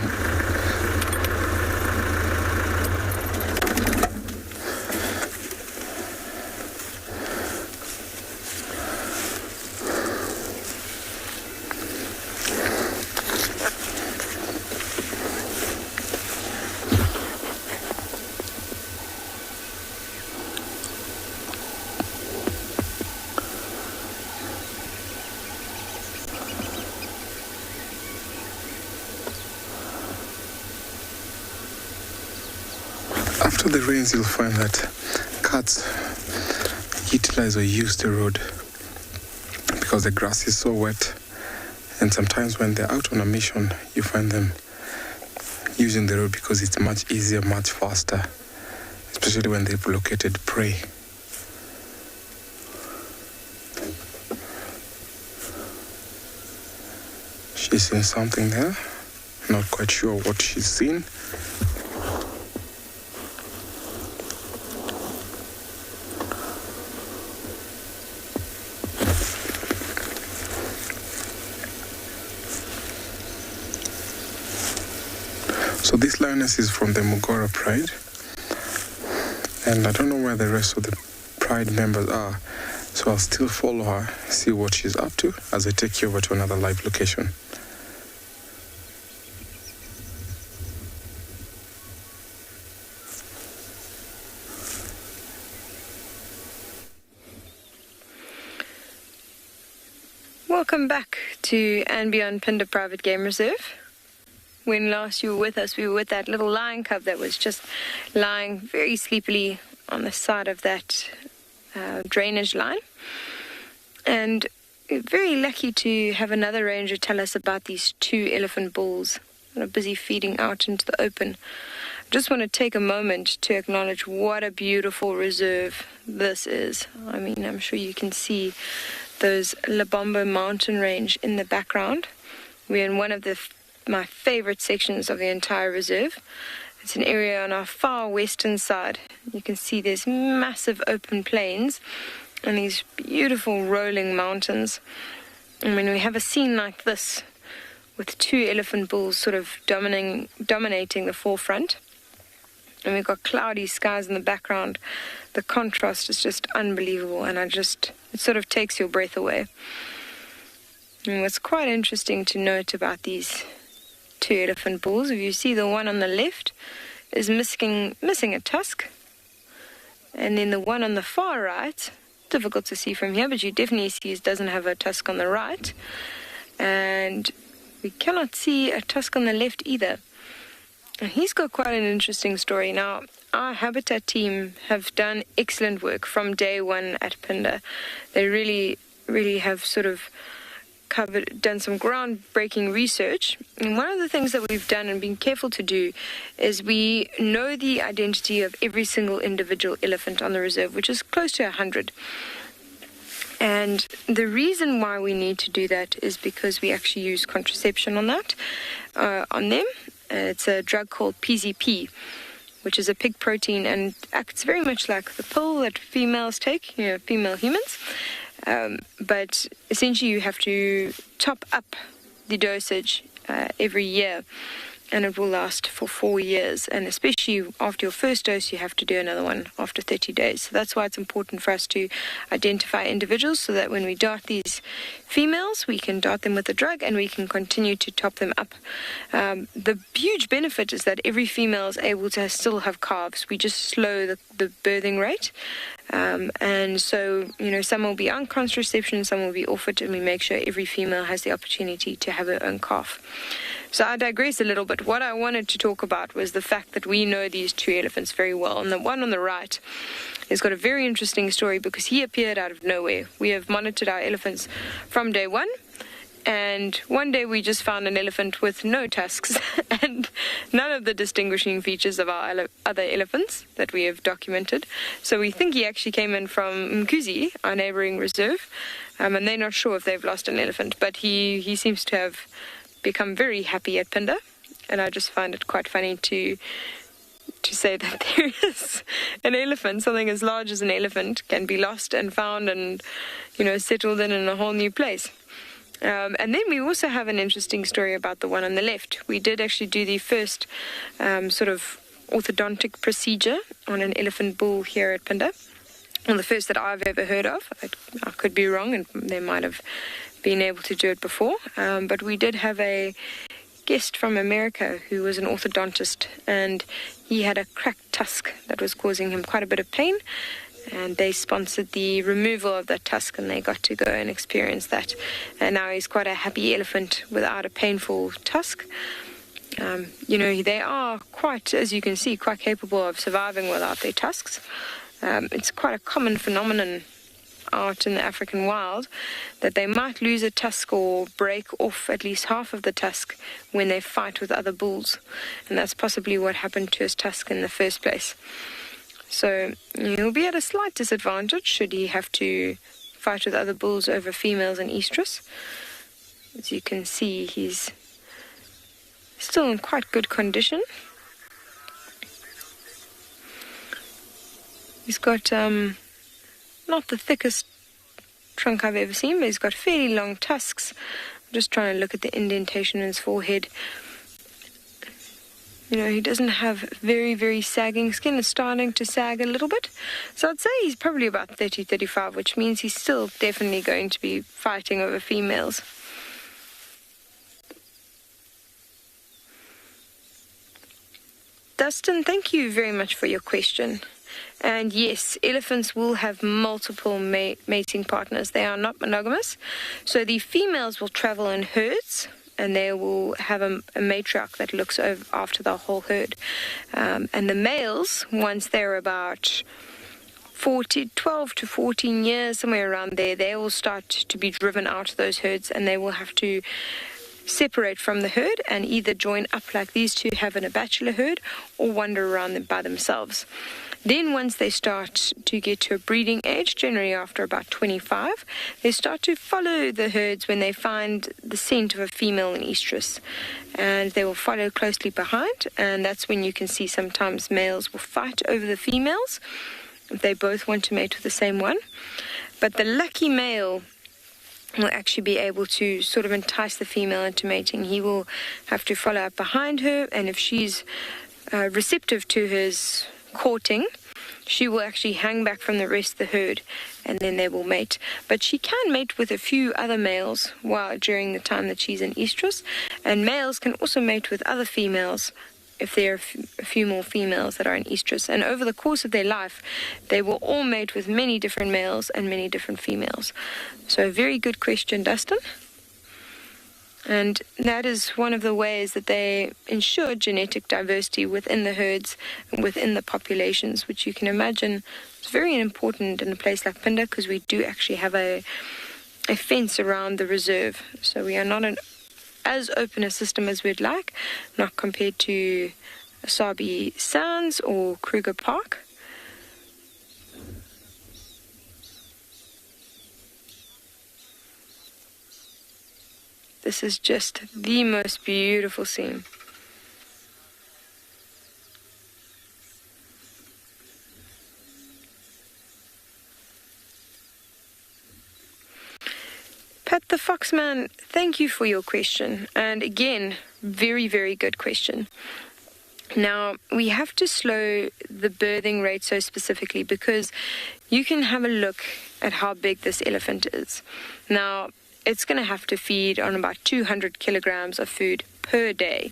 After the rains, you'll find that cats utilize or use the road because the grass is so wet. And sometimes when they're out on a mission, you find them using the road because it's much easier, much faster, especially when they've located prey. She's seen something there. Not quite sure what she's seen. So this lioness is from the Mugora Pride, and I don't know where the rest of the Pride members are, so I'll still follow her, see what she's up to as I take you over to another live location. Welcome back to and Beyond Phinda Private Game Reserve. When last you were with us, we were with that little lion cub that was just lying very sleepily on the side of that drainage line. And we're very lucky to have another ranger tell us about these 2 elephant bulls that are busy feeding out into the open. I just want to take a moment to acknowledge what a beautiful reserve this is. I mean, I'm sure you can see those Lebombo mountain range in the background. We're in one of my favorite sections of the entire reserve. It's an area on our far western side. You can see there's massive open plains and these beautiful rolling mountains. And when we have a scene like this with 2 elephant bulls sort of dominating the forefront, and we've got cloudy skies in the background, the contrast is just unbelievable, and it sort of takes your breath away. And what's quite interesting to note about these 2 elephant bulls, if you see the one on the left is missing a tusk, and then the one on the far right, difficult to see from here, but you definitely see it doesn't have a tusk on the right, and we cannot see a tusk on the left either. And he's got quite an interesting story. Now, our habitat team have done excellent work from day one at Phinda. They really, really have sort of done some groundbreaking research. And one of the things that we've done and been careful to do is we know the identity of every single individual elephant on the reserve, which is close to 100. And the reason why we need to do that is because we actually use contraception on them. It's a drug called PZP, which is a pig protein and acts very much like the pill that females take, female humans. But essentially you have to top up the dosage every year, and it will last for 4 years. And especially after your first dose, you have to do another one after 30 days. So that's why it's important for us to identify individuals, so that when we dart these females, we can dart them with the drug and we can continue to top them up. The huge benefit is that every female is able to still have calves. We just slow the birthing rate. And so, some will be on contraception, some will be off it, and we make sure every female has the opportunity to have her own calf. So I digress a little bit. What I wanted to talk about was the fact that we know these two elephants very well. And the one on the right has got a very interesting story because he appeared out of nowhere. We have monitored our elephants from day one. And one day we just found an elephant with no tusks and none of the distinguishing features of our other elephants that we have documented. So we think he actually came in from MCCURDY, our neighboring reserve, and they're not sure if they've lost an elephant, but he seems to have become very happy at Pinda, and I just find it quite funny to say that there is an elephant, something as large as an elephant, can be lost and found and, settled in a whole new place. And then we also have an interesting story about the one on the left. We did actually do the first sort of orthodontic procedure on an elephant bull here at Pinda. Well, the first that I've ever heard of. I could be wrong, and they might have been able to do it before. But we did have a guest from America who was an orthodontist, and he had a cracked tusk that was causing him quite a bit of pain. And they sponsored the removal of that tusk, and they got to go and experience that. And now he's quite a happy elephant without a painful tusk. They are quite, as you can see, quite capable of surviving without their tusks. It's quite a common phenomenon out in the African wild that they might lose a tusk or break off at least half of the tusk when they fight with other bulls. And that's possibly what happened to his tusk in the first place. So he'll be at a slight disadvantage should he have to fight with other bulls over females in estrus. As you can see, he's still in quite good condition. He's got not the thickest trunk I've ever seen, but he's got fairly long tusks. I'm just trying to look at the indentation in his forehead. He doesn't have very, very sagging skin. It's starting to sag a little bit. So I'd say he's probably about 30, 35, which means he's still definitely going to be fighting over females. Dustin, thank you very much for your question. And yes, elephants will have multiple mating partners. They are not monogamous. So the females will travel in herds, and they will have a matriarch that looks after the whole herd. And the males, once they're about 12 to 14 years, somewhere around there, they will start to be driven out of those herds, and they will have to separate from the herd and either join up like these two have in a bachelor herd or wander around them by themselves. Then once they start to get to a breeding age, generally after about 25, they start to follow the herds when they find the scent of a female in estrus. And they will follow closely behind, and that's when you can see sometimes males will fight over the females if they both want to mate with the same one. But the lucky male will actually be able to sort of entice the female into mating. He will have to follow up behind her, and if she's receptive to his courting, she will actually hang back from the rest of the herd, and then they will mate. But she can mate with a few other males during the time that she's in estrus, and males can also mate with other females if there are a few more females that are in estrus. And over the course of their life, they will all mate with many different males and many different females. So a very good question, Dustin. And that is one of the ways that they ensure genetic diversity within the herds and within the populations, which you can imagine is very important in a place like Pinda, because we do actually have a fence around the reserve. So we are not as open a system as we'd like, not compared to Asabi Sands or Kruger Park. This is just the most beautiful scene. The Foxman, thank you for your question. And again, very, very good question. Now, we have to slow the birthing rate so specifically because you can have a look at how big this elephant is. Now, it's going to have to feed on about 200 kilograms of food per day.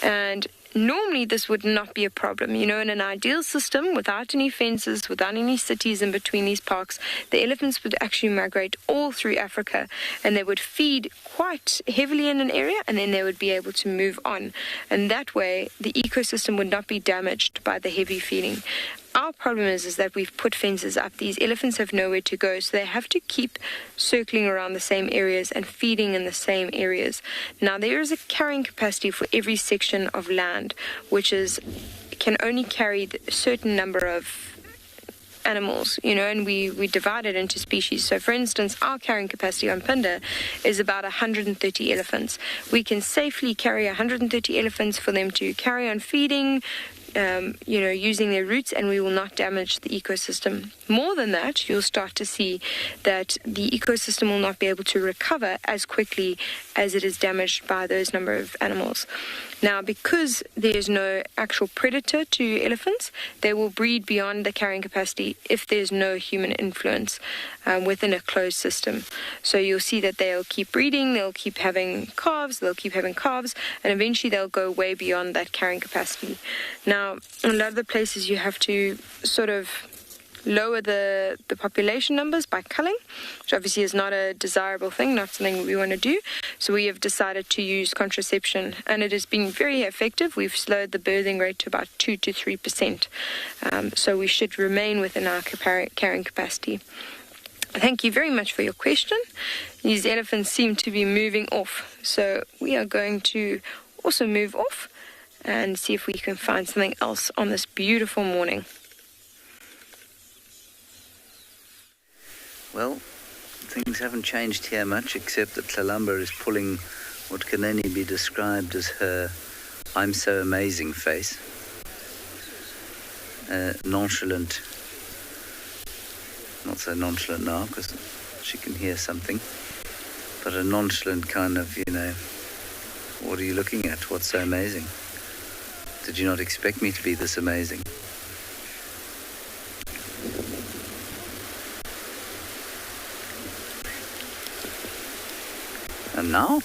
And normally this would not be a problem. You know, in an ideal system, without any fences, without any cities in between these parks, the elephants would actually migrate all through Africa and they would feed quite heavily in an area and then they would be able to move on. And that way, the ecosystem would not be damaged by the heavy feeding. Our problem is that we've put fences up. These elephants have nowhere to go, so they have to keep circling around the same areas and feeding in the same areas. Now, there is a carrying capacity for every section of land, which can only carry a certain number of animals, you know, and we divide it into species. So, for instance, our carrying capacity on Pinda is about 130 elephants. We can safely carry 130 elephants for them to carry on feeding, using their roots, and we will not damage the ecosystem. More than that, you'll start to see that the ecosystem will not be able to recover as quickly as it is damaged by those number of animals. Now, because there's no actual predator to elephants, they will breed beyond the carrying capacity if there's no human influence within a closed system. So you'll see that they'll keep breeding, they'll keep having calves, and eventually they'll go way beyond that carrying capacity. Now, in a lot of the places you have to sort of lower the population numbers by culling, which obviously is not a desirable thing, not something we want to do. So we have decided to use contraception, and it has been very effective. We've slowed the birthing rate to about 2 to 3%. So we should remain within our carrying capacity. Thank you very much for your question. These elephants seem to be moving off, so we are going to also move off and see if we can find something else on this beautiful morning. Well, things haven't changed here much, except that Tlalamba is pulling what can only be described as her "I'm so amazing" face. Nonchalant. Not so nonchalant now, because she can hear something. But a nonchalant kind of, what are you looking at? What's so amazing? Did you not expect me to be this amazing? And now?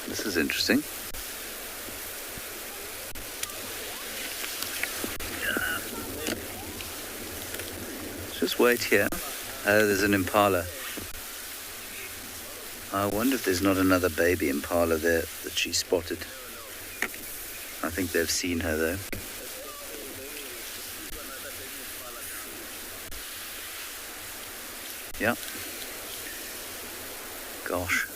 This is interesting. Let's just wait here. Oh, there's an impala. I wonder if there's not another baby impala there that she spotted. I think they've seen her though. Yeah. Gosh.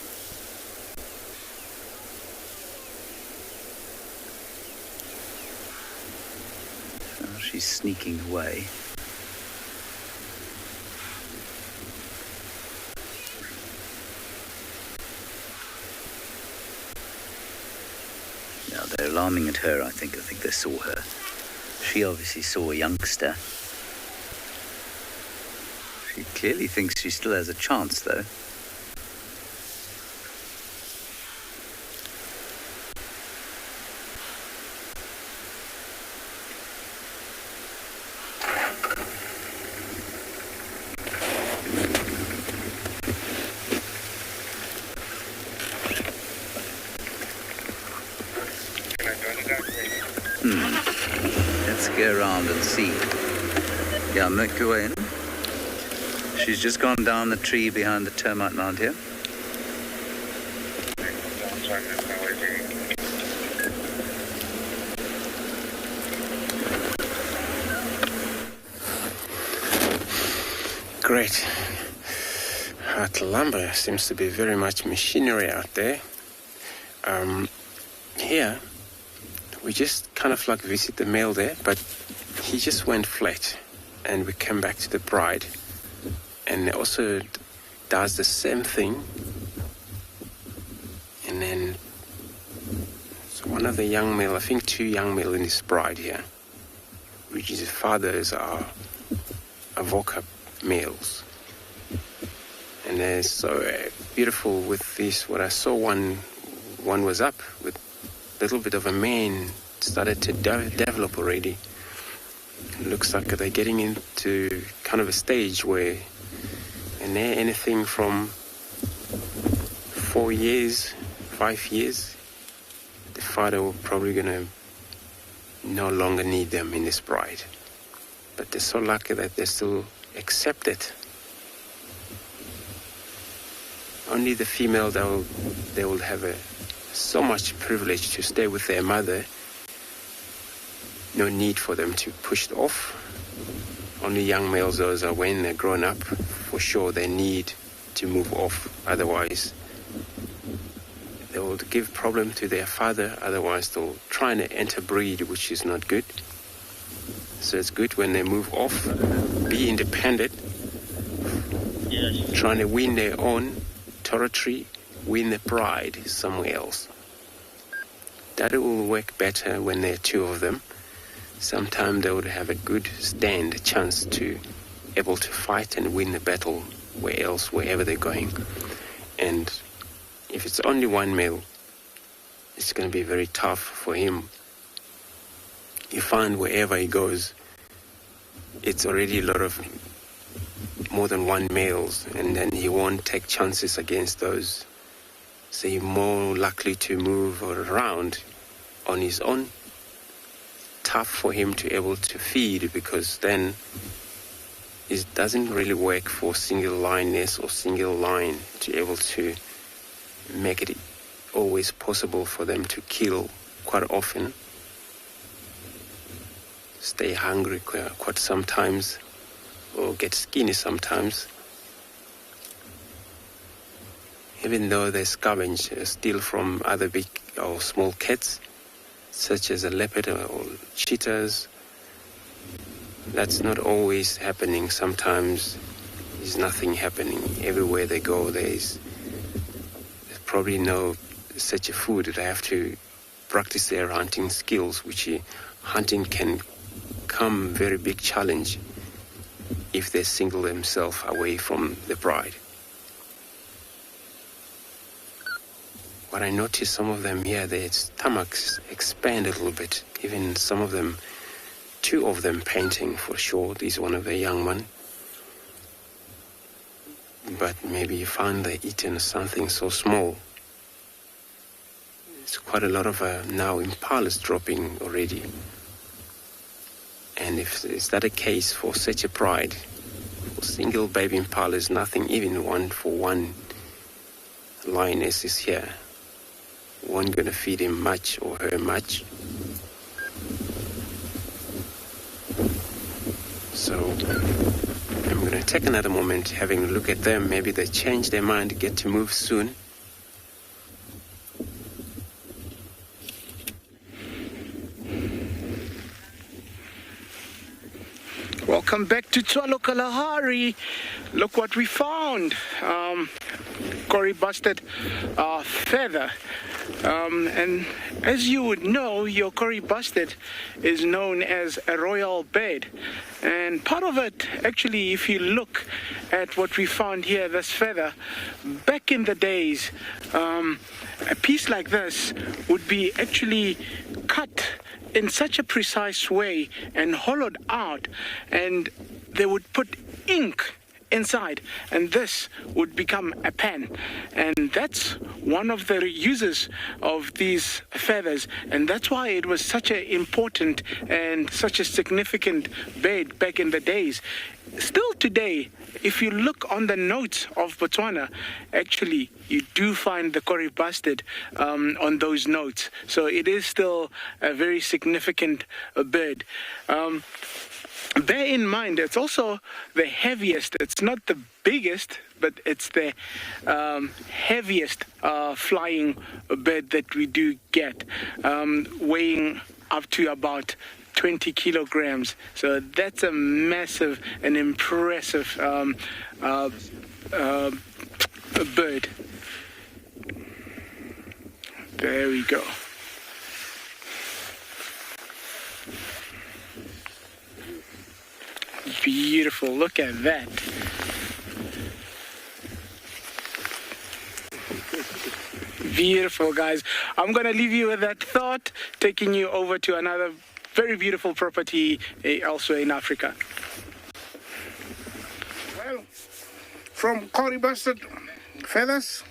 Oh, she's sneaking away. Now they're alarming at her, I think they saw her. She obviously saw a youngster. She clearly thinks she still has a chance, though. Let's go around and see. Yeah, go in. She's just gone down the tree behind the termite mound here. Great. Tlalamba seems to be very much machinery out there. Here, we just kind of like visit the male there, but he just went flat, and we came back to the bride. And also does the same thing, and then one of the young male, I think 2 young male in this bride here, which is fathers are avoca males. And they're so beautiful with this. What I saw, one was up with a little bit of a mane, started to develop already. It looks like they're getting into kind of a stage where, and they're anything from 4 years, 5 years, the father will probably gonna no longer need them in this bride. But they're so lucky that they still accept it. Only the female, they will have so much privilege to stay with their mother. No need for them to push it off. Only young males, those are when they're grown up, for sure they need to move off. Otherwise, they will give problem to their father. Otherwise, they'll try and interbreed, which is not good. So it's good when they move off, be independent, trying to win their own territory, win the pride somewhere else. That will work better when there are 2 of them. Sometimes they would have a good stand, a chance to able to fight and win the battle wherever they're going. And if it's only one male, it's going to be very tough for him. You find wherever he goes, it's already a lot of more than one males, and then he won't take chances against those. So he's more likely to move around on his own. Tough for him to able to feed, because then it doesn't really work for single lioness or single line to able to make it always possible for them to kill quite often. Stay hungry quite sometimes, or get skinny sometimes. Even though they scavenge, steal from other big or small cats, such as a leopard or cheetahs, that's not always happening. Sometimes there's nothing happening. Everywhere they go, there's probably no such a food. They have to practice their hunting skills, which hunting can come very big challenge if they single themselves away from the bride. What I noticed, some of them here, their stomachs expand a little bit. Even some of them, 2 of them painting for sure. This is one of the young one. But maybe you find they eaten something so small. It's quite a lot of now impalas dropping already. And if is that a case for such a pride, for single baby impala is nothing, even 1 for 1 lioness is here. One gonna feed him much or her much. So I'm gonna take another moment having a look at them. Maybe they change their mind, get to move soon. Welcome back to Tswalo Kalahari. Look what we found. Cory busted feather. And as you would know, your Cory busted is known as a royal bird. And part of it, actually, if you look at what we found here, this feather, back in the days, a piece like this would be actually cut in such a precise way and hollowed out, and they would put ink inside, and this would become a pen. And that's one of the uses of these feathers, and that's why it was such an important and such a significant bird back in the days. Still today, if you look on the notes of Botswana, actually you do find the Cory busted on those notes. So it is still a very significant bird. Bear in mind, it's also the heaviest. It's not the biggest, but it's the heaviest flying bird that we do get, weighing up to about 20 kilograms. So that's a massive and impressive bird. There we go. beautiful. Look at that. Beautiful, guys. I'm going to leave you with that thought, taking you over to another very beautiful property elsewhere in Africa. Well, from curry-busted feathers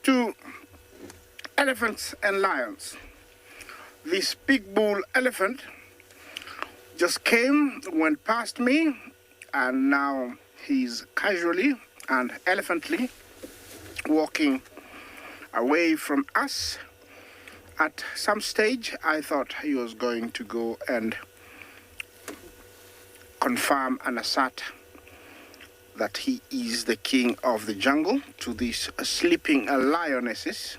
to elephants and lions. This big bull elephant just came, went past me, and now he's casually and elephantly walking away from us. At some stage, I thought he was going to go and confirm and assert that he is the king of the jungle to these sleeping lionesses.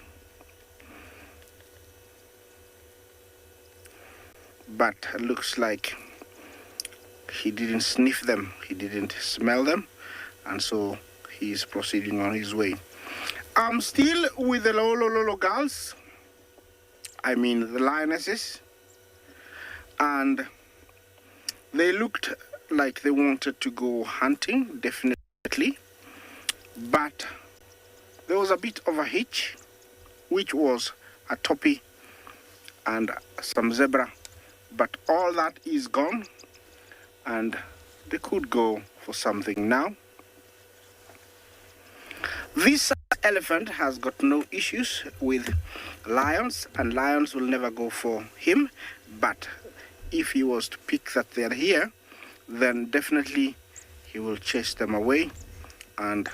But it looks like he didn't sniff them, he didn't smell them, and so he's proceeding on his way. I'm still with the Lolo girls, I mean the lionesses, and they looked like they wanted to go hunting, definitely, but there was a bit of a hitch, which was a toppy and some zebra, but all that is gone, and they could go for something now. This elephant has got no issues with lions, and lions will never go for him, but if he was to pick that they're here, then definitely he will chase them away, and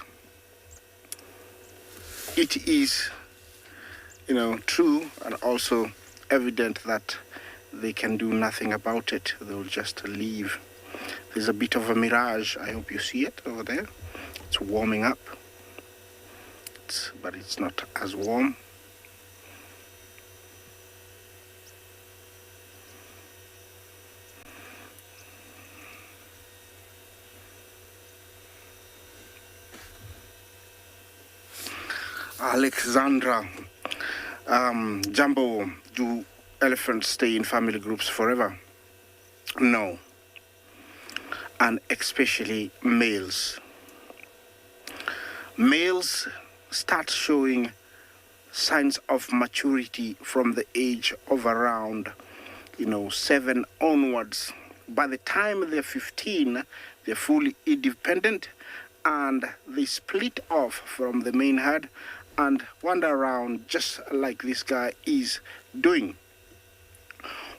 it is, true and also evident that they can do nothing about it. They will just leave. There's a bit of a mirage. I hope you see it over there. It's warming up, but it's not as warm. Alexandra, Jumbo, do elephants stay in family groups forever? No. And especially males. Males start showing signs of maturity from the age of around, 7 onwards. By the time they're 15, they're fully independent, and they split off from the main herd and wander around just like this guy is doing.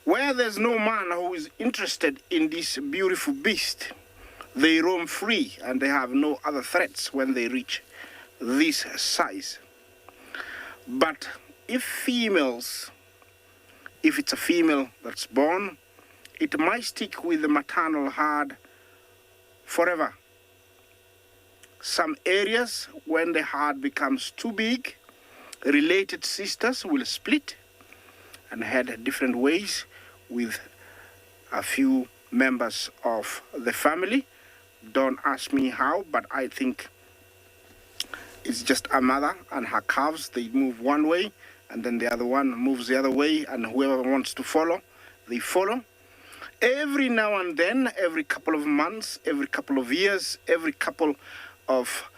Where there's no man who is interested in this beautiful beast, they roam free and they have no other threats when they reach this size. But if it's a female that's born, it might stick with the maternal herd forever. Some areas, when the herd becomes too big, related sisters will split and head different ways with a few members of the family. Don't ask me how, but I think it's just a mother and her calves. They move one way, and then the other one moves the other way, and whoever wants to follow, they follow. Every now and then, every couple of months, every couple of years, every couple of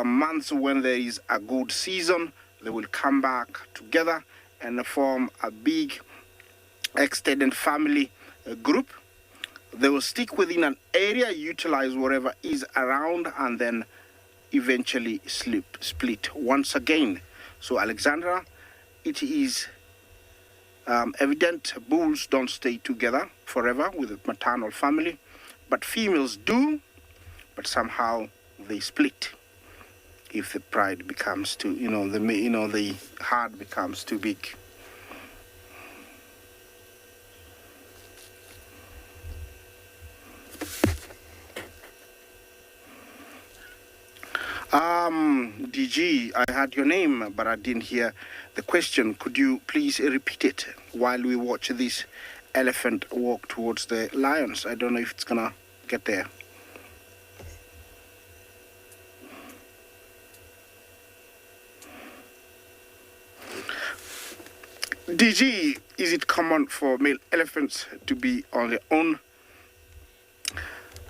months when there is a good season, they will come back together and form a big extended family group. They will stick within an area, utilize whatever is around, and then eventually split once again. So Alexandra, it is evident bulls don't stay together forever with a maternal family, but females do, but somehow they split if the pride becomes too, the herd becomes too big. DG, I heard your name, but I didn't hear the question. Could you please repeat it while we watch this elephant walk towards the lions? I don't know if it's gonna get there. DG, is it common for male elephants to be on their own?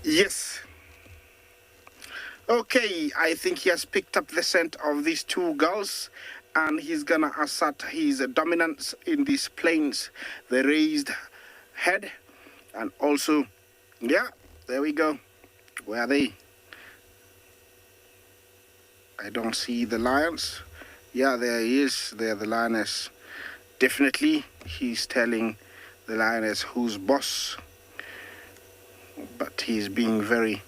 Yes. Okay, I think he has picked up the scent of these two girls, and he's gonna assert his dominance in these plains, the raised head, and also, yeah, there we go. Where are they? I don't see the lions. Yeah, there he is. There, the lioness. Definitely, he's telling the lioness who's boss. But he's being very,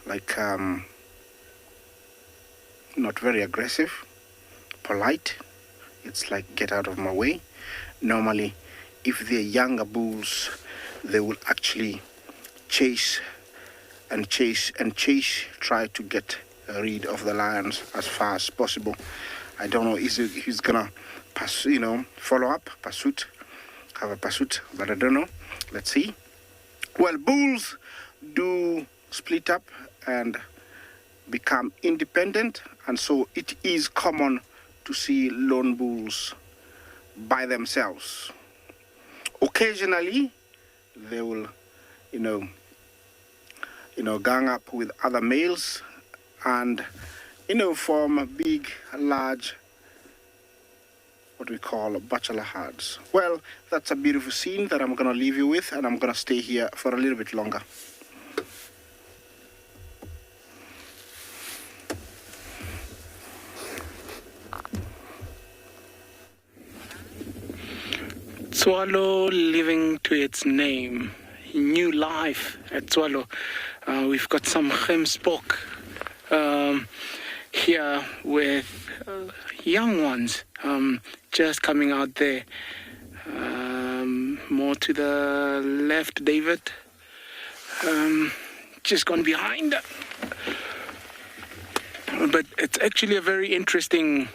like, not very aggressive, polite. It's like, get out of my way. Normally, if they're younger bulls, they will actually chase and chase and chase, try to get rid of the lions as far as possible. I don't know if he's gonna follow up, have a pursuit, but I don't know. Let's see. Well, bulls do split up and become independent, and so it is common to see lone bulls by themselves. Occasionally, they will, gang up with other males and, form big, large, what we call bachelor herds. Well, that's a beautiful scene that I'm going to leave you with, and I'm going to stay here for a little bit longer. Tswalo living to its name. New life at Tswalo. We've got some gemsbok here with young ones just coming out there. More to the left, David. Just gone behind. But it's actually a very interesting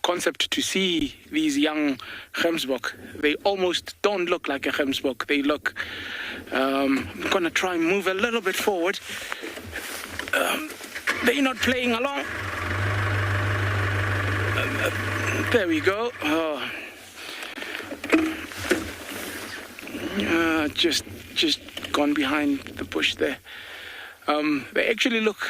concept to see these young gemsbok. They almost don't look like a gemsbok. They look... I'm going to try and move a little bit forward. They're not playing along. There we go. Just gone behind the bush there. They actually look...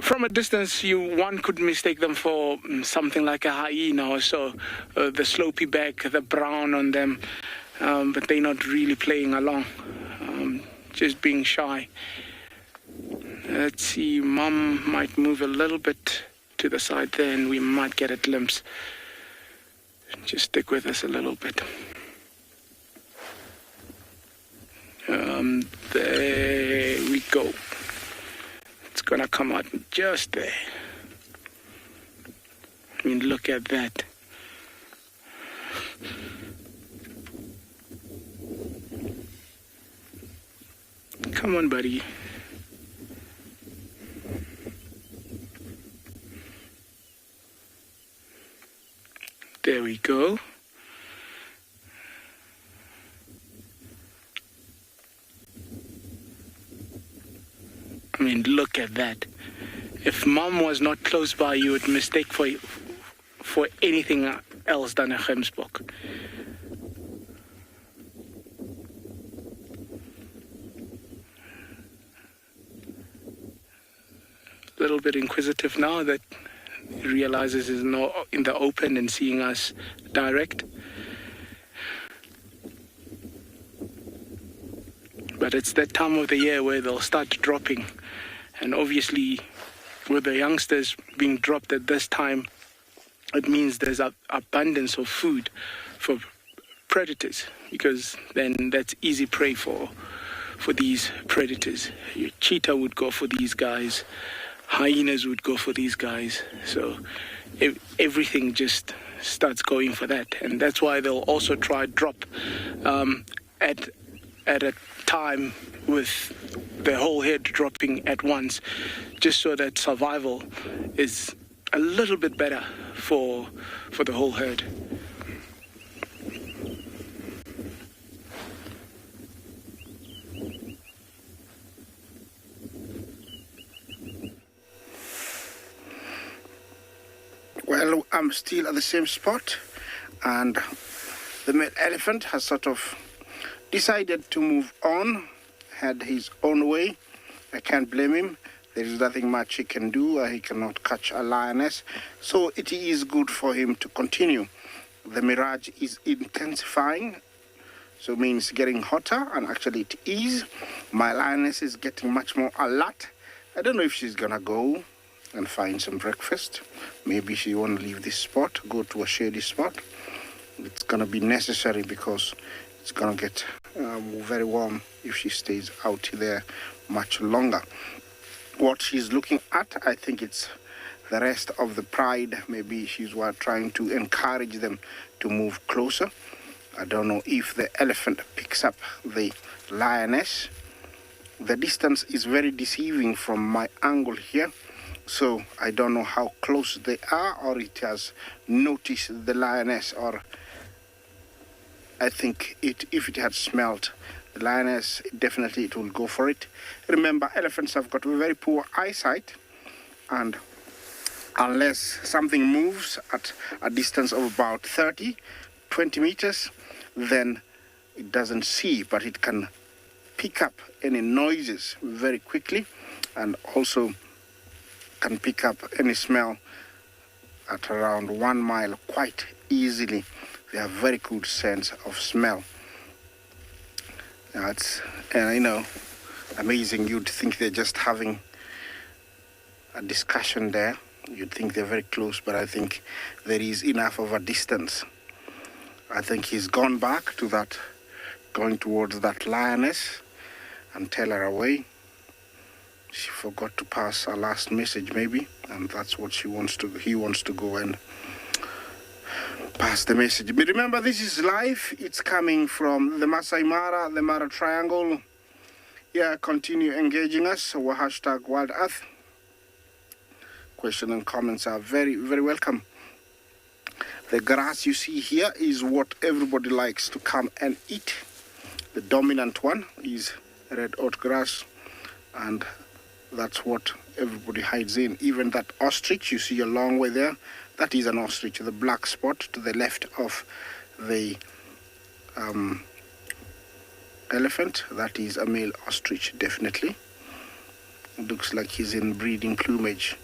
From a distance, one could mistake them for something like a hyena or so. The slopey back, the brown on them, but they're not really playing along, just being shy. Let's see, Mom might move a little bit to the side there, and we might get a glimpse. Just stick with us a little bit. There we go. It's gonna come out just there. I mean, look at that. Come on, buddy. There we go. I mean, look at that. If Mom was not close by, you would mistake for anything else than a gemsbok. A little bit inquisitive now that he realizes he's not in the open and seeing us direct. But it's that time of the year where they'll start dropping. And obviously, with the youngsters being dropped at this time, it means there's an abundance of food for predators, because then that's easy prey for these predators. Your cheetah would go for these guys, hyenas would go for these guys. So everything just starts going for that. And that's why they'll also try drop at a time with the whole herd dropping at once, just so that survival is a little bit better for the whole herd. Well, I'm still at the same spot, and the male elephant has sort of decided to move on, had his own way. I can't blame him. There is nothing much he can do. He cannot catch a lioness. So it is good for him to continue. The mirage is intensifying, so it means getting hotter, and actually it is. My lioness is getting much more alert. I don't know if she's gonna go and find some breakfast. Maybe she won't leave this spot, go to a shady spot. It's gonna be necessary because it's gonna get very warm if she stays out there much longer. What she's looking at, I think it's the rest of the pride. Maybe she's trying to encourage them to move closer. I don't know if the elephant picks up the lioness. The distance is very deceiving from my angle here, so I don't know how close they are, or it has noticed the lioness, or I think if it had smelled the lioness, definitely it will go for it. Remember, elephants have got very poor eyesight, and unless something moves at a distance of about 20 meters, then it doesn't see, but it can pick up any noises very quickly, and also can pick up any smell at around 1 mile quite easily. They have very good sense of smell. It's amazing. You'd think they're just having a discussion there. You'd think they're very close, but I think there is enough of a distance. I think he's gone back to that, going towards that lioness and tell her away. She forgot to pass a last message maybe, and that's what he wants to go and pass the message. But remember, this is live. It's coming from the Masai Mara, the Mara Triangle. Yeah, continue engaging us. Our hashtag Wild Earth. Questions and comments are very, very welcome. The grass you see here is what everybody likes to come and eat. The dominant one is red oat grass, and that's what everybody hides in. Even that ostrich you see a long way there, that is an ostrich. The black spot to the left of the elephant, that is a male ostrich, definitely. It looks like he's in breeding plumage.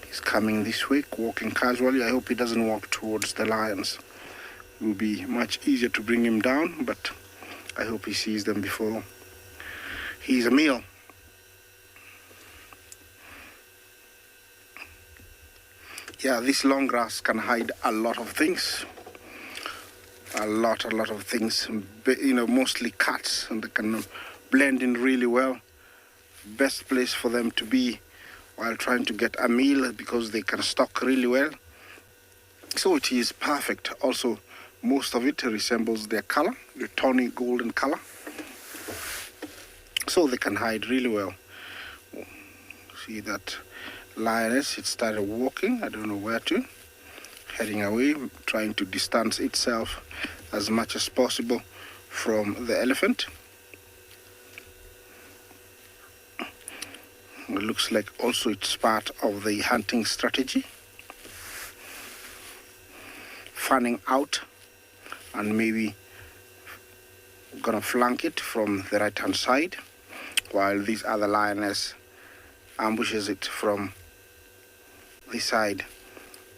He's coming this way, walking casually. I hope he doesn't walk towards the lions. It will be much easier to bring him down, but I hope he sees them before he's a male. Yeah, this long grass can hide a lot of things. A lot of things. Mostly cats, and they can blend in really well. Best place for them to be while trying to get a meal, because they can stalk really well. So it is perfect. Also, most of it resembles their color, the tawny golden color. So they can hide really well. See that lioness, it started walking, I don't know where to, heading away, trying to distance itself as much as possible from the elephant. It looks like also it's part of the hunting strategy. Fanning out and maybe gonna flank it from the right hand side, while this other lioness ambushes it from this side.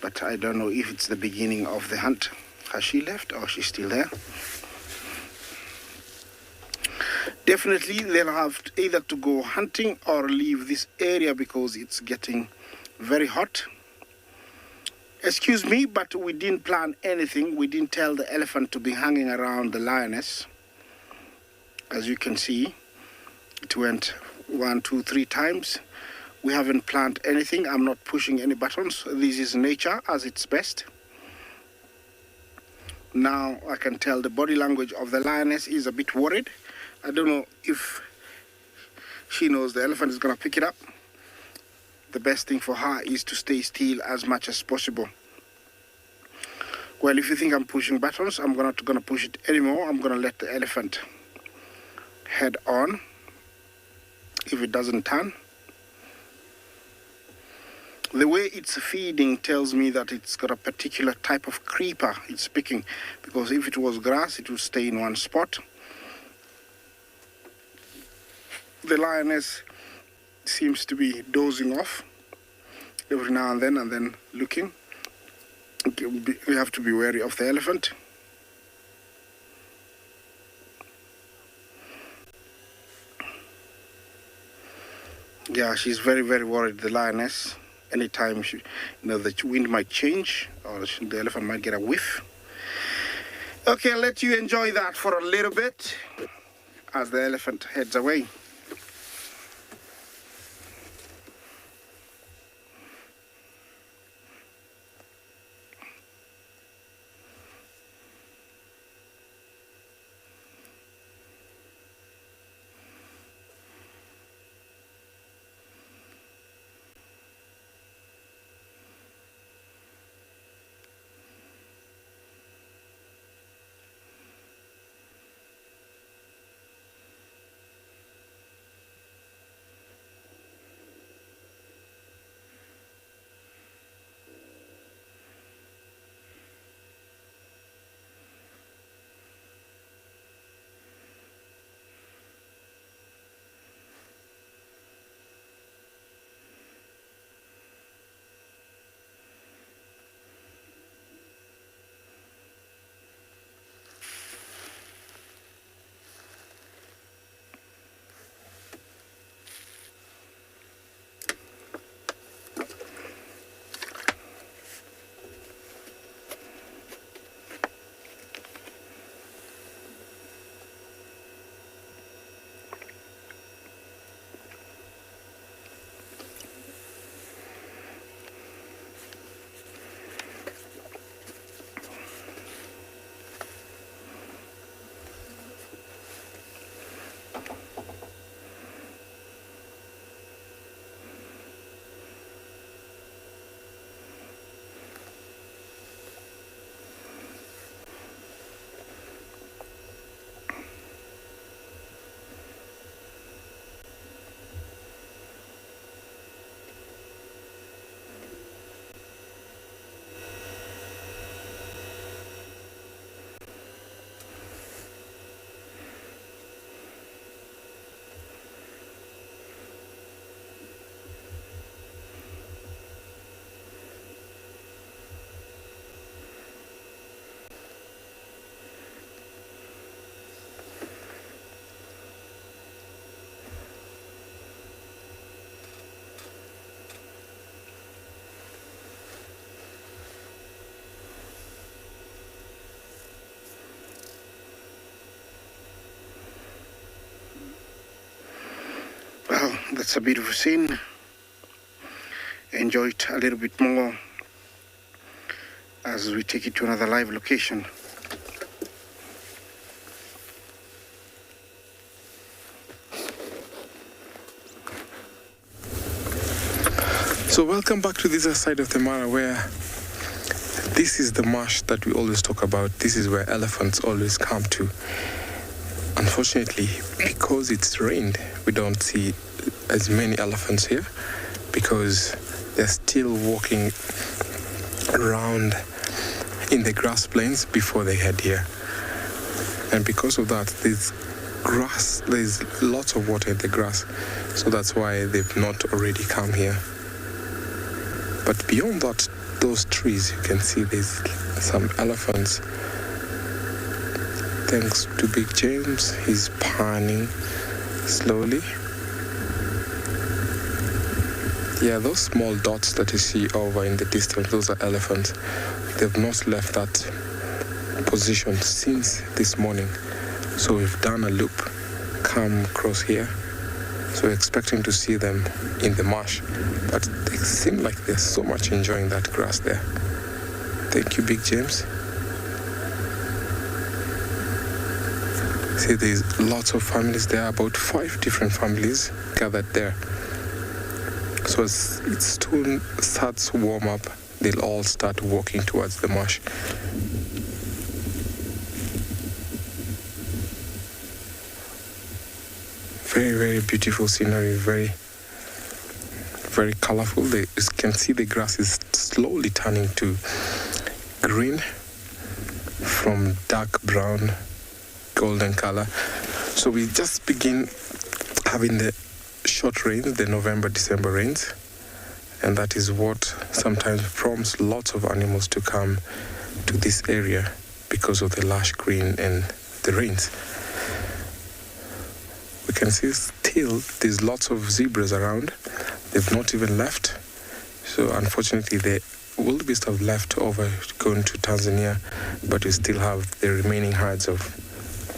But I don't know if it's the beginning of the hunt. Has she left or she's still there? Definitely they'll have either to go hunting or leave this area because it's getting very hot. Excuse me, but we didn't plan anything. We didn't tell the elephant to be hanging around the lioness. As you can see, it went 1, 2, 3 times. We haven't planned anything. I'm not pushing any buttons. This is nature as its best. Now I can tell the body language of the lioness is a bit worried. I don't know if she knows the elephant is going to pick it up. The best thing for her is to stay still as much as possible. Well, if you think I'm pushing buttons, I'm not going to push it anymore. I'm going to let the elephant head on. If it doesn't turn. The way it's feeding tells me that it's got a particular type of creeper it's picking, because if it was grass, it would stay in one spot. the lioness seems to be dozing off every now and then looking. We have to be wary of the elephant. Yeah, she's very, very worried, the lioness. Anytime the wind might change or the elephant might get a whiff. Okay, I'll let you enjoy that for a little bit as the elephant heads away. Well, that's a beautiful scene. Enjoy it a little bit more as we take it to another live location. So welcome back to this side of the Mara, where this is the marsh that we always talk about. This is where elephants always come to. Unfortunately, because it's rained, we don't see as many elephants here because they're still walking around in the grass plains before they head here. And because of that, there's lots of water in the grass, so that's why they've not already come here. But beyond that, those trees, you can see there's some elephants. Thanks to Big James, he's panning slowly. Yeah, those small dots that you see over in the distance, those are elephants. They've not left that position since this morning. So we've done a loop, come across here. So we're expecting to see them in the marsh. But they seem like they're so much enjoying that grass there. Thank you, Big James. See, there's lots of families there, about 5 different families gathered there. So as it soon starts to warm up, they'll all start walking towards the marsh. Very, very beautiful scenery, very, very colorful. You can see the grass is slowly turning to green from dark brown, golden color. So we just begin having the short rains, the November-December rains, and that is what sometimes prompts lots of animals to come to this area because of the lush green and the rains. We can see still there's lots of zebras around. They've not even left. So unfortunately the wildebeest have left over going to Tanzania, but we still have the remaining herds of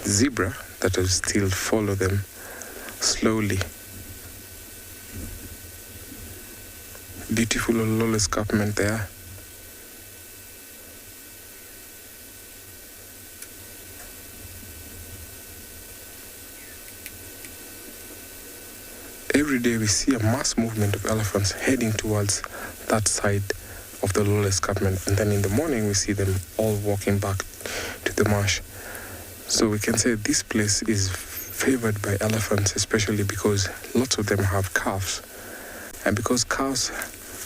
zebra that will still follow them slowly. Beautiful Ololo escarpment there. Every day we see a mass movement of elephants heading towards that side of the Ololo escarpment, and then in the morning we see them all walking back to the marsh. So we can say this place is favored by elephants, especially because lots of them have calves. And because calves,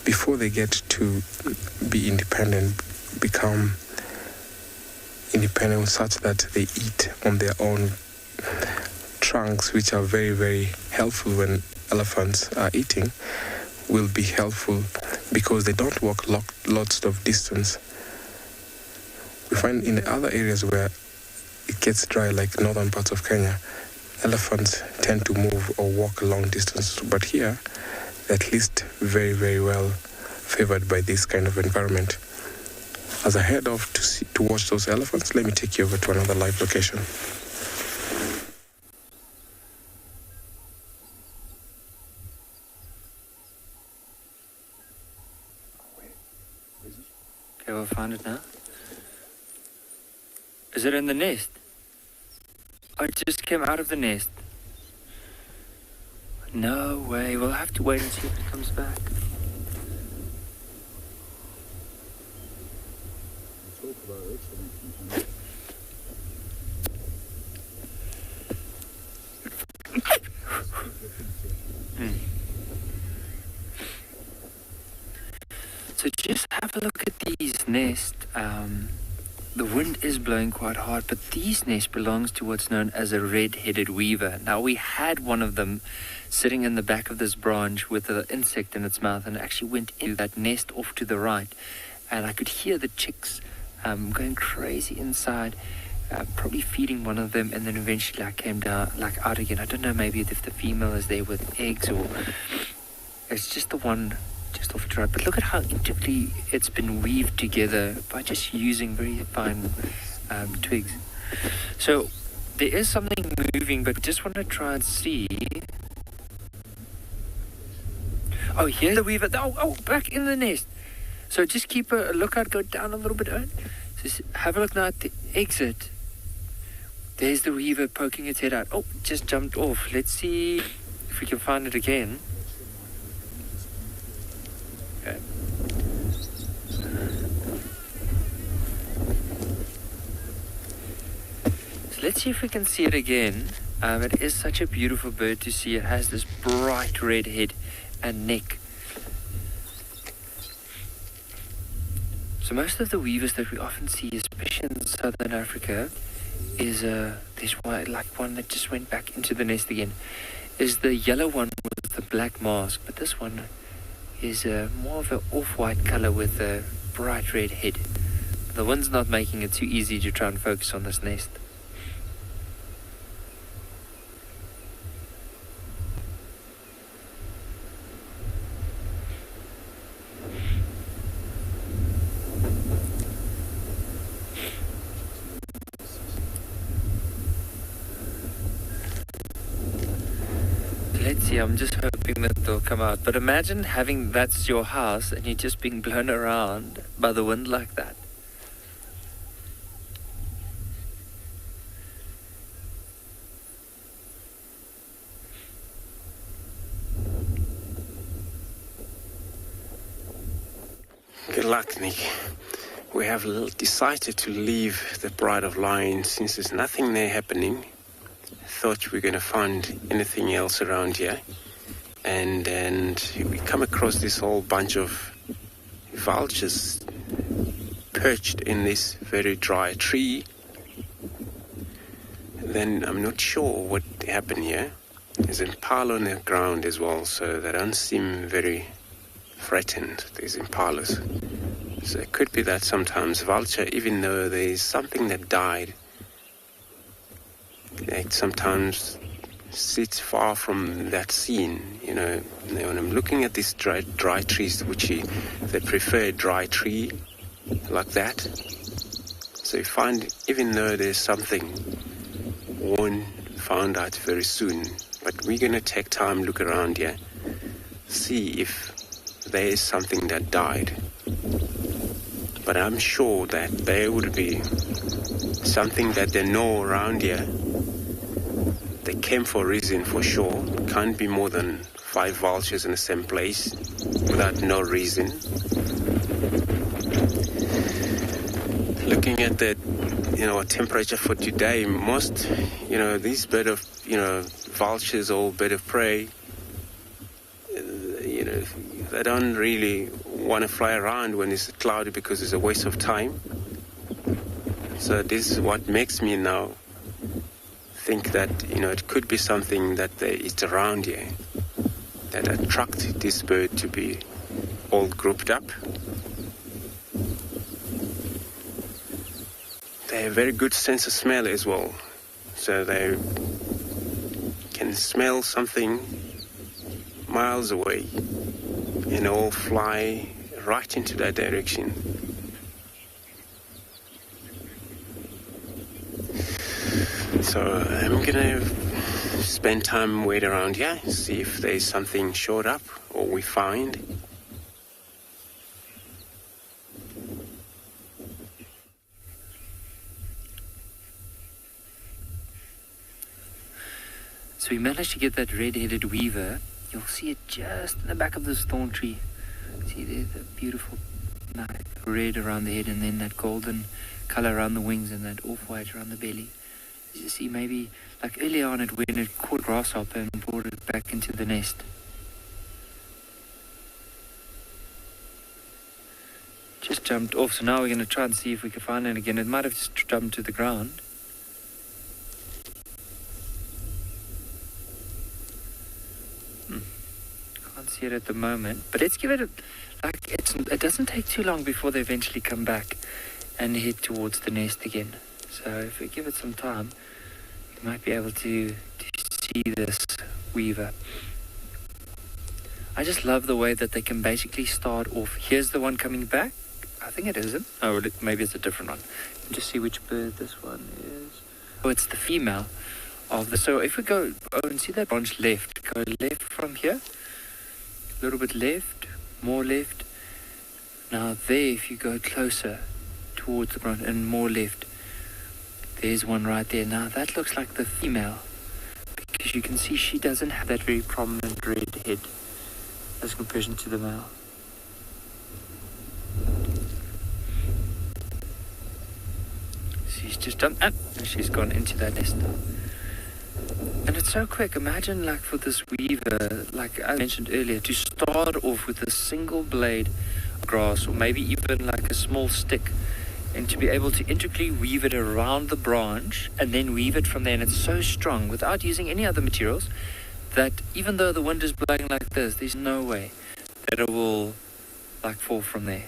before they get to be independent, become independent such that they eat on their own trunks, which are very, very helpful when elephants are eating, will be helpful because they don't walk lots of distance. We find in other areas where it gets dry, like northern parts of Kenya, elephants tend to move or walk a long distance. But here, they're at least very, very well favored by this kind of environment. As I head off to watch those elephants, let me take you over to another live location. Okay, we'll find it now. Is it in the nest? Oh, it just came out of the nest. No way. We'll have to wait and see if it comes back. So just have a look at these nests. The wind is blowing quite hard, but these nests belongs to what's known as a red-headed weaver. Now, we had one of them sitting in the back of this branch with an insect in its mouth, and it actually went into that nest off to the right. And I could hear the chicks going crazy inside, probably feeding one of them, and then eventually I came down, out again. I don't know, maybe if the female is there with eggs, or it's just the one just off to right. But look at how intricately it's been weaved together by just using very fine twigs. So there is something moving, but just want to try and see. Oh, here's the weaver. Oh, back in the nest. So just keep a lookout, go down a little bit. Just have a look now at the exit. There's the weaver poking its head out. Oh, just jumped off. Let's see if we can find it again. Okay. So let's see if we can see it again. It is such a beautiful bird to see. It has this bright red head and neck. So most of the weavers that we often see, especially in southern Africa, is there's one that just went back into the nest again, is the yellow one with the black mask. But this one is more of an off-white color with a bright red head. The wind's not making it too easy to try and focus on this nest. Let's see, I'm just hoping that they'll come out. But imagine having that's your house and you're just being blown around by the wind like that. Good luck, Nick. We have decided to leave the Pride of Lions since there's nothing there happening. Thought we were going to find anything else around here, and we come across this whole bunch of vultures perched in this very dry tree. Then I'm not sure what happened here. There's impala on the ground as well, so they don't seem very threatened, these impalas. So it could be that sometimes vulture, even though there's something that died, it sometimes sits far from that scene. You know, when I'm looking at these dry trees, which they prefer dry tree like that. So you find, even though there's something, won't find out very soon. But we're going to take time, look around here, see if there is something that died. But I'm sure that there would be something that they know around here. They came for a reason, for sure. Can't be more than 5 vultures in the same place without no reason. Looking at the, temperature for today, most, these bird of, vultures or bird of prey, they don't really want to fly around when it's cloudy because it's a waste of time. So this is what makes me now think that, it could be something that it's around here that attract this bird to be all grouped up. They have a very good sense of smell as well. So they can smell something miles away and all fly right into that direction. So I'm gonna spend time wait around here, see if there's something showed up or we find. So we managed to get that red-headed weaver. You'll see it just in the back of this thorn tree. See there, the beautiful red around the head, and then that golden color around the wings, and that off-white around the belly. You see, maybe like earlier on when it caught grasshopper and brought it back into the nest. Just jumped off, so now we're going to try and see if we can find it again. It might have just jumped to the ground. Can't see it at the moment, but let's give it it doesn't take too long before they eventually come back and head towards the nest again. So if we give it some time, we might be able to see this weaver. I just love the way that they can basically start off. Here's the one coming back. I think it isn't. Oh, maybe it's a different one. Just see which bird this one is. Oh, it's the female of the... So if we go and see that branch left, go left from here. A little bit left, more left. Now there, if you go closer towards the branch and more left, there's one right there. Now that looks like the female, because you can see she doesn't have that very prominent red head as comparison to the male. She's just done and she's gone into that nest. And it's so quick. Imagine, like, for this weaver, like I mentioned earlier, to start off with a single blade of grass, or maybe even like a small stick, and to be able to intricately weave it around the branch and then weave it from there. And it's so strong without using any other materials that even though the wind is blowing like this, there's no way that it will like fall from there.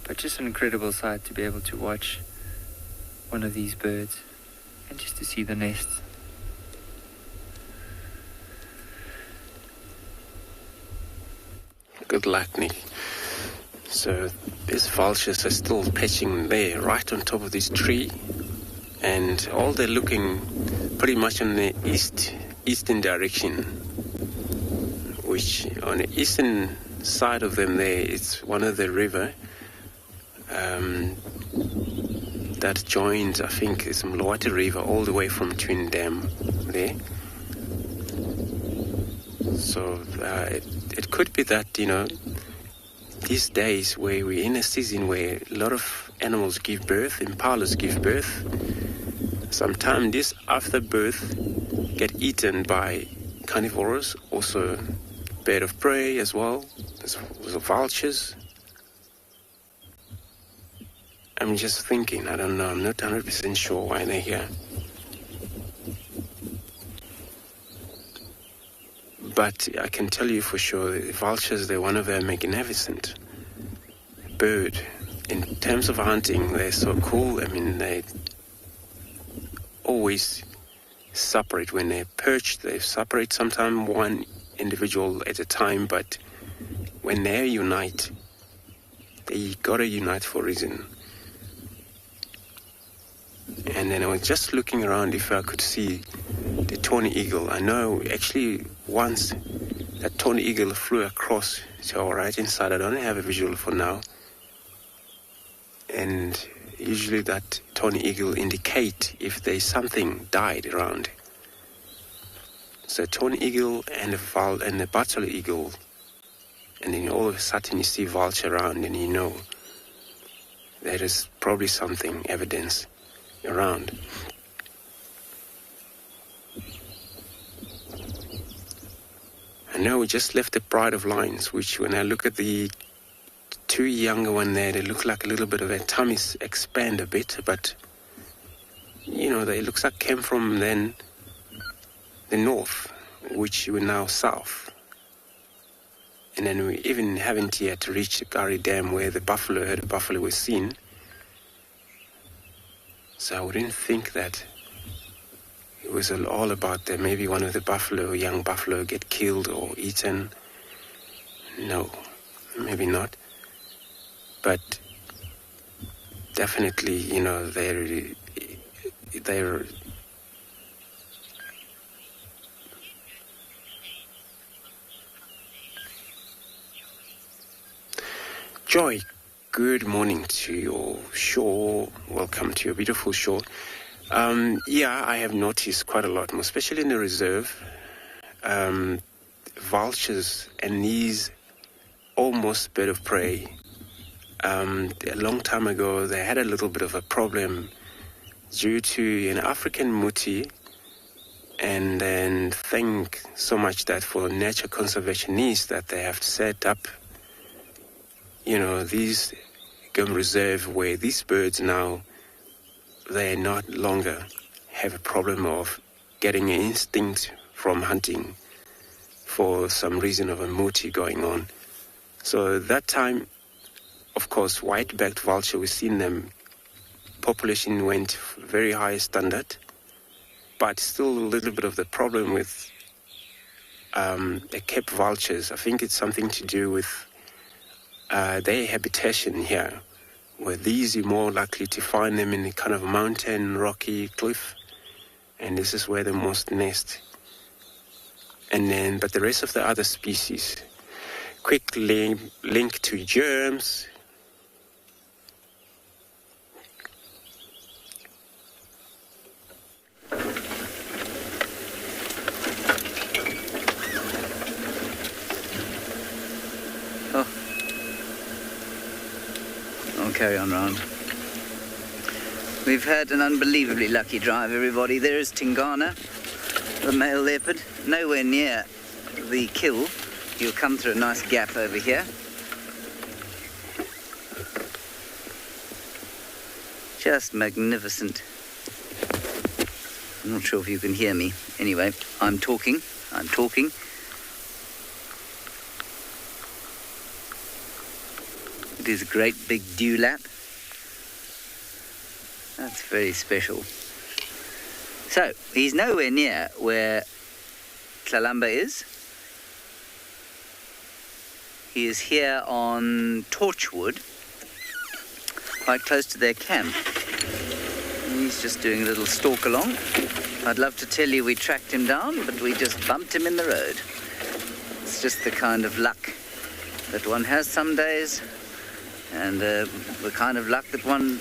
But just an incredible sight to be able to watch one of these birds and just to see the nests. Good luck, Nick. So these vultures are still perching there right on top of this tree, and all they're looking pretty much on the eastern direction, which on the eastern side of them there, it's one of the river that joins, I think, it's Mlowater River all the way from Twin Dam there. So it could be that, these days where we're in a season where a lot of animals give birth, impalas give birth, sometimes this after birth get eaten by carnivores, also bird of prey as well, there's vultures. I'm just thinking, I don't know, I'm not 100% sure why they're here. But I can tell you for sure, the vultures, they're one of a magnificent bird. In terms of hunting, they're so cool. I mean, they always separate. When they're perched, they separate sometimes one individual at a time, but when they unite, they gotta unite for a reason. And then I was just looking around if I could see the tawny eagle. I know actually once that tawny eagle flew across to our right hand side. I don't have a visual for now. And usually that tawny eagle indicate if there's something died around. So tawny eagle and the butler eagle, and then all of a sudden you see vulture around, and you know there is probably something, evidence around. I know we just left the Pride of Lions, which when I look at the two younger one there, they look like a little bit of their tummies expand a bit, but you know, they looks like came from then the north, which we're now south. And then we even haven't yet reached the Kari Dam where the herd of buffalo was seen. So I wouldn't think that it was all about that maybe one of the young buffalo get killed or eaten. No, maybe not. But definitely, you know, they're Joy, good morning to your shore. Welcome to your beautiful shore. Yeah, I have noticed quite a lot, especially in the reserve, vultures and these almost bird of prey. A long time ago, they had a little bit of a problem due to an African muti, and then thank so much that for nature conservationists that they have set up, you know, these game reserve where these birds now, they not longer have a problem of getting an instinct from hunting for some reason of a muti going on. So that time, of course, white-backed vulture, we've seen them, population went very high standard, but still a little bit of the problem with the Cape vultures. I think it's something to do with their habitation here, where these you're more likely to find them in a kind of mountain, rocky cliff, and this is where they most nest. And then, but the rest of the other species, quick link to germs. Carry on round. We've had an unbelievably lucky drive, everybody. There is Tingana, the male leopard, nowhere near the kill. He'll come through a nice gap over here. Just magnificent. I'm not sure if you can hear me. Anyway, I'm talking. It is a great big dewlap. That's very special. So, he's nowhere near where Tlalamba is. He is here on Torchwood, quite close to their camp. And he's just doing a little stalk along. I'd love to tell you we tracked him down, but we just bumped him in the road. It's just the kind of luck that one has some days, and the kind of luck that one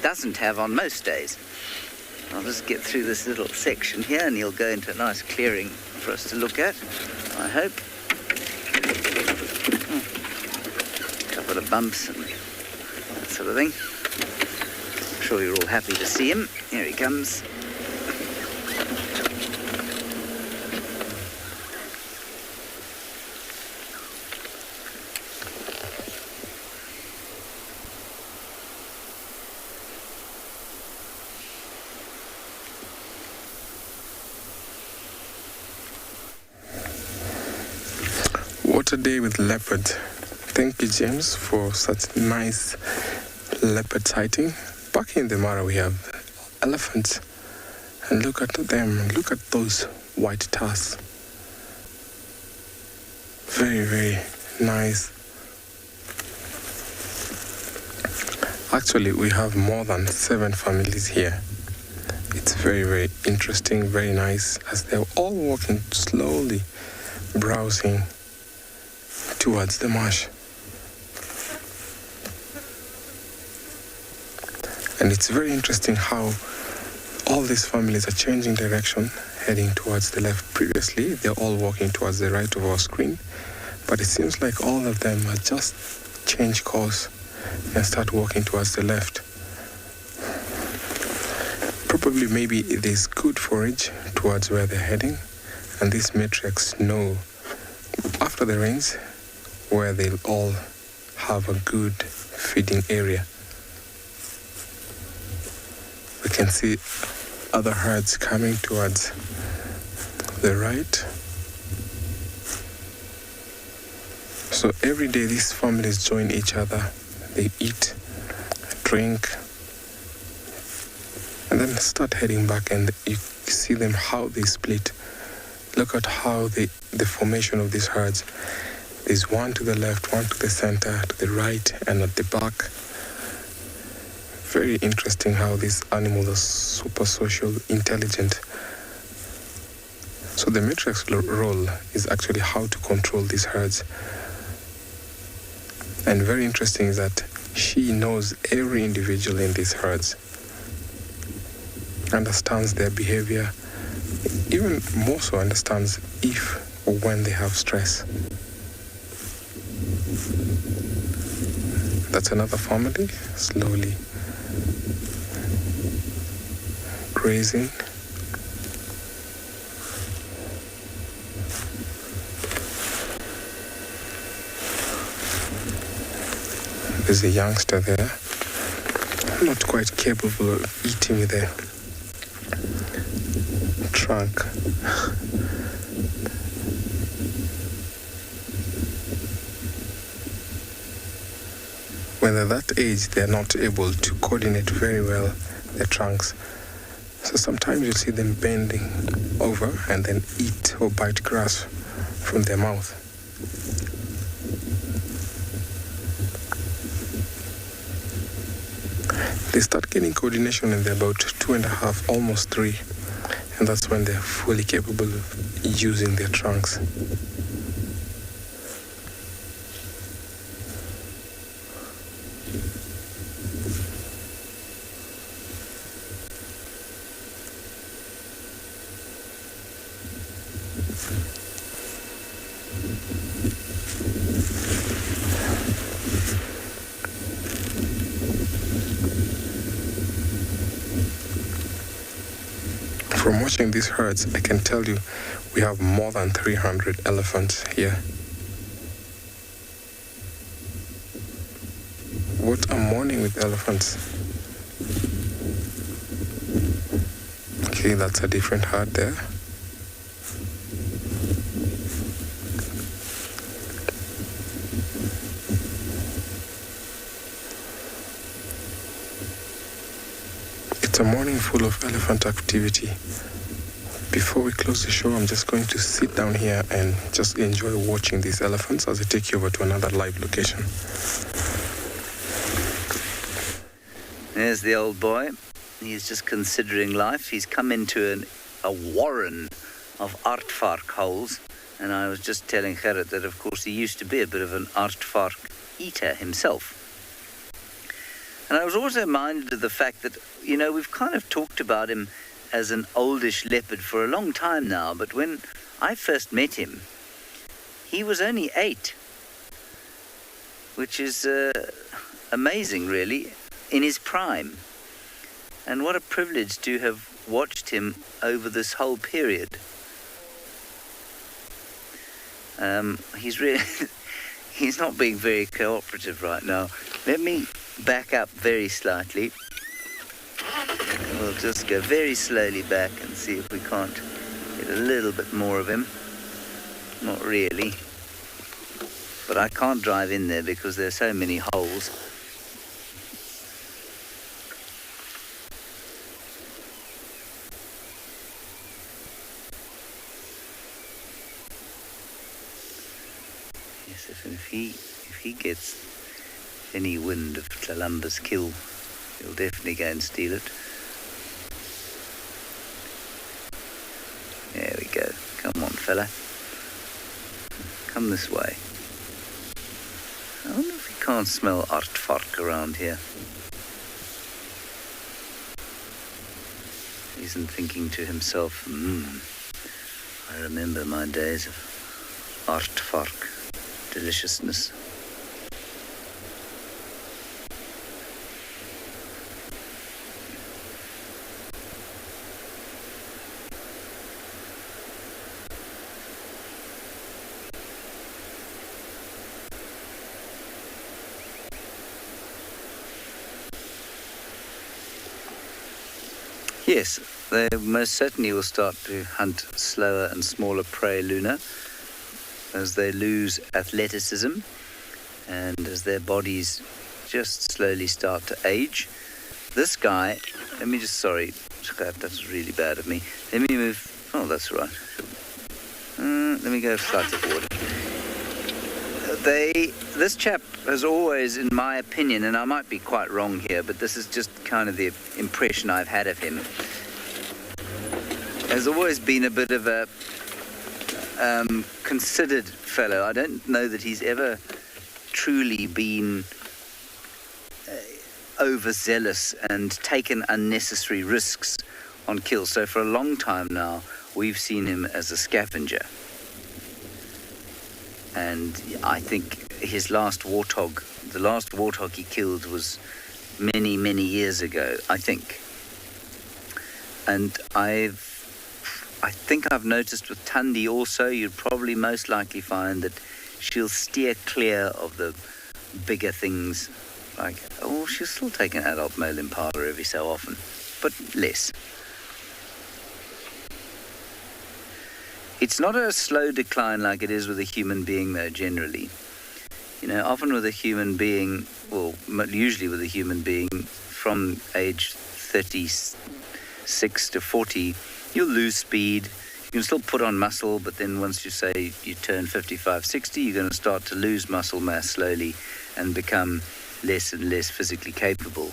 doesn't have on most days. I'll just get through this little section here, and he'll go into a nice clearing for us to look at, I hope. a couple of bumps and that sort of thing. I'm sure you're all happy to see him. Here he comes. What a day with leopard. Thank you, James, for such nice leopard sighting. Back in the Mara we have elephants. And look at them. Look at those white tusks. Very, very nice. Actually, we have more than 7 families here. It's very, very interesting, very nice, as they're all walking slowly, browsing towards the marsh. And it's very interesting how all these families are changing direction, heading towards the left. Previously, they're all walking towards the right of our screen, but it seems like all of them are just change course and start walking towards the left. Probably maybe it is good forage towards where they're heading, and these matriarchs know after the rains where they'll all have a good feeding area. We can see other herds coming towards the right. So every day these families join each other. They eat, drink, and then start heading back, and you see them how they split. Look at how the formation of these herds. There's one to the left, one to the center, to the right, and at the back. Very interesting how these animals are super social, intelligent. So the matriarch's role is actually how to control these herds. And very interesting is that she knows every individual in these herds, understands their behavior, even more so understands if or when they have stress. That's another family, slowly grazing. There's a youngster there, not quite capable of eating with the trunk. When they're that age, they're not able to coordinate very well their trunks. So sometimes you'll see them bending over and then eat or bite grass from their mouth. They start getting coordination when they're about 2.5, almost 3. And that's when they're fully capable of using their trunks. From watching these herds, I can tell you we have more than 300 elephants here. What a morning with elephants. Okay, that's a different herd there. It's a morning full of elephant activity. Before we close the show, I'm just going to sit down here and just enjoy watching these elephants as I take you over to another live location. There's the old boy. He's just considering life. He's come into a warren of aardvark holes. And I was just telling Gerrit that, of course, he used to be a bit of an aardvark eater himself. And I was also reminded of the fact that, you know, we've kind of talked about him as an oldish leopard for a long time now, but when I first met him, he was only 8. which is amazing, really, in his prime. And what a privilege to have watched him over this whole period. He's really, he's not being very cooperative right now. Let me back up very slightly. We'll just go very slowly back and see if we can't get a little bit more of him. Not really. But I can't drive in there because there are so many holes. Yes, if he gets any wind of Tlalumba's kill, he'll definitely go and steal it. There we go. Come on, fella. Come this way. I wonder if he can't smell aardvark around here. He isn't thinking to himself, I remember my days of aardvark deliciousness. Yes, they most certainly will start to hunt slower and smaller prey, Luna, as they lose athleticism and as their bodies just slowly start to age. This guy, sorry, that's really bad of me. Let me move, oh, that's right. Let me go slightly forward. This chap has always, in my opinion, and I might be quite wrong here, but this is just kind of the impression I've had of him, has always been a bit of a considered fellow. I don't know that he's ever truly been overzealous and taken unnecessary risks on kills. So for a long time now, we've seen him as a scavenger. And I think his last warthog, the last warthog he killed was many, many years ago, I think. And I think I've noticed with Thandi also, you'd probably most likely find that she'll steer clear of the bigger things. Like, she'll still take an adult male impala every so often, but less. It's not a slow decline like it is with a human being, though, generally. You know, often with a human being, well, usually with a human being, from age 36 to 40, you'll lose speed. You can still put on muscle, but then once you say you turn 55, 60, you're going to start to lose muscle mass slowly and become less and less physically capable.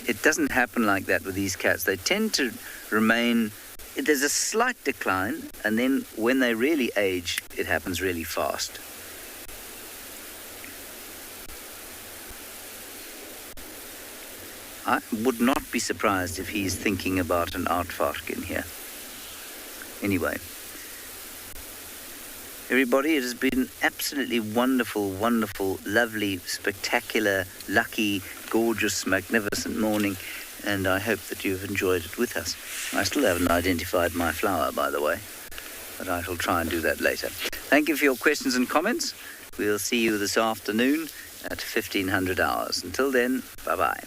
It doesn't happen like that with these cats. They tend to remain... There's a slight decline, and then when they really age, it happens really fast. I would not be surprised if he's thinking about an aardvark in here. Anyway, everybody, it has been absolutely wonderful, wonderful, lovely, spectacular, lucky, gorgeous, magnificent morning. And I hope that you've enjoyed it with us. I still haven't identified my flower, by the way, but I shall try and do that later. Thank you for your questions and comments. We'll see you this afternoon at 1500 hours. Until then, bye-bye.